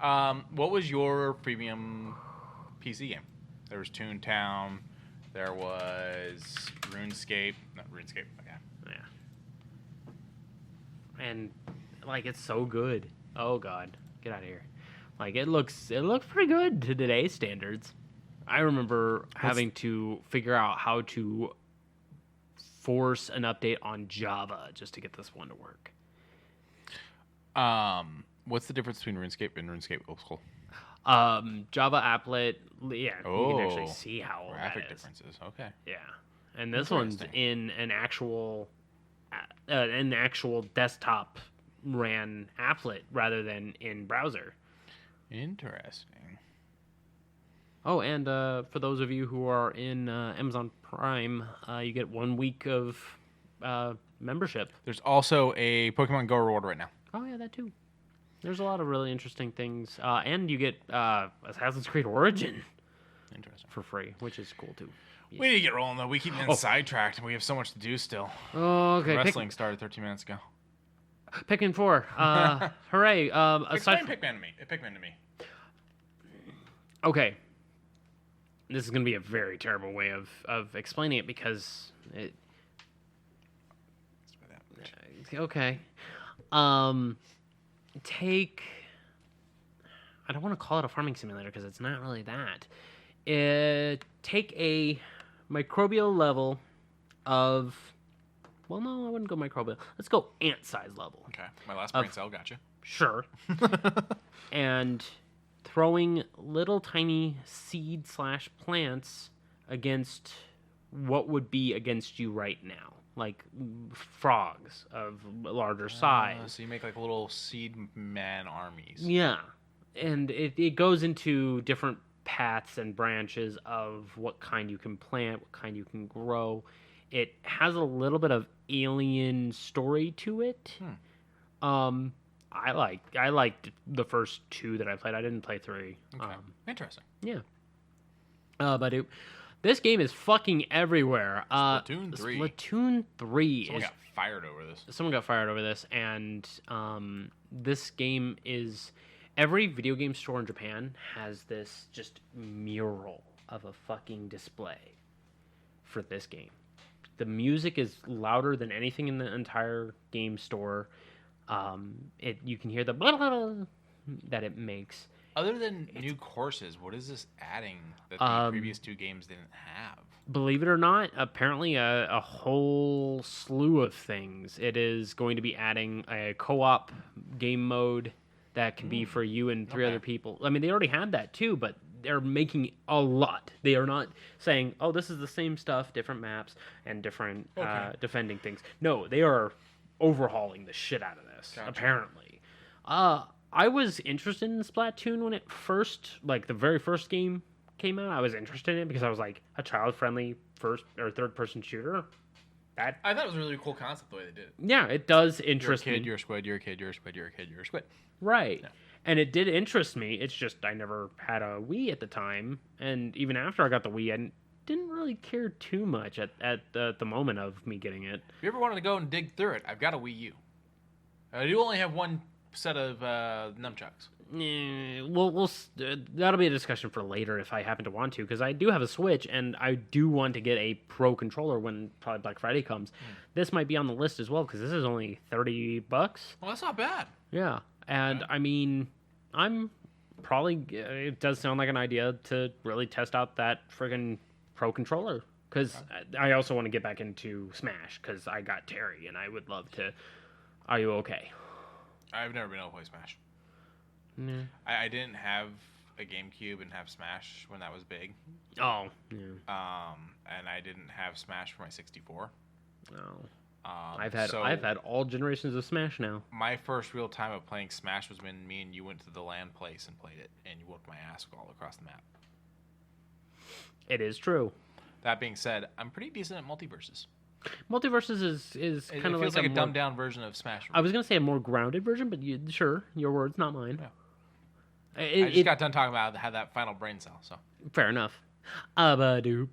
What was your premium PC game? There was Toontown. There was RuneScape. Not RuneScape. Okay. Yeah. And like it's so good. Oh God, get out of here. Like it looks pretty good to today's standards. I remember having to figure out how to force an update on Java just to get this one to work. What's the difference between RuneScape and RuneScape Old School? Java applet, yeah, you can actually see how graphic that is. differences. Okay. Yeah, and this one's in an actual desktop ran applet rather than in browser. Interesting. Oh, and for those of you who are in Amazon Prime, you get 1 week of membership. There's also a Pokemon Go reward right now. Oh, yeah, that too. There's a lot of really interesting things. And you get Assassin's Creed Origin for free, which is cool too. Yeah. We need to get rolling, though. We keep getting sidetracked, and we have so much to do still. Oh, okay. Wrestling started 13 minutes ago. Pikmin 4. Hooray. Explain Pikmin to me. Okay. This is going to be a very terrible way of explaining it because it... Okay. Take... I don't want to call it a farming simulator because it's not really that. Take a microbial level of... Well, no, I wouldn't go microbial. Let's go ant-size level. Okay. My last brain cell, gotcha. Sure. And throwing little tiny seed/plants against what would be against you right now. Like frogs of larger size. So you make like little seed man armies. Yeah. And it goes into different paths and branches of what kind you can plant, what kind you can grow. It has a little bit of alien story to it. I liked the first 2 that I played. I didn't play 3. Okay. Interesting. Yeah. But this game is fucking everywhere. Splatoon 3. Splatoon 3. Someone got fired over this. Someone got fired over this, and this game is... Every video game store in Japan has this just mural of a fucking display for this game. The music is louder than anything in the entire game store. You can hear the blah, blah, blah that it makes. Other than new courses, what is this adding that the previous 2 games didn't have? Believe it or not, apparently a whole slew of things. It is going to be adding a co-op game mode that can be for you and three Okay. other people. I mean, they already had that too, but they're making a lot. They are not saying, "Oh, this is the same stuff, different maps and different defending things." No, they are overhauling the shit out of this. Gotcha. Apparently, I was interested in Splatoon when it first, like the very first game came out. I was interested in it because I was like a child-friendly first or third-person shooter. That I thought it was a really cool concept the way they did it. yeah, it does You're a interest kid, me. you're a squid, you're a kid, you're a squid, you're a kid, you're a squid. Right. Yeah. And it did interest me. It's just I never had a Wii at the time, and even after I got the Wii, I didn't really care too much at the moment of me getting it. If you ever wanted to go and dig through it, I've got a Wii U. I do only have one set of nunchucks. That'll be a discussion for later if I happen to want to, because I do have a Switch and I do want to get a Pro controller when probably Black Friday comes. This might be on the list as well because this is only $30. Well, that's not bad. Yeah, and I mean, I'm probably. It does sound like an idea to really test out that friggin' Pro controller because I also want to get back into Smash because I got Terry and I would love to. Are you okay? I've never been able to play Smash. Yeah. I didn't have a GameCube and have Smash when that was big. Oh. Yeah. And I didn't have Smash for my 64. Oh. I've I've had all generations of Smash now. My first real time of playing Smash was when me and you went to the LAN place and played it, and you whooped my ass all across the map. It is true. That being said, I'm pretty decent at multiverses. Multiverses is It kind of feels like like a more, dumbed down version of Smash. I was gonna say a more grounded version, but sure, your words, not mine. Yeah. It, I just got done talking about how that final brain cell. So fair enough. Abadoop.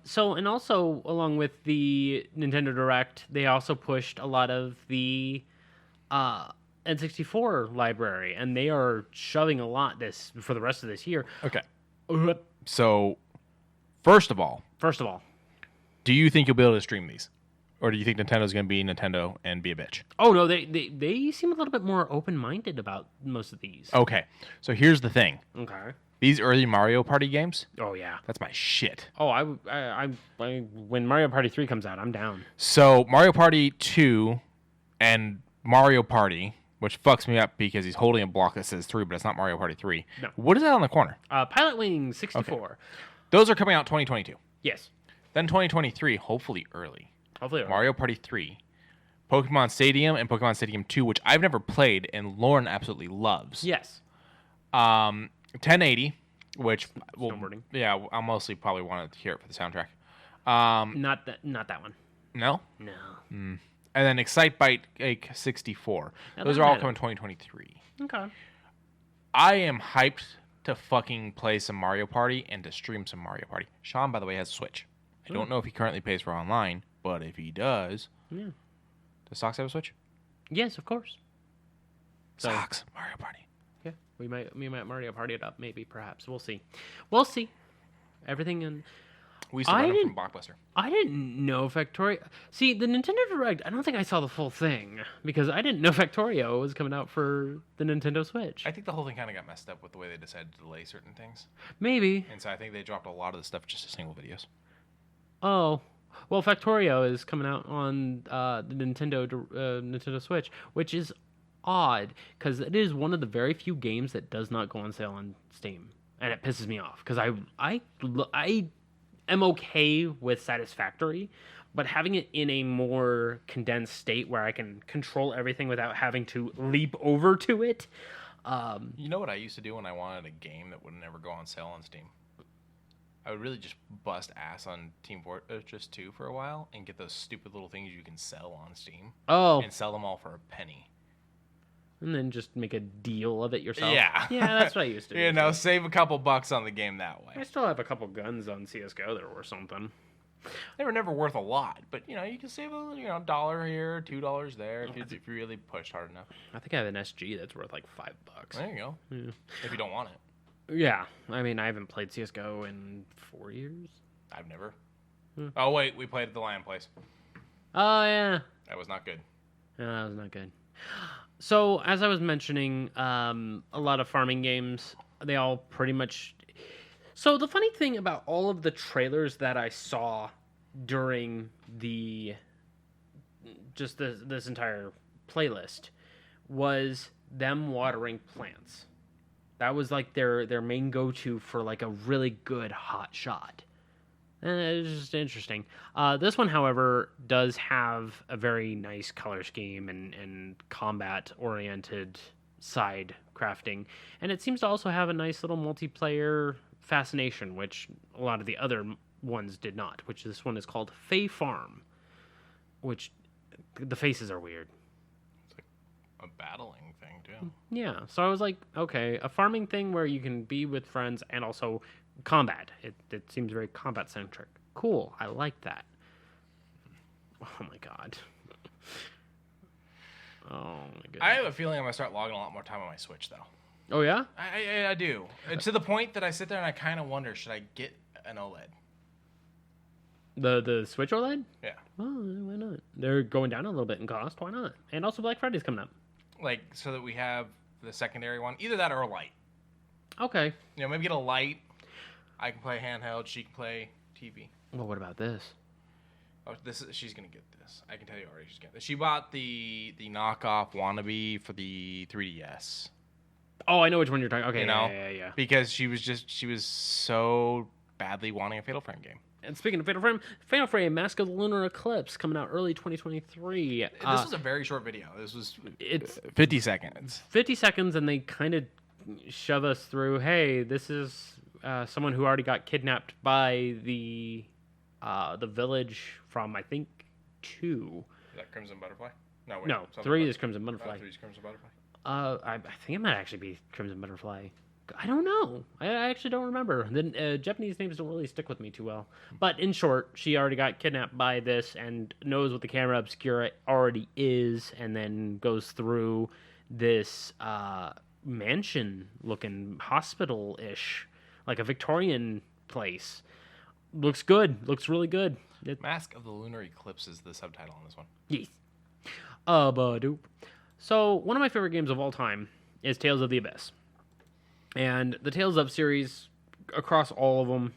So, and also along with the Nintendo Direct, they also pushed a lot of the N64 library, and they are shoving a lot this for the rest of this year. okay. So first of all, do you think you'll be able to stream these, or do you think Nintendo's going to be Nintendo and be a bitch? Oh no, they seem a little bit more open-minded about most of these. Okay. So here's the thing. Okay. These early Mario Party games, Oh yeah. that's my shit. Oh, I when Mario Party 3 comes out, I'm down. So Mario Party 2 and Mario Party, which fucks me up because he's holding a block that says 3, but it's not Mario Party 3. No. What is that on the corner? Pilot Wing 64. Okay. Those are coming out 2022. Yes. Then 2023, hopefully early. Hopefully. Mario Party 3, Pokemon Stadium, and Pokemon Stadium 2, which I've never played and Lauren absolutely loves. Yes. 1080, which will, Snowboarding. yeah, I'll mostly probably want to hear it for the soundtrack. Not that one. No? No. And then Excitebike 64. Now Those that are all had it. coming 2023. Okay. I am hyped to fucking play some Mario Party and to stream some Mario Party. Sean, by the way, has a Switch. I don't know if he currently pays for online, but if he does, Yeah. does Sox have a Switch? Yes, of course. So- Sox, Mario Party. Yeah, we might Mario Party it up, maybe, perhaps. We'll see. We'll see. Everything in. We used to run them from Blockbuster. I didn't know Factorio. See, the Nintendo Direct, I don't think I saw the full thing because I didn't know Factorio was coming out for the Nintendo Switch. I think the whole thing kind of got messed up with the way they decided to delay certain things. Maybe. And so I think they dropped a lot of the stuff just as single videos. Oh, well, Factorio is coming out on the Nintendo Switch, which is odd because it is one of the very few games that does not go on sale on Steam, and it pisses me off because I am okay with Satisfactory, but having it in a more condensed state where I can control everything without having to leap over to it. You know what I used to do when I wanted a game that would never go on sale on Steam? I would really just bust ass on Team Fortress 2 for a while and get those stupid little things you can sell on Steam. Oh, And sell them all for a penny. and then just make a deal of it yourself. Yeah. Yeah, that's what I used to do. You know, too. save a couple bucks on the game that I way. still have a couple guns on CSGO that were something. They were never worth a lot, but, you know, you can save a $1 here, $2 there if you really pushed hard enough. I think I have an SG that's worth like $5. There you go. Yeah. If you don't want it. Yeah, I mean, I haven't played CSGO in 4 years. I've never. Hmm. Oh, wait, we played at the LAN place. Oh, yeah. That was not good. No, that was not good. So, as I was mentioning, a lot of farming games, they all pretty much... So, the funny thing about all of the trailers that I saw during this entire playlist was them watering plants. That was like their main go-to for like a really good hot shot. And it was just interesting. This one, however, does have a very nice color scheme and combat-oriented side crafting. And it seems to also have a nice little multiplayer fascination, which a lot of the other ones did not, which this one is called Fae Farm, which the faces are weird. It's like a battling thing, too. Yeah, so I was like, okay, a farming thing where you can be with friends and also combat. It seems very combat centric. Cool, I like that. Oh my god. Oh my goodness. I have a feeling I'm gonna start logging a lot more time on my Switch, though. Oh yeah? I do. To the point that I sit there and I kind of wonder, should I get an OLED? The Switch OLED? Yeah. Well, why not? They're going down a little bit in cost. Why not? And also Black Friday's coming up. Like, so that we have the secondary one. Either that or a light. Okay. You know, maybe get a light. I can play handheld. She can play TV. Well, what about this? Oh, she's gonna get this. I can tell you already. She's getting this. She bought the knockoff wannabe for the 3DS. Oh, I know which one you're talking. Okay, You know? yeah. Because she was so badly wanting a Fatal Frame game. And speaking of Fatal Frame, Mask of the Lunar Eclipse coming out early 2023. This was a very short video. This was It's 50 seconds. 50 seconds, and they kind of shove us through. Hey, this is someone who already got kidnapped by the village from I think 2. Is that Crimson Butterfly? No, wait. No, 3 is Crimson Butterfly. 3 is Crimson Butterfly. I think it might actually be Crimson Butterfly. I don't know. I actually don't remember. The Japanese names don't really stick with me too well. But in short, she already got kidnapped by this and knows what the camera obscura already is, and then goes through this mansion-looking hospital-ish, like a Victorian place. Looks good. Looks really good. Mask of the Lunar Eclipse is the subtitle on this one. Yes. Badoop. So, one of my favorite games of all time is Tales of the Abyss. And the Tales of series, across all of them,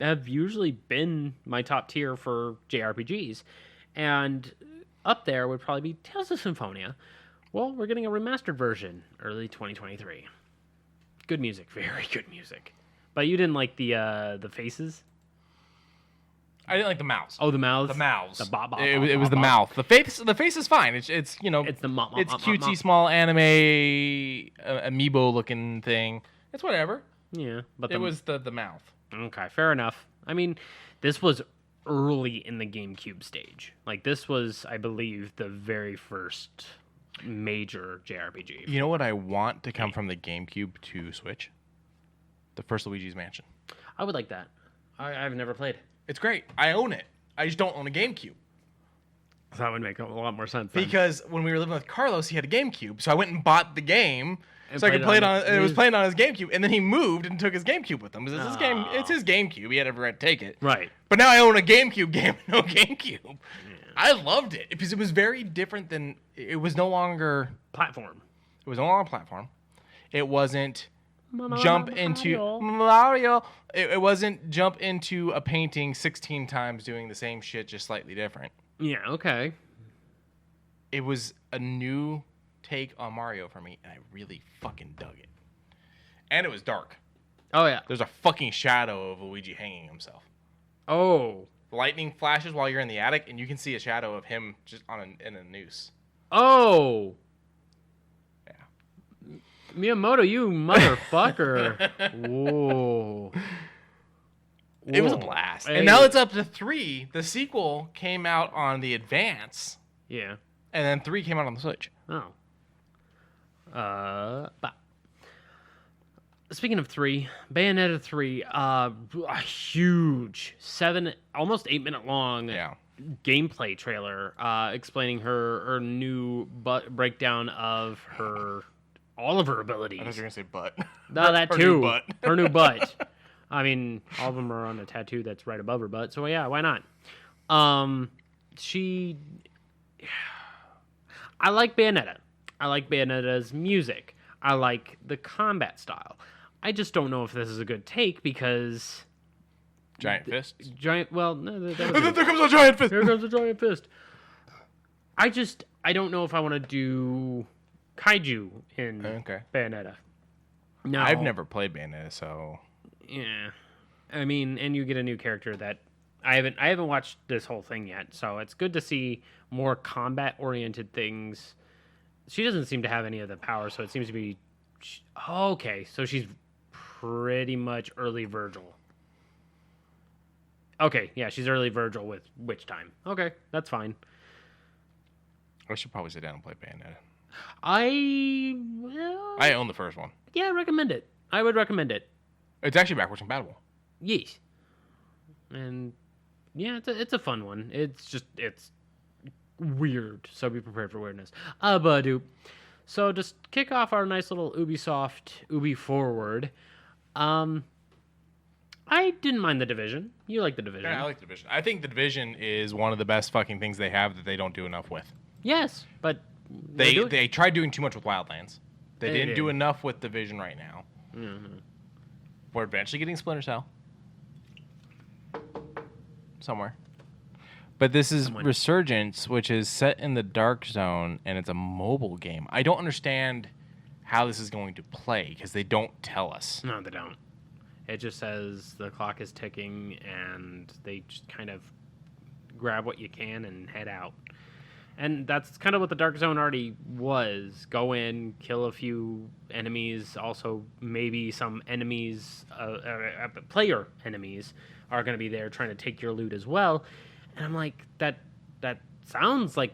have usually been my top tier for JRPGs. And up there would probably be Tales of Symphonia. Well, we're getting a remastered version early 2023. Good music. Very good music. But you didn't like the faces? I didn't like the mouths. Oh, the mouths? The mouths. The bop, bop, it bop, was bop, the bop. mouth. The face is fine. It's you know It's the mop, mop, it's mop, cutesy mop, mop. small anime amiibo looking thing. It's whatever. Yeah, but It was the mouth. Okay, fair enough. I mean, this was early in the GameCube stage. Like, this was, I believe, the very first major JRPG. You know what I want to come from the GameCube to Switch? The first Luigi's Mansion. I would like that. I've never played. It's great. I own it. I just don't own a GameCube. So that would make a lot more sense then. Because when we were living with Carlos, he had a GameCube. So I went and bought the game And so I could play it on. It was his- playing on his GameCube, and then he moved and took his GameCube with him. It's his game. It's his GameCube. He had every right to take it. Right. But now I own a GameCube game, and no GameCube. I loved it because it was very different than. It was no longer. Platform. It was no longer a platform. It wasn't Mario. jump into Mario. It wasn't jump into a painting 16 times doing the same shit, just slightly different. Yeah, okay. It was a new take on Mario for me, and I really fucking dug it. And it was dark. Oh, yeah. There's a fucking shadow of Luigi hanging himself. Oh. Lightning flashes while you're in the attic, and you can see a shadow of him just in a noose. Oh. Yeah. Miyamoto, you motherfucker. Whoa. It was a Whoa. blast. Hey. And now it's up to 3. The sequel came out on the Advance, Yeah. and then 3 came out on the Switch. Oh. But speaking of 3, Bayonetta 3, a huge almost 8 minute long Yeah. gameplay trailer explaining her new breakdown of all of her abilities. I thought you were going to say butt. No, that Her too. new butt. Her new butt. I mean, all of them are on a tattoo that's right above her butt. So yeah, why not? I like Bayonetta. I like Bayonetta's music. I like the combat style. I just don't know if this is a good take because Giant fists. well, no, that And was then there comes a giant fist. here comes a giant fist. I don't know if I want to do kaiju in Bayonetta. No, I've never played Bayonetta, so yeah. I mean, and you get a new character that I haven't watched this whole thing yet, so it's good to see more combat oriented things. She doesn't seem to have any of the power, so it seems to be okay. So she's pretty much early Virgil. Okay, yeah, she's early Virgil with witch time. Okay, that's fine. I should probably sit down and play Bayonetta. I own the first one. Yeah, I recommend it. I would recommend it. It's actually backwards compatible. Yes. And yeah, it's a fun one. It's weird, so be prepared for weirdness. So just kick off our nice little Ubi forward. I didn't mind The Division. You like The Division. Yeah, I like The Division. I think The Division is one of the best fucking things they have that they don't do enough with. Yes, but they tried doing too much with Wildlands. They didn't do enough with Division right now. Mm-hmm. We're eventually getting Splinter Cell. Somewhere. But this is Resurgence, which is set in the Dark Zone, and it's a mobile game. I don't understand how this is going to play, because they don't tell us. No, they don't. It just says the clock is ticking, and they just kind of grab what you can and head out. And that's kind of what the Dark Zone already was. Go in, kill a few enemies. Also, maybe some enemies, player enemies, are going to be there trying to take your loot as well. And I'm like, that sounds like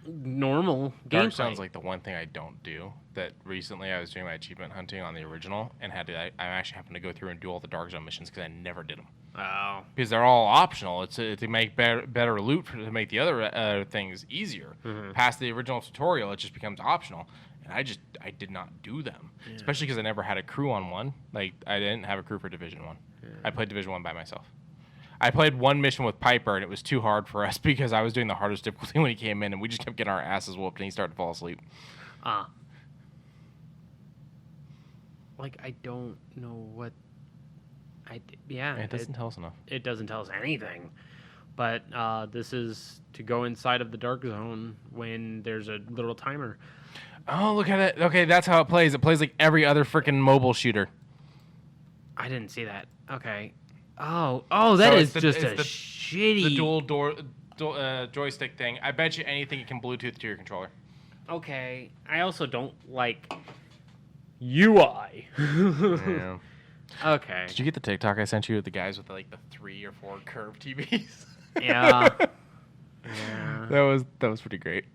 normal gameplay. Dark sounds like the one thing I don't do. That recently I was doing my achievement hunting on the original, and I actually happened to go through and do all the Dark Zone missions because I never did them. Oh. Because they're all optional. It's to make better loot to make the other things easier. Mm-hmm. Past the original tutorial, it just becomes optional, and I did not do them, especially because I never had a crew on one. Like I didn't have a crew for Division 1. Yeah. I played Division 1 by myself. I played one mission with Piper, and it was too hard for us because I was doing the hardest difficulty when he came in, and we just kept getting our asses whooped, and he started to fall asleep. Like, I don't know what... It doesn't tell us enough. It doesn't tell us anything. But this is to go inside of the Dark Zone when there's a little timer. Oh, look at it. Okay, that's how it plays. It plays like every other freaking mobile shooter. I didn't see that. Okay. Oh, that is just a shitty... The dual joystick thing. I bet you anything you can Bluetooth to your controller. Okay. I also don't like UI. Yeah. Okay. Did you get the TikTok I sent you with the guys with like the 3 or 4 curved TVs? Yeah. That was pretty great.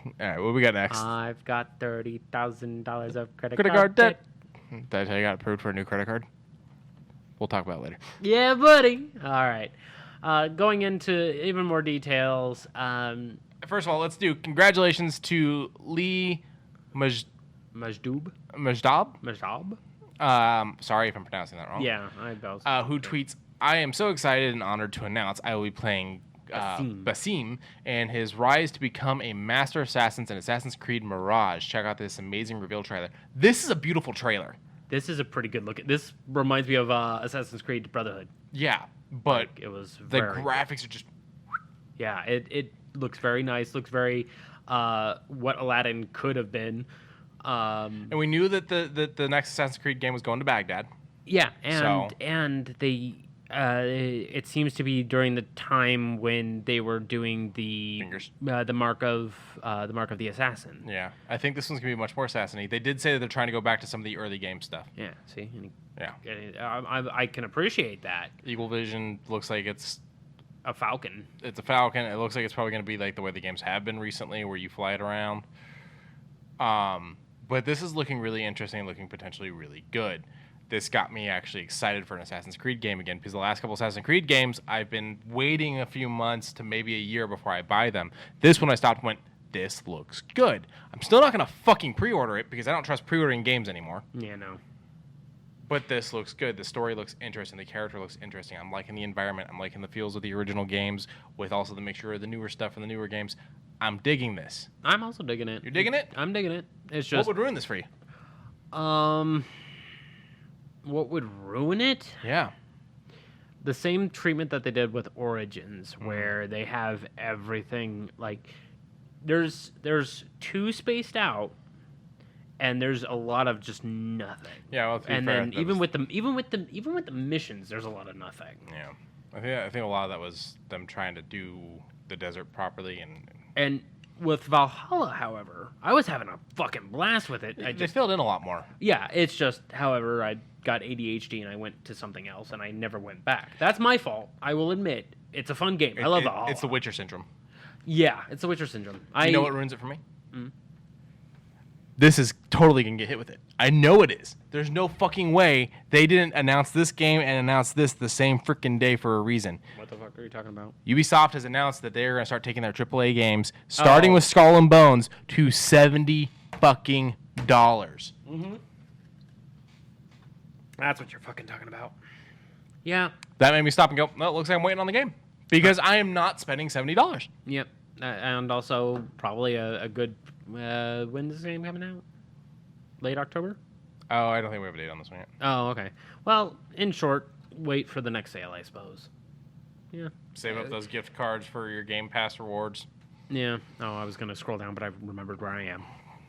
All right, what we got next? I've got $30,000 of credit card debt. debt. Did I tell you I got approved for a new credit card? We'll talk about it later. Yeah, buddy. All right. Going into even more details. First of all, let's do congratulations to Lee Majdoub. Sorry if I'm pronouncing that wrong. Yeah, who tweets, I am so excited and honored to announce I will be playing Basim and his rise to become a master assassin in Assassin's Creed Mirage. Check out this amazing reveal trailer. This is a beautiful trailer. This is a pretty good look. This reminds me of Assassin's Creed Brotherhood. Yeah, but it was the graphics are just... Yeah, it looks very nice. Looks very what Aladdin could have been. And we knew that the next Assassin's Creed game was going to Baghdad. Yeah, and they it seems to be during the time when they were doing the mark of the assassin. Yeah, I think this one's gonna be much more assassiny. They did say that they're trying to go back to some of the early game stuff. Yeah, see, yeah, I can appreciate that. Eagle Vision looks like it's a falcon. It's a falcon. It looks like it's probably gonna be like the way the games have been recently, where you fly it around. But this is looking really interesting, looking potentially really good. This got me actually excited for an Assassin's Creed game again, because the last couple Assassin's Creed games, I've been waiting a few months to maybe a year before I buy them. This one I stopped and went, this looks good. I'm still not going to fucking pre-order it, because I don't trust pre-ordering games anymore. Yeah, no. But this looks good. The story looks interesting. The character looks interesting. I'm liking the environment. I'm liking the feels of the original games, with also the mixture of the newer stuff from the newer games. I'm digging this. I'm also digging it. You're digging it? I'm digging it. It's just... What would ruin this for you? What would ruin it? Yeah. The same treatment that they did with Origins, where they have everything, like, there's two spaced out, and there's a lot of just nothing. Yeah, well, and then even with the missions, there's a lot of nothing. Yeah, I think a lot of that was them trying to do the desert properly And with Valhalla, however, I was having a fucking blast with it. They filled in a lot more. Yeah, it's just, however, I got ADHD and I went to something else and I never went back. That's my fault. I will admit. It's a fun game. I love Valhalla. It's the Witcher syndrome. Yeah, it's the Witcher syndrome. You know what ruins it for me? This is totally going to get hit with it. I know it is. There's no fucking way they didn't announce this game and announce this the same freaking day for a reason. What the fuck are you talking about? Ubisoft has announced that they're going to start taking their AAA games, starting with Skull and Bones, to $70 fucking dollars. Mm-hmm. That's what you're fucking talking about. Yeah. That made me stop and go, well, it looks like I'm waiting on the game. Because I am not spending $70. Yep. And also probably a good... when's this game coming out? Late October? Oh, I don't think we have a date on this one yet. Oh, okay. Well, in short, wait for the next sale, I suppose. Yeah. Save up those gift cards for your Game Pass rewards. Yeah. Oh, I was going to scroll down, but I remembered where I am.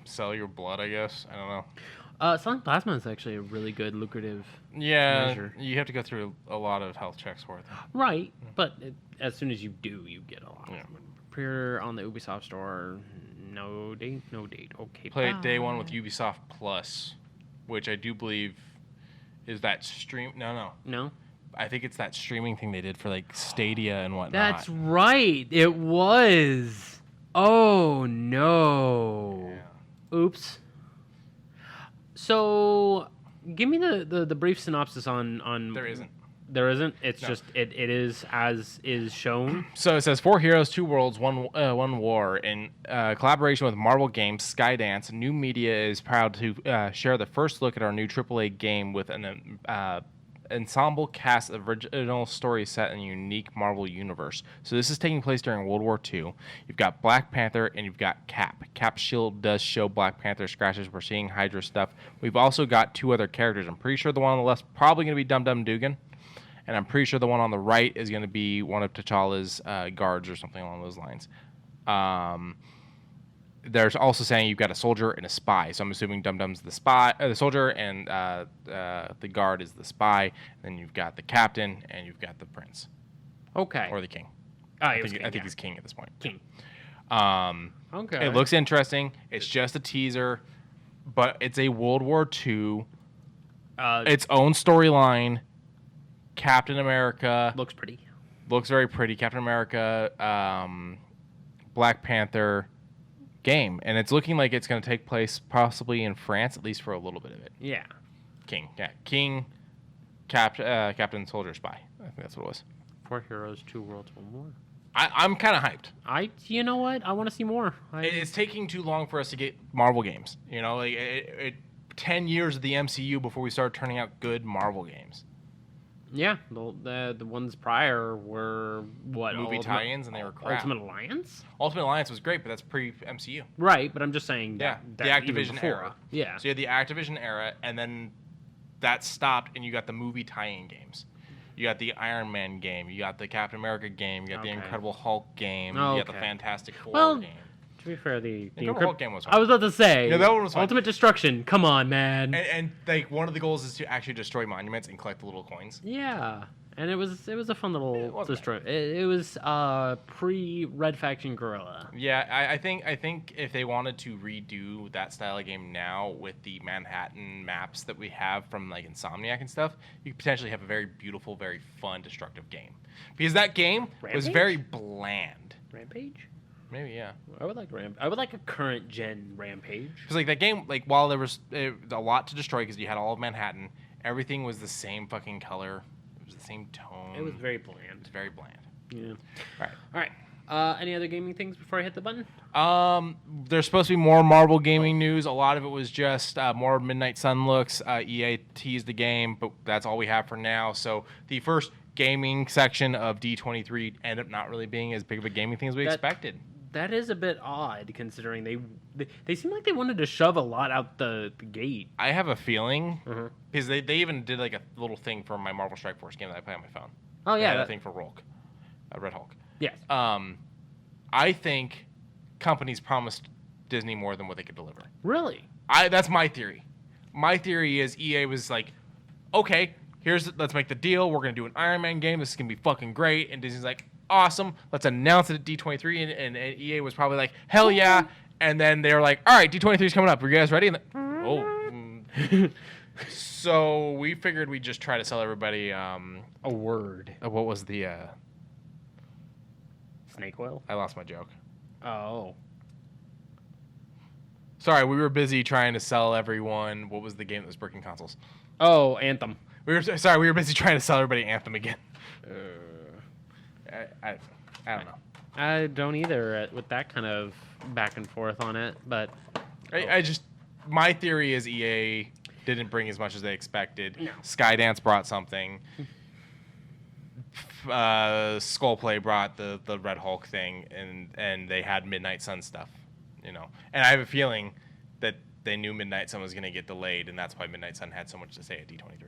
Sell your blood, I guess. I don't know. Selling plasma is actually a really good, lucrative measure. You have to go through a lot of health checks for it. Right, but as soon as you do, you get a lot. Yeah. Pre-order on the Ubisoft store. No date. Okay. Play bye. day one with Ubisoft Plus, which I do believe is that stream. No. I think it's that streaming thing they did for like Stadia and whatnot. That's right. It was. Oh no. Yeah. Oops. So, give me the brief synopsis on. There isn't. There isn't. It's No. just it is as is shown. So it says 4 heroes, 2 worlds, one war. In collaboration with Marvel Games, Skydance, New Media is proud to share the first look at our new AAA game with an ensemble cast of original stories set in a unique Marvel universe. So this is taking place during World War II. You've got Black Panther and you've got Cap. Cap's shield does show Black Panther scratches. We're seeing Hydra stuff. We've also got 2 other characters. I'm pretty sure the one on the left's probably going to be Dum Dum Dugan. And I'm pretty sure the one on the right is going to be one of T'Challa's guards or something along those lines. There's also saying you've got a soldier and a spy. So I'm assuming Dum Dum's the soldier, and the guard is the spy. Then you've got the captain, and you've got the prince. Okay. Or the king. I think he's king at this point. King. Okay. It looks interesting. It's just a teaser, but it's a World War II, its own storyline. Captain America Looks pretty. Looks very pretty. Captain America, Black Panther game, and it's looking like it's going to take place possibly in France, at least for a little bit of it. Yeah. King, Captain, Soldier, Spy. I think that's what it was. 4 heroes, 2 worlds, 1 war. I'm kind of hyped. You know what? I want to see more. It's taking too long for us to get Marvel games. You know, like 10 years of the MCU before we start turning out good Marvel games. Yeah, the ones prior were what? Movie tie-ins, and they were crap. Ultimate Alliance? Ultimate Alliance was great, but that's pre-MCU. Right, but I'm just saying Yeah, that the even Activision before. era. Yeah. So you had the Activision era, and then that stopped, and you got the movie tie-in games. You got the Iron Man game. You got the Captain America game. You got the Incredible Hulk game. You got the Fantastic Four game. To be fair, the Incredible Hulk game was fun. I was about to say. Yeah, that one was fun. Ultimate Destruction. Come on, man. And like one of the goals is to actually destroy monuments and collect the little coins. Yeah. And it was a fun little destroy. Bad. It was pre-Red Faction Guerrilla. Yeah, I think if they wanted to redo that style of game now with the Manhattan maps that we have from like Insomniac and stuff, you could potentially have a very beautiful, very fun, destructive game. Because that game was very bland. Rampage? Maybe, yeah. I would like a current gen Rampage. Because like that game, like while there was a lot to destroy because you had all of Manhattan, everything was the same fucking color. It was the same tone. It was very bland. It was very bland. Yeah. All right. Any other gaming things before I hit the button? There's supposed to be more Marvel gaming news. A lot of it was just more Midnight Sun looks. EA teased the game, but that's all we have for now. So the first gaming section of D23 ended up not really being as big of a gaming thing as we expected. That is a bit odd, considering they seem like they wanted to shove a lot out the gate. I have a feeling, because they even did like a little thing for my Marvel Strike Force game that I play on my phone. Oh, yeah. That thing for Red Hulk. Yes. I think companies promised Disney more than what they could deliver. Really? That's my theory. My theory is EA was like, okay, let's make the deal. We're gonna do an Iron Man game. This is gonna be fucking great. And Disney's like, awesome. Let's announce it at D23. And EA was probably like, hell yeah. And then they were like, all right, D23 is coming up. Are you guys ready? And so we figured we'd just try to sell everybody a word. What was the Snake oil? I lost my joke. Oh. Sorry, we were busy trying to sell everyone. What was the game that was breaking consoles? Oh, Anthem. We were busy trying to sell everybody Anthem again. I don't know. I don't either with that kind of back and forth on it, but my theory is EA didn't bring as much as they expected. No. Skydance brought something. Skullplay brought the Red Hulk thing, and they had Midnight Sun stuff, And I have a feeling that they knew Midnight Sun was going to get delayed, and that's why Midnight Sun had so much to say at D23.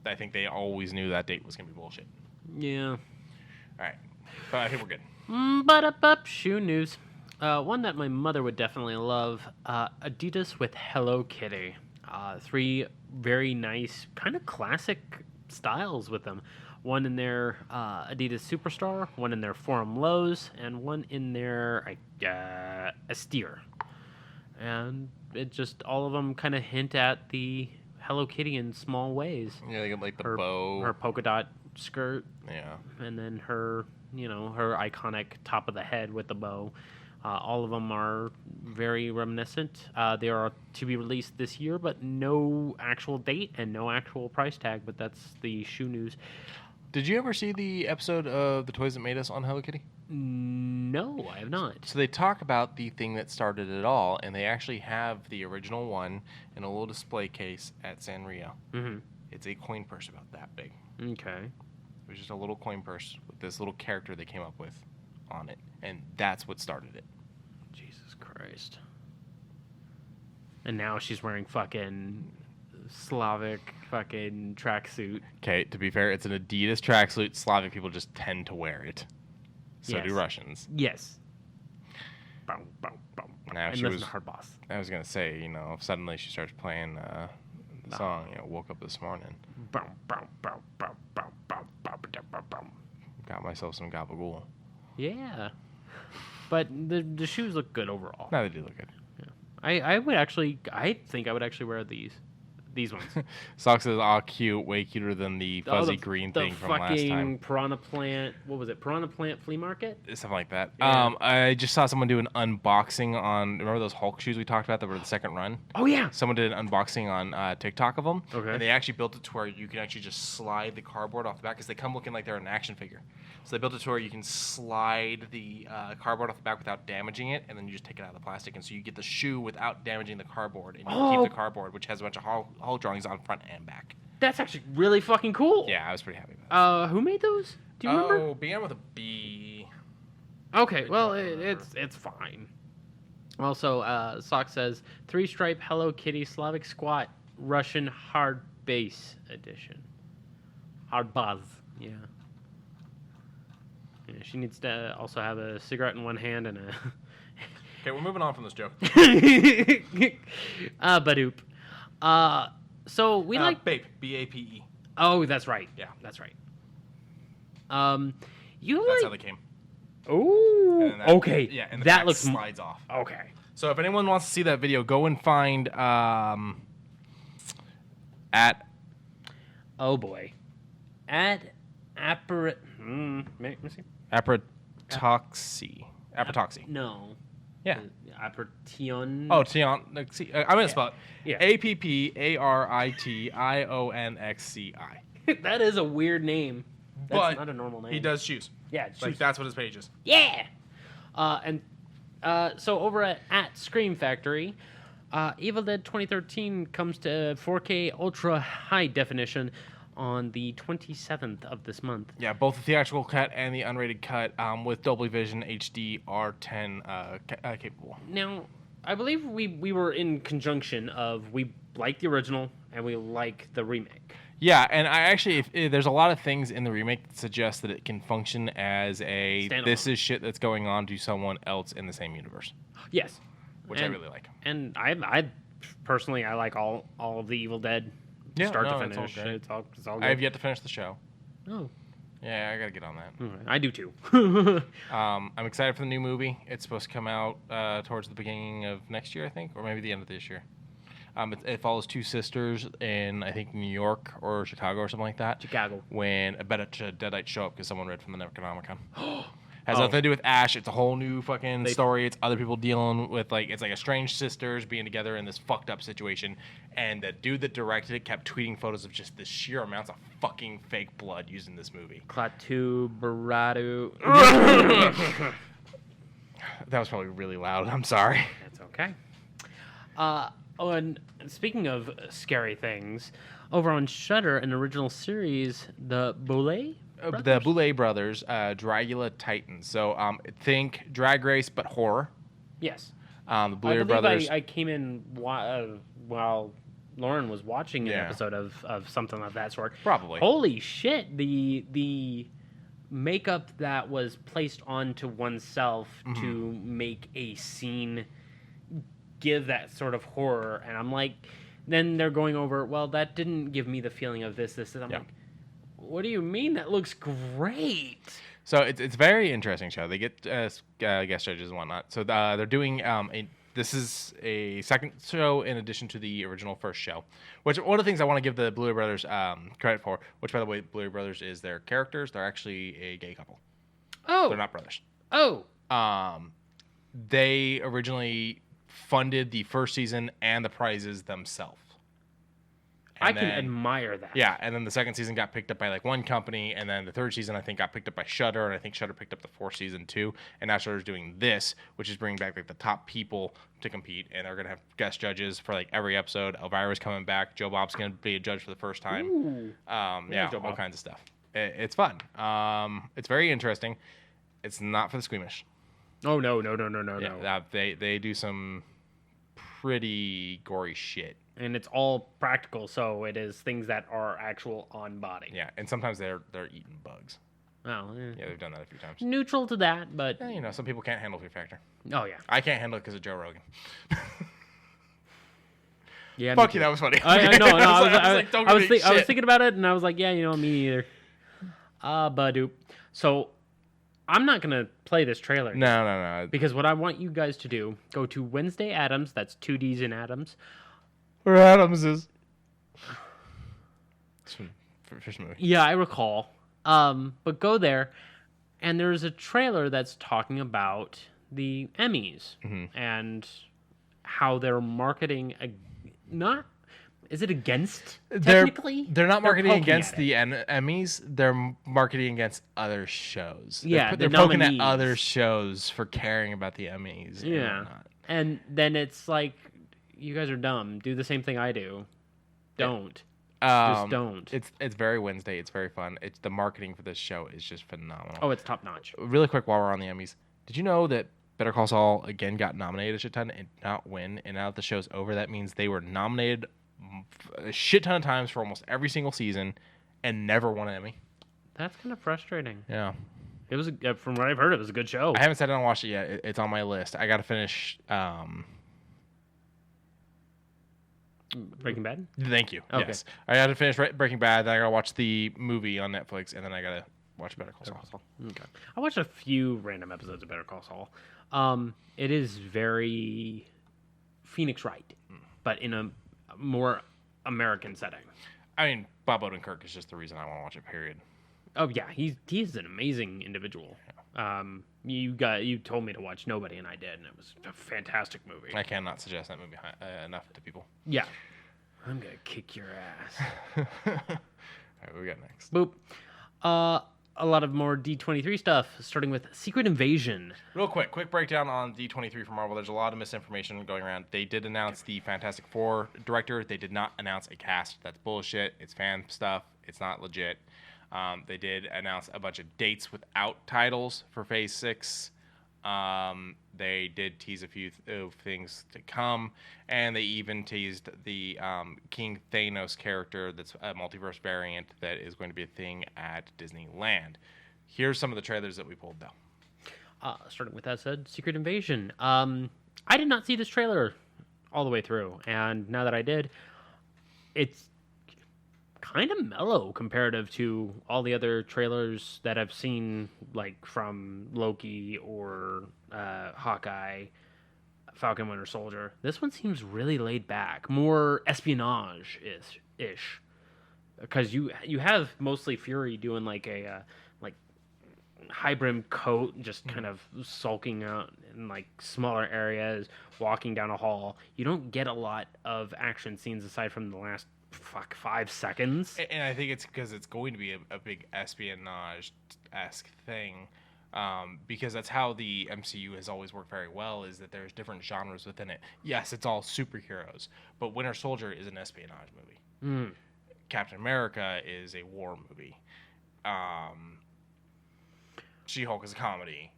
I think they always knew that date was going to be bullshit. Yeah. All right, but I think we're good. But shoe news. One that my mother would definitely love. Adidas with Hello Kitty. 3 very nice, kind of classic styles with them. One in their Adidas Superstar, one in their Forum Lows, and one in their Austere. And it just, all of them kind of hint at the Hello Kitty in small ways. Yeah, they got like the bow. Her polka dot skirt. Yeah. And then her, her iconic top of the head with the bow. All of them are very reminiscent. They are to be released this year, but no actual date and no actual price tag. But that's the shoe news. Did you ever see the episode of The Toys That Made Us on Hello Kitty? No, I have not. So they talk about the thing that started it all, and they actually have the original one in a little display case at Sanrio. Mm-hmm. It's a coin purse about that big. Okay. It was just a little coin purse with this little character they came up with on it, and that's what started it. Jesus Christ. And now she's wearing fucking Slavic fucking tracksuit. Okay, to be fair, it's an Adidas tracksuit. Slavic people just tend to wear it. So Yes. do Russians. Yes. Boom, boom, boom. Now And she listen was. to Hard Boss. I was gonna say, if suddenly she starts playing the song, woke up this morning, Boom, boom, boom, boom, boom, boom, boom, boom, boom, boom. got myself some gabagool. Yeah. But the shoes look good overall. No, they do look good. I think I would actually wear these ones. Socks is all cute, way cuter than the fuzzy green thing from last The time. fucking Piranha Plant, what was it? Piranha Plant Flea Market? Something like that. Yeah. I just saw someone do an unboxing on. Remember those Hulk shoes we talked about that were the second run? Oh yeah. Someone did an unboxing on TikTok of them. Okay. And they actually built it to where you can actually just slide the cardboard off the back because they come looking like they're an action figure. So they built it to where you can slide the cardboard off the back without damaging it, and then you just take it out of the plastic, and so you get the shoe without damaging the cardboard, and you keep the cardboard, which has a bunch of Hulk drawings on front and back. That's actually really fucking cool. Yeah, I was pretty happy about Who made those? Do you remember? Oh, began with a B. Okay, well, it's fine. Also, Sock says 3-stripe Hello Kitty Slavic Squat Russian Hard Bass Edition. Hard Buzz, yeah. Yeah, she needs to also have a cigarette in one hand and a. Okay, we're moving on from this joke. Badoop. So we like. BAPE. B-A-P-E. Oh, that's right. Yeah. That's right. That's how they came. Oh. Okay. Yeah, and the that back looks slides off. Okay. So if anyone wants to see that video, go and find at. Oh boy. Let me see. Apratoxy. Apratoxy. No. Yeah. Appertion. Oh, Tion. I'm going to spell it. Yeah. A-P-P-A-R-I-T-I-O-N-X-C-I. That is a weird name. That's But not a normal name. he does shoes. Yeah, it's Like, shoes. that's what his page is. Yeah. So over at Scream Factory, Evil Dead 2013 comes to 4K Ultra High Definition on the 27th of this month. Yeah, both the theatrical cut and the unrated cut with Dolby Vision HD R10 capable. Now, I believe we were in conjunction of we like the original and we like the remake. Yeah, and I actually, there's a lot of things in the remake that suggest that it can function as a Standalone. this is shit that's going on to someone else in the same universe, Yes. which I really like. And I personally, I like all of the Evil Dead, start to it's all finish. great. It's all good. I have yet to finish the show. Oh, Yeah, I gotta get on that. I do too. I'm excited for the new movie. It's supposed to come out towards the beginning of next year, I think, or maybe the end of this year. It follows two sisters in, I think, New York or Chicago or something like that. Chicago. When a bunch of Deadites show up because someone read from the Necronomicon. Has nothing to do with Ash. It's a whole new fucking story. It's other people dealing with, like, it's like estranged sisters being together in this fucked up situation. And the dude that directed it kept tweeting photos of just the sheer amounts of fucking fake blood used in this movie. Klaatu Baradu. That was probably really loud. I'm sorry. That's okay. And speaking of scary things, over on Shudder, an original series, the Boulay Brothers? The Boulay Brothers, Dragula Titans. So think Drag Race, but horror. Yes. The Boulay I Brothers. I came in while Lauren was watching an episode of something of that sort. Probably. Holy shit! The makeup that was placed onto oneself to make a scene give that sort of horror, and I'm like, then they're going over, well, that didn't give me the feeling of this. I'm like, what do you mean? That looks great. So it's very interesting show. They get guest judges and whatnot. So they're doing this is a second show in addition to the original first show. Which one of the things I want to give the Boulay Brothers credit for, which by the way, Boulay Brothers is their characters. They're actually a gay couple. Oh, They're not brothers. Oh, They originally funded the first season and the prizes themselves. I can admire that. Yeah, and then the second season got picked up by like one company, and then the third season I think got picked up by Shudder, and I think Shudder picked up the fourth season too. And now Shudder's doing this, which is bringing back like the top people to compete, and they're gonna have guest judges for like every episode. Elvira's coming back. Joe Bob's gonna be a judge for the first time. Ooh. Yeah, Joe all Bob. kinds of stuff. It's fun. It's very interesting. It's not for the squeamish. Oh no. They do some pretty gory shit. And it's all practical, so it is things that are actual on body. Yeah, and sometimes they're eating bugs. Oh, Yeah, they've done that a few times. neutral to that, but Yeah, some people can't handle Fear Factor. oh yeah, I can't handle it because of Joe Rogan. yeah. Fuck you, that was funny. I know. I was thinking about it, and I was like, yeah, me neither. Badoop. So I'm not gonna play this trailer. No. Because what I want you guys to do, go to Wednesday Addams. That's 2 D's in Addams. Where Adams is. Fish movie. Yeah, I recall. But go there, and there's a trailer that's talking about the Emmys and how they're marketing. Is it against? Technically, They're not marketing poking against at the Emmys. They're marketing against other shows. Yeah, they're the poking nominees. at other shows for caring about the Emmys. And Yeah, whatnot. and then it's like, you guys are dumb. Do the same thing I do. Don't. Just don't. It's very Wednesday. It's very fun. It's the marketing for this show is just phenomenal. Oh, it's top notch. Really quick while we're on the Emmys, did you know that Better Call Saul again got nominated a shit ton and not win? And now that the show's over, that means they were nominated a shit ton of times for almost every single season and never won an Emmy. That's kind of frustrating. Yeah. It was, from what I've heard, it was a good show. I haven't sat down and watched it yet. It's on my list. I got to finish. Breaking Bad? Thank you. Okay. Yes. I got to finish Breaking Bad. Then I got to watch the movie on Netflix, and then I got to watch Better Call Saul. Okay. I watched a few random episodes of Better Call Saul. It is very Phoenix Wright, but in a more American setting. I mean, Bob Odenkirk is just the reason I want to watch it, period. Oh yeah, he's an amazing individual. You told me to watch Nobody, and I did, and it was a fantastic movie. I cannot suggest that movie enough to people. Yeah, I'm gonna kick your ass. All right, what we got next? Boop. A lot of more D23 stuff, starting with Secret Invasion. Real quick breakdown on D23 from Marvel. There's a lot of misinformation going around. They did announce the Fantastic Four director. They did not announce a cast. That's bullshit. It's fan stuff. It's not legit. They did announce a bunch of dates without titles for Phase 6. They did tease a few things to come, and they even teased the King Thanos character that's a multiverse variant that is going to be a thing at Disneyland. Here's some of the trailers that we pulled, though. Starting with that said, Secret Invasion. I did not see this trailer all the way through, and now that I did, it's kind of mellow comparative to all the other trailers that I've seen, like from Loki or Hawkeye, Falcon Winter Soldier. This one seems really laid back, more espionage-ish, because you have mostly Fury doing like a high brim coat, just kind of sulking out in like smaller areas, walking down a hall. You don't get a lot of action scenes aside from the last 5 seconds. And I think it's because it's going to be a big espionage-esque thing, because that's how the MCU has always worked very well, is that there's different genres within it. Yes, it's all superheroes, but Winter Soldier is an espionage movie. Captain America is a war movie. She-Hulk is a comedy.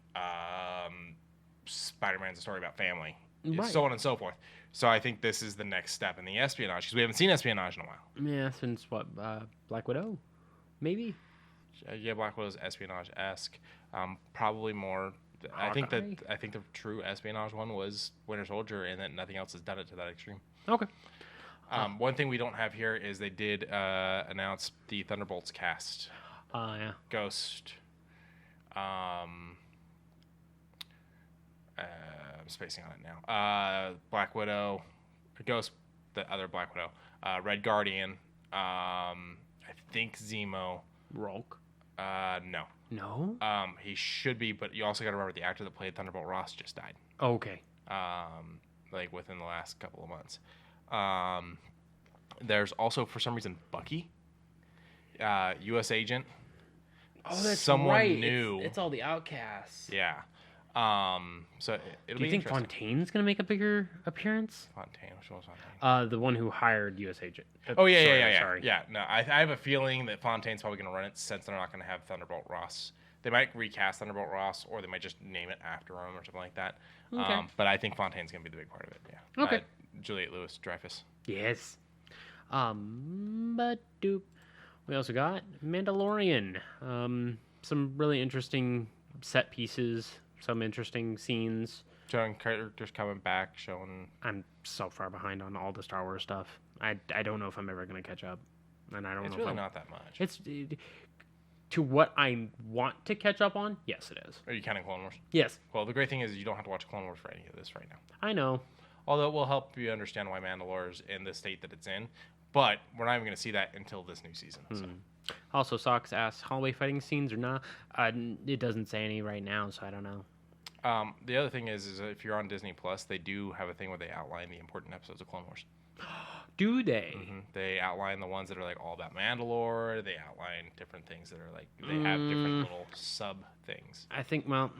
Spider-Man's a story about family. Right. So on and so forth. So I think this is the next step in the espionage, because we haven't seen espionage in a while. Yeah, since what, Black Widow, maybe. Yeah, Black Widow's espionage-esque. Probably more. I think the true espionage one was Winter Soldier, and that nothing else has done it to that extreme. Okay. One thing we don't have here is they did announce the Thunderbolts cast. Yeah. Ghost. I'm spacing on it now. Black Widow, Ghost, the other Black Widow, Red Guardian. I think Zemo. Rourke. No. No. He should be, but you also got to remember the actor that played Thunderbolt Ross just died. Okay. Like within the last couple of months. There's also, for some reason, Bucky, U.S. agent. Oh, that's someone right. new. It's all the outcasts. Yeah. So it'll be. Do you think Fontaine's gonna make a bigger appearance? Fontaine, which one was Fontaine? The one who hired U.S. Agent. Oh yeah, sorry, yeah. Sorry. Yeah, no, I have a feeling that Fontaine's probably gonna run it, since they're not gonna have Thunderbolt Ross. They might recast Thunderbolt Ross, or they might just name it after him or something like that. Okay. But I think Fontaine's gonna be the big part of it. Yeah. Okay. Juliette Lewis-Dreyfus. Yes. But we also got Mandalorian. Some really interesting set pieces, some interesting scenes. Showing characters coming back, showing. I'm so far behind on all the Star Wars stuff. I don't know if I'm ever gonna catch up, and I don't know. It's if really I'm... not that much. It's to what I want to catch up on. Yes, it is. Are you counting Clone Wars? Yes. Well, the great thing is you don't have to watch Clone Wars for any of this right now. I know. Although it will help you understand why Mandalore is in the state that it's in. But we're not even going to see that until this new season. So. Also, Socks asks, hallway fighting scenes or not? It doesn't say any right now, so I don't know. The other thing is if you're on Disney Plus, they do have a thing where they outline the important episodes of Clone Wars. Do they? Mm-hmm. They outline the ones that are like all about Mandalore. They outline different things that are like, they have different little sub things. I think, well,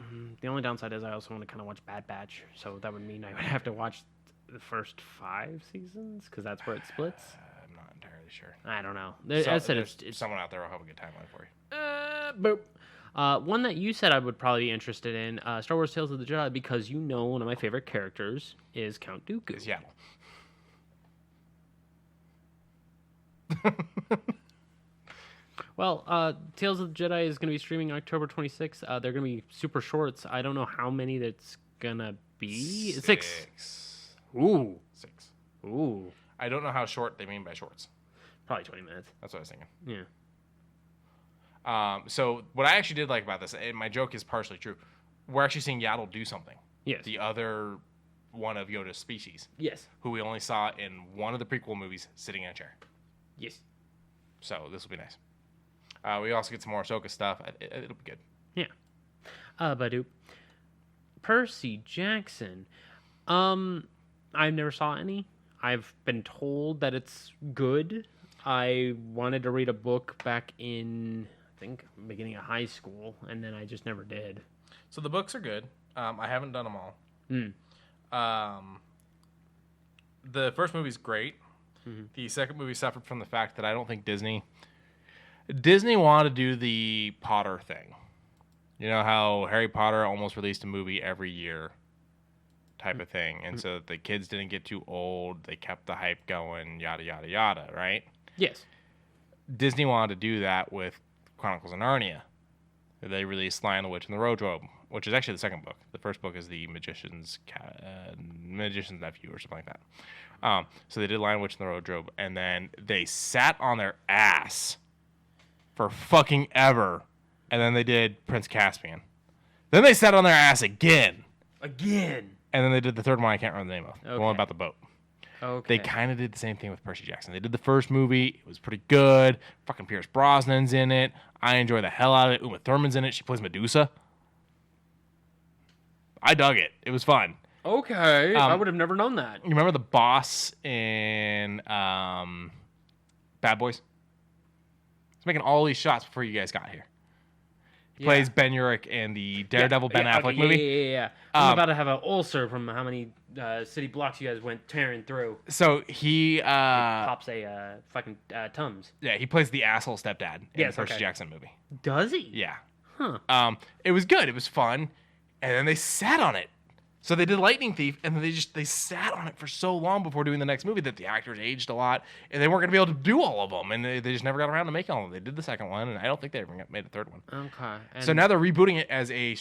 the only downside is I also want to kind of watch Bad Batch, so that would mean I would have to watch the first 5 seasons, because that's where it splits. I'm not entirely sure. I don't know. I said it's someone out there will have a good timeline for you. Boop. One that you said I would probably be interested in, Star Wars Tales of the Jedi, because you know one of my favorite characters is Count Dooku. Is Yaddle. Well, Tales of the Jedi is going to be streaming October 26th. They're going to be super shorts. I don't know how many that's going to be. 6. Ooh. 6. Ooh. I don't know how short they mean by shorts. Probably 20 minutes. That's what I was thinking. Yeah. So what I actually did like about this, and my joke is partially true, we're actually seeing Yaddle do something. Yes. The other one of Yoda's species. Yes. Who we only saw in one of the prequel movies sitting in a chair. Yes. So this will be nice. We also get some more Ahsoka stuff. It'll be good. Yeah. Badoop. Percy Jackson. I never saw any. I've been told that it's good. I wanted to read a book back in, I think, beginning of high school, and then I just never did. So the books are good. I haven't done them all. The first movie's great. Mm-hmm. The second movie suffered from the fact that I don't think Disney wanted to do the Potter thing. You know how Harry Potter almost released a movie every year type of thing. And so the kids didn't get too old. They kept the hype going, yada, yada, yada, right? Yes. Disney wanted to do that with Chronicles of Narnia. They released Lion, the Witch, and the Wardrobe, which is actually the second book. The first book is the Magician's Nephew or something like that. So they did Lion, Witch, and the Wardrobe, and then they sat on their ass for fucking ever, and then they did Prince Caspian. Then they sat on their ass again. Again. And then they did the third one I can't remember the name of. Okay. The one about the boat. Okay. They kind of did the same thing with Percy Jackson. They did the first movie. It was pretty good. Fucking Pierce Brosnan's in it. I enjoy the hell out of it. Uma Thurman's in it. She plays Medusa. I dug it. It was fun. Okay. I would have never known that. You remember the boss in Bad Boys? He's making all these shots before you guys got here. He plays Ben Urich in the Daredevil Ben Affleck movie. Yeah. I'm about to have an ulcer from how many city blocks you guys went tearing through. So he Pops a fucking Tums. Yeah, he plays the asshole stepdad in the Percy okay. Jackson movie. Does he? Yeah. Huh. It was good. It was fun. And then they sat on it. So they did Lightning Thief, and then they sat on it for so long before doing the next movie that the actors aged a lot, and they weren't going to be able to do all of them, and they just never got around to making all of them. They did the second one, and I don't think they ever made a third one. Okay. And So now they're rebooting it as a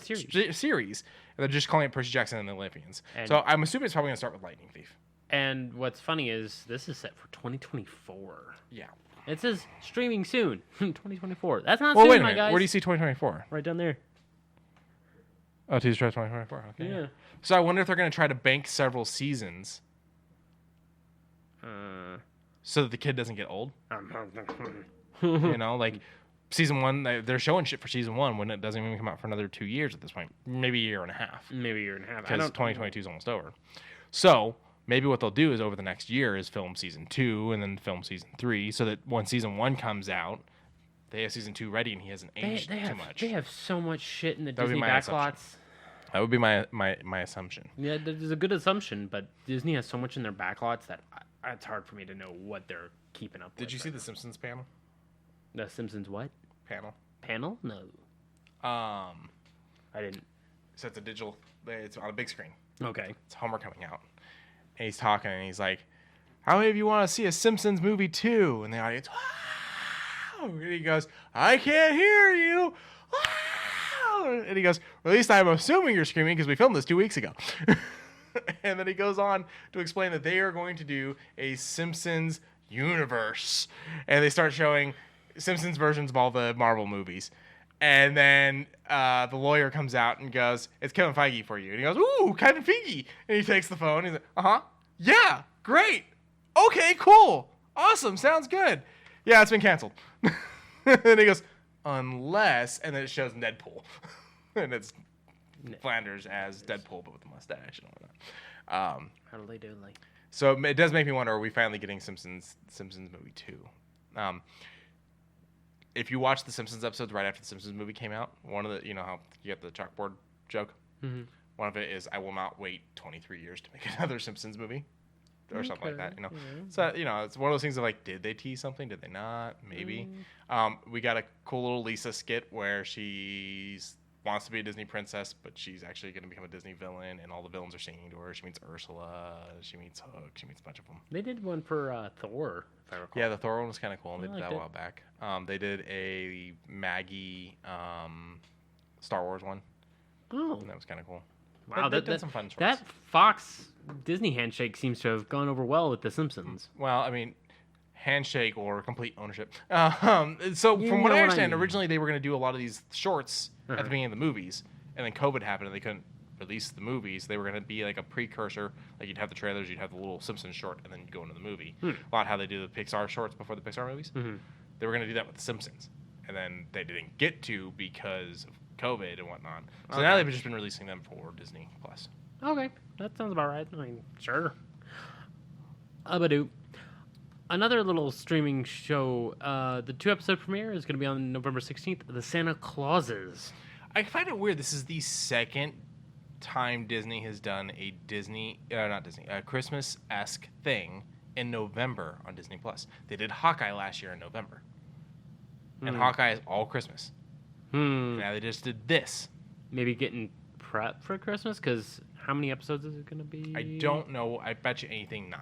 series. And they're just calling it Percy Jackson and the Olympians. So I'm assuming it's probably going to start with Lightning Thief. And what's funny is this is set for 2024. Yeah. It says streaming soon, 2024. That's not Well, soon, wait a my minute. guys. Where do you see 2024? Right down there. Oh, teaser trailer 2024. Okay. Yeah. So I wonder if they're going to try to bank several seasons so that the kid doesn't get old. You know, like season one, they're showing shit for season one when it doesn't even come out for another 2 years at this point. Maybe a year and a half. Maybe a year and a half. Because 2022 is almost over. So maybe what they'll do is over the next year is film season 2 and then film season 3 so that when season 1 comes out, they have season 2 ready and he hasn't aged too much. They have so much shit in the That would be Disney my backlots. That would be my assumption. Yeah, that is a good assumption, but Disney has so much in their backlots that it's hard for me to know what they're keeping up with. Did you see the Simpsons panel? The Simpsons what? Panel? No. I didn't. So it's a digital, it's on a big screen. Okay. It's Homer coming out. And he's talking and he's like, how many of you want to see a Simpsons movie too? And the audience, wow! And he goes, I can't hear you. Wow! And he goes, well, at least I'm assuming you're screaming because we filmed this 2 weeks ago. And then he goes on to explain that they are going to do a Simpsons universe. And they start showing Simpsons versions of all the Marvel movies. And then the lawyer comes out and goes, it's Kevin Feige for you. And he goes, ooh, Kevin Feige. And he takes the phone. He's like, uh-huh. Yeah, great. Okay, cool. Awesome. Sounds good. Yeah, it's been canceled. And he goes, unless, and then it shows Deadpool. And it's Flanders as Deadpool, but with a mustache and all that. How do they do like? So it does make me wonder, are we finally getting Simpsons movie 2? If you watch the Simpsons episodes right after the Simpsons movie came out, one of the, you know how you get the chalkboard joke? Mm-hmm. One of it is, I will not wait 23 years to make another Simpsons movie. Or something like that, you know. Yeah. So, you know, it's one of those things of like, did they tease something? Did they not? Maybe. We got a cool little Lisa skit where she wants to be a Disney princess, but she's actually going to become a Disney villain, and all the villains are singing to her. She meets Ursula, she meets Hook, she meets a bunch of them. They did one for Thor, if I recall. Yeah, the Thor one was kind of cool, and they did that a it. while back. They did a Maggie Star Wars one. Oh. And that was kind of cool. Wow, they did some fun shorts. That Fox Disney handshake seems to have gone over well with The Simpsons. Well, I mean, handshake or complete ownership. So from what I understand, originally they were going to do a lot of these shorts at the beginning of the movies, and then COVID happened and they couldn't release the movies. They were going to be like a precursor. Like you'd have the trailers, you'd have the little Simpsons short, and then you'd go into the movie. A lot how they do the Pixar shorts before the Pixar movies. They were going to do that with the Simpsons, and then they didn't get to because of COVID and whatnot. So now they've just been releasing them for Disney Plus. Okay, that sounds about right. I mean, sure. Abadoo. Another little streaming show. The 2-episode premiere is going to be on November 16th. The Santa Clauses. I find it weird. This is the second time Disney has done a Christmas-esque thing in November on Disney Plus. They did Hawkeye last year in November, and Hawkeye is all Christmas. Now they just did this. Maybe getting prep for Christmas, because how many episodes is it going to be? I don't know. I bet you anything 9.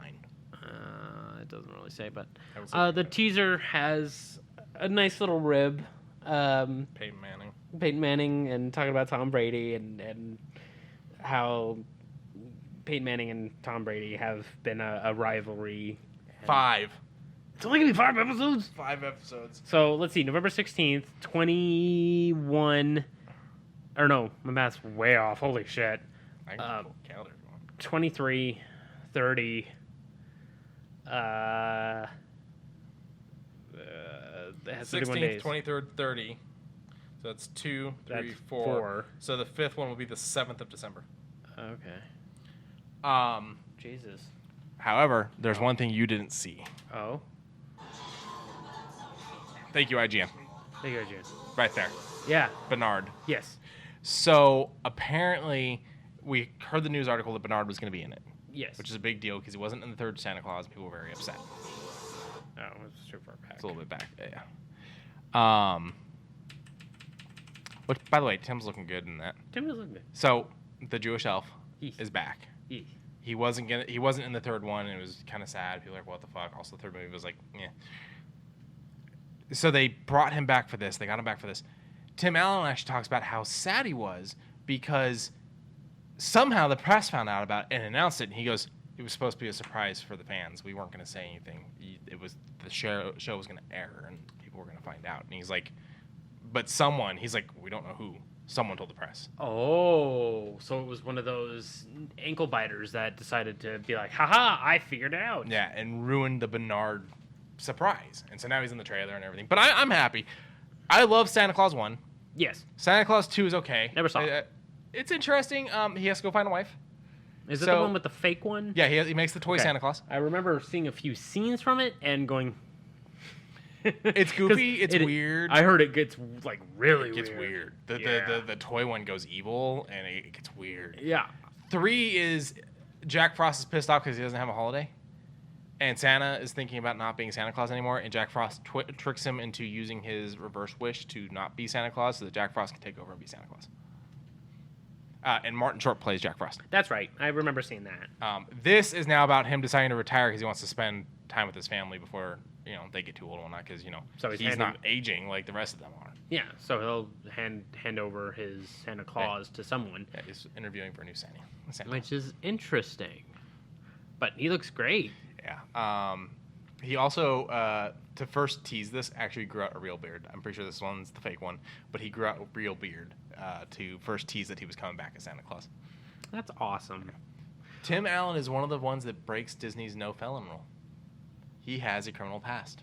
It doesn't really say, but I would say the teaser has a nice little rib. Peyton Manning and talking about Tom Brady and how Peyton Manning and Tom Brady have been a rivalry. 5. It's only going to be 5 episodes? 5 episodes. So, let's see. November 16th, 21... Or no, my math's way off. Holy shit. I can pull a calendar if you want. 23, 30... it has 31 days. 16th, 23rd, 30. So that's 2, 3, That's 4. 4. So the 5th one will be the 7th of December. Okay. Jesus. However, there's one thing you didn't see. Oh. Thank you, IGN. There you go, June. Right there. Yeah. Bernard. Yes. So apparently, we heard the news article that Bernard was going to be in it. Yes. Which is a big deal because he wasn't in the third Santa Claus. People were very upset. Oh, it's too far back. It's a little bit back. Yeah. Which, by the way, Tim's looking good in that. Tim was looking good. So the Jewish elf Yes. is back. Yes. He wasn't in the third one, and it was kind of sad. People were like, what the fuck? Also, the third movie was like, yeah. So they brought him back for this. They got him back for this. Tim Allen actually talks about how sad he was because somehow the press found out about it and announced it. And he goes, it was supposed to be a surprise for the fans. We weren't going to say anything. It was the show was going to air, and people were going to find out. And he's like, but someone, he's like, we don't know who. Someone told the press. Oh, so it was one of those ankle biters that decided to be like, haha, I figured it out. Yeah, and ruined the Bernard surprise. And so now he's in the trailer and everything. But I'm happy. I love Santa Claus 1. Yes. Santa Claus 2 is okay. Never saw it. It's interesting. He has to go find a wife. Is it the one with the fake one? Yeah, he makes the toy Santa Claus. I remember seeing a few scenes from it and going... It's goofy. It's weird. I heard it gets like really weird. It gets weird. The toy one goes evil and it gets weird. Yeah. 3 is Jack Frost is pissed off because he doesn't have a holiday, and Santa is thinking about not being Santa Claus anymore. And Jack Frost tricks him into using his reverse wish to not be Santa Claus, so that Jack Frost can take over and be Santa Claus. And Martin Short plays Jack Frost. That's right. I remember seeing that. This is now about him deciding to retire because he wants to spend time with his family before they get too old and whatnot. Because so he's not aging like the rest of them are. Yeah, so he'll hand over his Santa Claus to someone. Yeah, he's interviewing for a new Santa. Which is interesting. But he looks great. Yeah. He also, to first tease this, actually grew out a real beard. I'm pretty sure this one's the fake one, but he grew out a real beard to first tease that he was coming back as Santa Claus. That's awesome. Tim Allen is one of the ones that breaks Disney's no felon rule. He has a criminal past.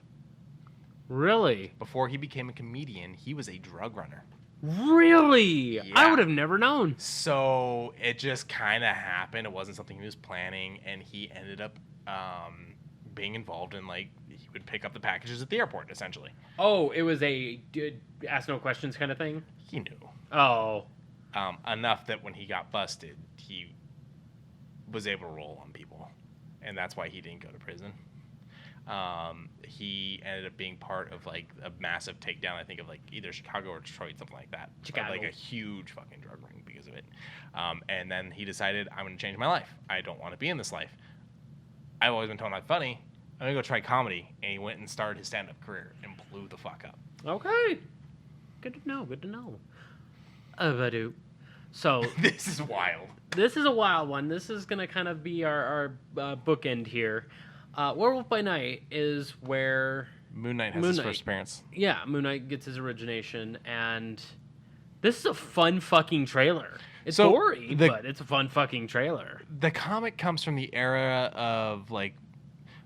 Really? Before he became a comedian, he was a drug runner. Really? Yeah. I would have never known. So it just kind of happened. It wasn't something he was planning, and he ended up being involved in, like, he would pick up the packages at the airport, essentially. Oh, it was a ask no questions kind of thing? He knew. Oh. Enough that when he got busted, he was able to roll on people, and that's why he didn't go to prison. He ended up being part of like a massive takedown, I think, of like either Chicago or Detroit, something like that. Chicago. Like a huge fucking drug ring because of it. And then he decided, I'm going to change my life. I don't want to be in this life. I've always been told I'm funny. I'm going to go try comedy. And he went and started his stand-up career and blew the fuck up. Okay. Good to know. Good to know. Badu. So This is wild. This is a wild one. This is going to kind of be our bookend here. Werewolf by Night is where Moon Knight has his first appearance. Yeah, Moon Knight gets his origination, and this is a fun fucking trailer. It's gory, but it's a fun fucking trailer. The comic comes from the era of like,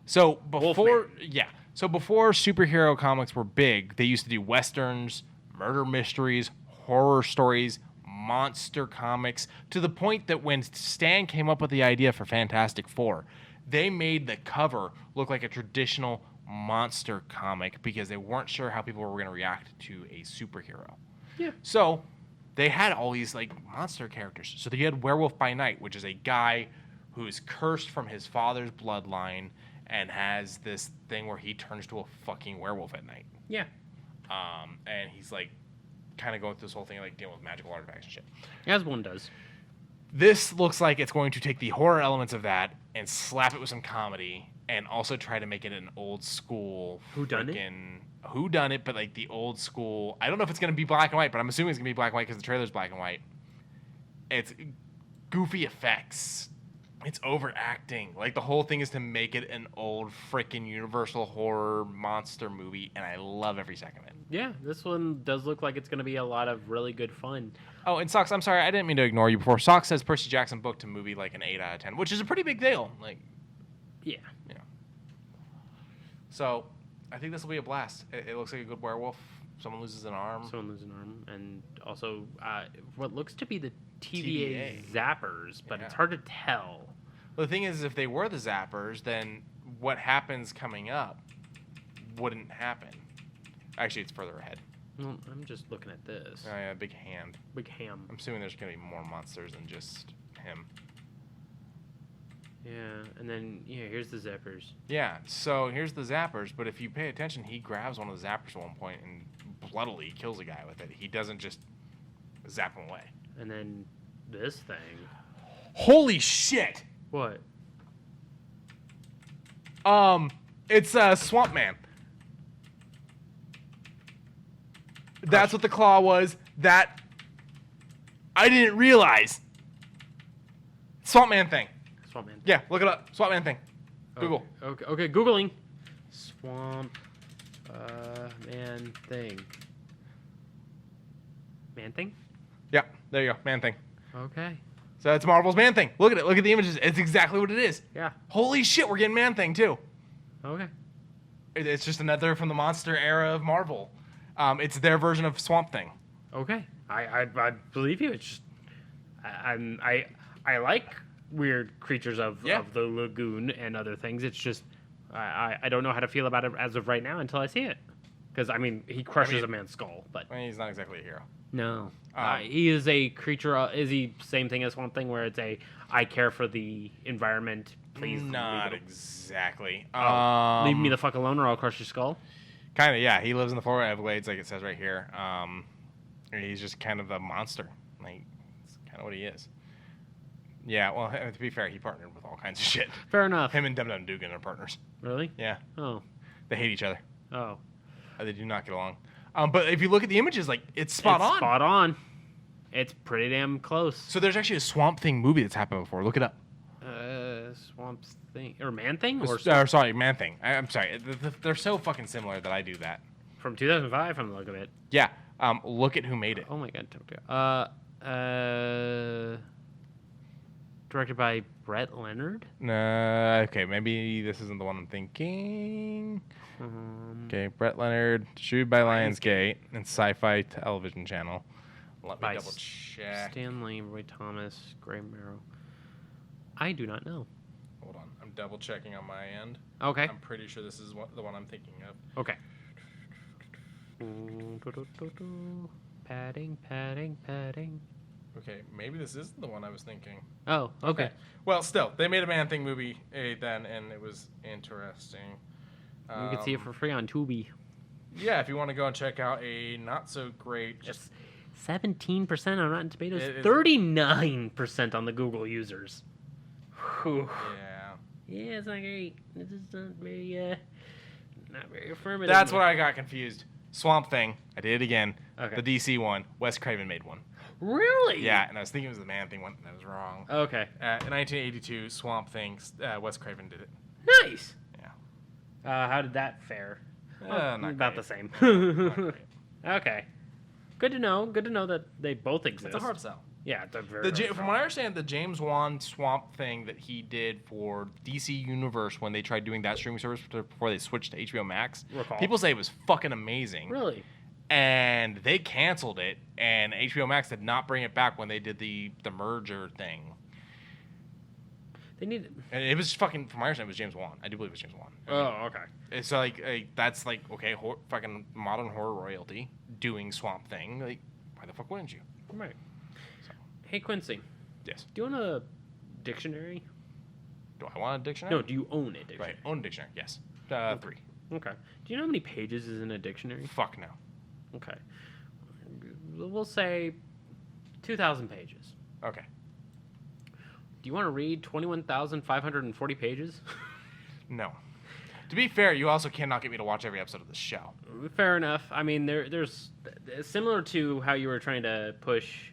so before superhero comics were big, they used to do westerns, murder mysteries, horror stories, monster comics, to the point that when Stan came up with the idea for Fantastic Four, they made the cover look like a traditional monster comic because they weren't sure how people were going to react to a superhero. Yeah. So they had all these like monster characters. So they had Werewolf by Night, which is a guy who is cursed from his father's bloodline and has this thing where he turns to a fucking werewolf at night. Yeah. And he's like kind of going through this whole thing, like dealing with magical artifacts and shit. As one does. This looks like it's going to take the horror elements of that and slap it with some comedy, and also try to make it an old school whodunit, but like the old school. I don't know if it's going to be black and white, but I'm assuming it's going to be black and white because the trailer's black and white. It's goofy effects. It's overacting. Like, the whole thing is to make it an old freaking Universal horror monster movie, and I love every second of it. Yeah, this one does look like it's going to be a lot of really good fun. Oh, and Socks, I'm sorry, I didn't mean to ignore you before. Socks says Percy Jackson booked a movie like an 8 out of 10, which is a pretty big deal. Like, yeah. So, I think this will be a blast. It looks like a good werewolf. Someone loses an arm. And also what looks to be the TVA zappers, but it's hard to tell. Well, the thing is, if they were the zappers, then what happens coming up wouldn't happen. Actually, it's further ahead. Well, I'm just looking at this. Oh, yeah, big hand. Big ham. I'm assuming there's going to be more monsters than just him. Yeah, and then, here's the zappers. Yeah, so here's the zappers, but if you pay attention, he grabs one of the zappers at one point and bloodily kills a guy with it. He doesn't just zap him away. And then this thing. Holy shit! What? It's Swamp Man. That's what the claw was. That I didn't realize. Swamp Man thing. Swamp Man. Yeah, look it up. Swamp Man thing. Google. Okay, Googling. Swamp Man thing. Man thing? Yeah, there you go. Man thing. Okay. So it's Marvel's Man Thing. Look at it. Look at the images. It's exactly what it is. Yeah. Holy shit, we're getting Man Thing too. Okay. It's just another from the monster era of Marvel. It's their version of Swamp Thing. Okay. I believe you. It's just I like weird creatures of the lagoon and other things. It's just I don't know how to feel about it as of right now until I see it. Because, he crushes a man's skull, but... He's not exactly a hero. No. He is a creature... is he same thing as Swamp Thing, where it's I care for the environment, please not exactly. Leave me the fuck alone or I'll crush your skull? Kind of, yeah. He lives in the Florida Everglades, like it says right here. He's just kind of a monster. Like, it's kind of what he is. Yeah, well, to be fair, he partnered with all kinds of shit. Fair enough. Him and Dum Dum Dugan are partners. Really? Yeah. Oh. They hate each other. Oh. They do not get along. But if you look at the images, like, it's spot on. Spot on. It's pretty damn close. So there's actually a Swamp Thing movie that's happened before. Look it up. Swamp Thing or Man Thing sorry, Man Thing. I'm sorry. They're so fucking similar that I do that. From 2005, from the look of it. Yeah. Look at who made it. Oh my god. Directed by Brett Leonard. Okay, maybe this isn't the one I'm thinking. Okay, Brett Leonard, distributed by Lionsgate and Sci-Fi Television Channel. Let me double check. Stanley, Roy Thomas, Graham Merrill. I do not know. Hold on, I'm double checking on my end. Okay. I'm pretty sure this is the one I'm thinking of. Okay. Padding. Okay, maybe this isn't the one I was thinking. Oh, okay. Well, still, they made a Man Thing movie then, and it was interesting. You can see it for free on Tubi. Yeah, if you want to go and check out a not so great. Just 17% on Rotten Tomatoes, 39% on the Google users. Whew. Yeah. Yeah, it's not great. It's just not very affirmative. That's what I got confused. Swamp Thing. I did it again. Okay. The DC one. Wes Craven made one. Really? Yeah, and I was thinking it was the Man Thing one, and I was wrong. Okay. In 1982, Swamp Thing, Wes Craven did it. Nice. Yeah. How did that fare? Not about great. the same. Not great. Okay. Good to know. Good to know that they both exist. It's a hard sell. Yeah, it's a very From what I understand, the James Wan Swamp Thing that he did for DC Universe when they tried doing that streaming service before they switched to HBO Max, people say it was fucking amazing. Really? And they canceled it, and HBO Max did not bring it back when they did the merger thing. They need. And it was fucking, from my understanding, it was James Wan. I do believe it was James Wan. Oh, okay. It's like that's like, okay, fucking modern horror royalty doing Swamp Thing. Like, why the fuck wouldn't you? Right. Hey, Quincy. Yes. Do you own a dictionary? Do I want a dictionary? No, do you own a dictionary? Right, own a dictionary, yes. 3. Okay. Do you know how many pages is in a dictionary? Fuck no. Okay. we'll say 2,000 pages. Okay. Do you want to read 21,540 pages? No. To be fair, you also cannot get me to watch every episode of the show. Fair enough. I mean, there's similar to how you were trying to push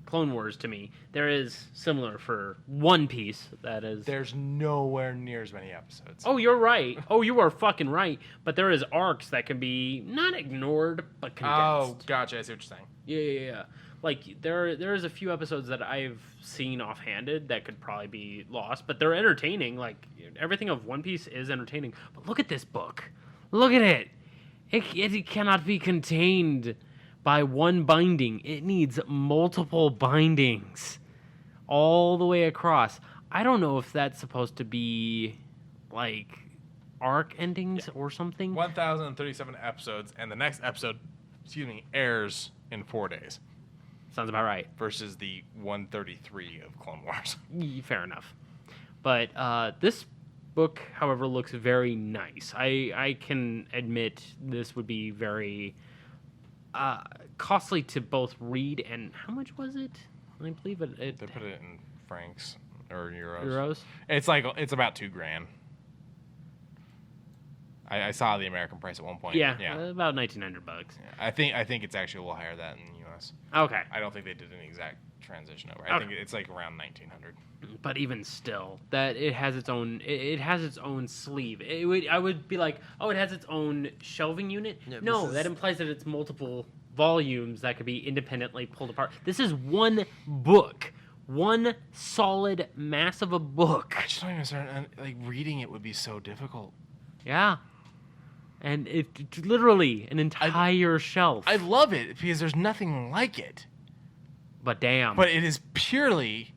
Clone Wars to me. There is similar for One Piece. That is. There's nowhere near as many episodes. Oh, you're right. Oh, you are fucking right. But there is arcs that can be not ignored but condensed. Oh, gotcha. I see what you're saying. Yeah. Like there is a few episodes that I've seen offhanded that could probably be lost, but they're entertaining. Like everything of One Piece is entertaining. But look at this book. Look at it. It cannot be contained by one binding. It needs multiple bindings all the way across. I don't know if that's supposed to be like arc endings or something. 1,037 episodes, and the next episode, airs in 4 days. Sounds about right. Versus the 133 of Clone Wars. Fair enough. But this book, however, looks very nice. I can admit this would be very costly to both read, and how much was it? I believe it They put it in francs or euros. Euros? It's about $2,000. I saw the American price at one point. Yeah. About $1,900. Yeah, I think it's actually a little higher than that in the U.S. Okay. I don't think they did an exact transition over. I think it's like around 1,900. But even still, that it has its own. It has its own sleeve. I would be like, oh, it has its own shelving unit. Yeah, no, that implies that it's multiple volumes that could be independently pulled apart. This is one book, one solid mass of a book. I just don't even start. Like reading it would be so difficult. Yeah. And it's literally an entire shelf. I love it because there's nothing like it. But damn. But it is purely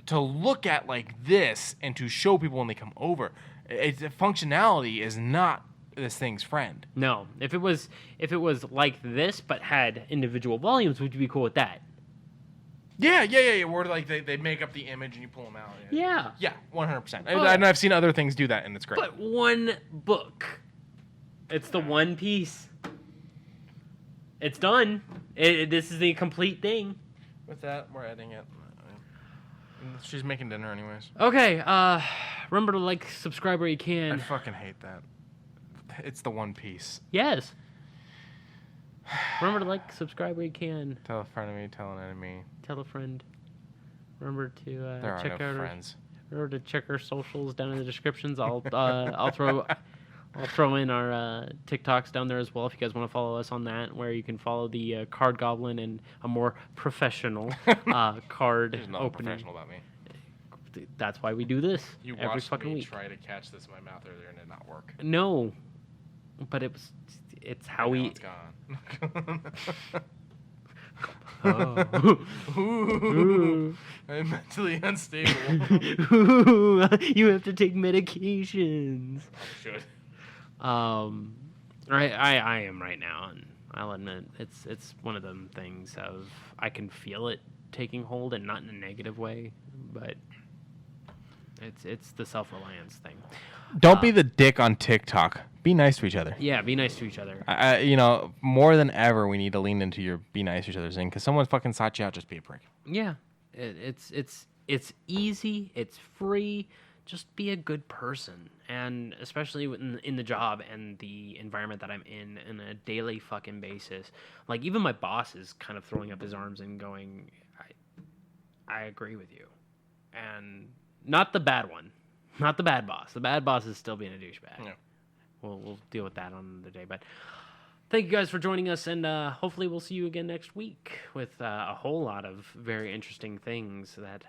to look at like this and to show people when they come over. Functionality is not this thing's friend. No. If it was like this but had individual volumes, would you be cool with that? Yeah. Where like they make up the image and you pull them out. Yeah. Yeah, 100%. And I've seen other things do that, and it's great. But one book. It's the One Piece. It's done. This is the complete thing. With that, we're editing it. She's making dinner anyways. Okay, remember to like, subscribe where you I can. fucking hate that. It's the One Piece. Yes. Remember to like, subscribe where you can. Tell a friend of me, tell an enemy. Tell a friend. Remember to There are check no out friends. Remember to check our socials down in the descriptions. I'll throw in our TikToks down there as well if you guys want to follow us on that, where you can follow the Card Goblin and a more professional card There's nothing opening. professional about me. That's why we do this You every watched fucking me week. try to catch this in my mouth earlier and it did not work. No, but it's how Now we. it's gone. Ooh. I'm mentally unstable. Ooh, you have to take medications. Should. I am right now, and I'll admit it's one of them things of I can feel it taking hold, and not in a negative way, but it's the self-reliance thing. Don't be the dick on TikTok. Be nice to each other. Yeah, be nice to each other. More than ever, we need to lean into your be nice to each other thing, because someone fucking sought you out, just be a prick. Yeah, it's easy, it's free. Just be a good person, and especially in the job and the environment that I'm in a daily fucking basis. Like, even my boss is kind of throwing up his arms and going, I agree with you. And not the bad one. Not the bad boss. The bad boss is still being a douchebag. Yeah. We'll deal with that on the day. But thank you guys for joining us, and hopefully we'll see you again next week with a whole lot of very interesting things that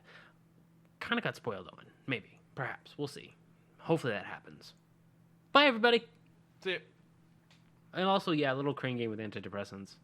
kind of got spoiled on. Maybe. Perhaps. We'll see. Hopefully that happens. Bye, everybody. See ya. And also, a little crane game with antidepressants.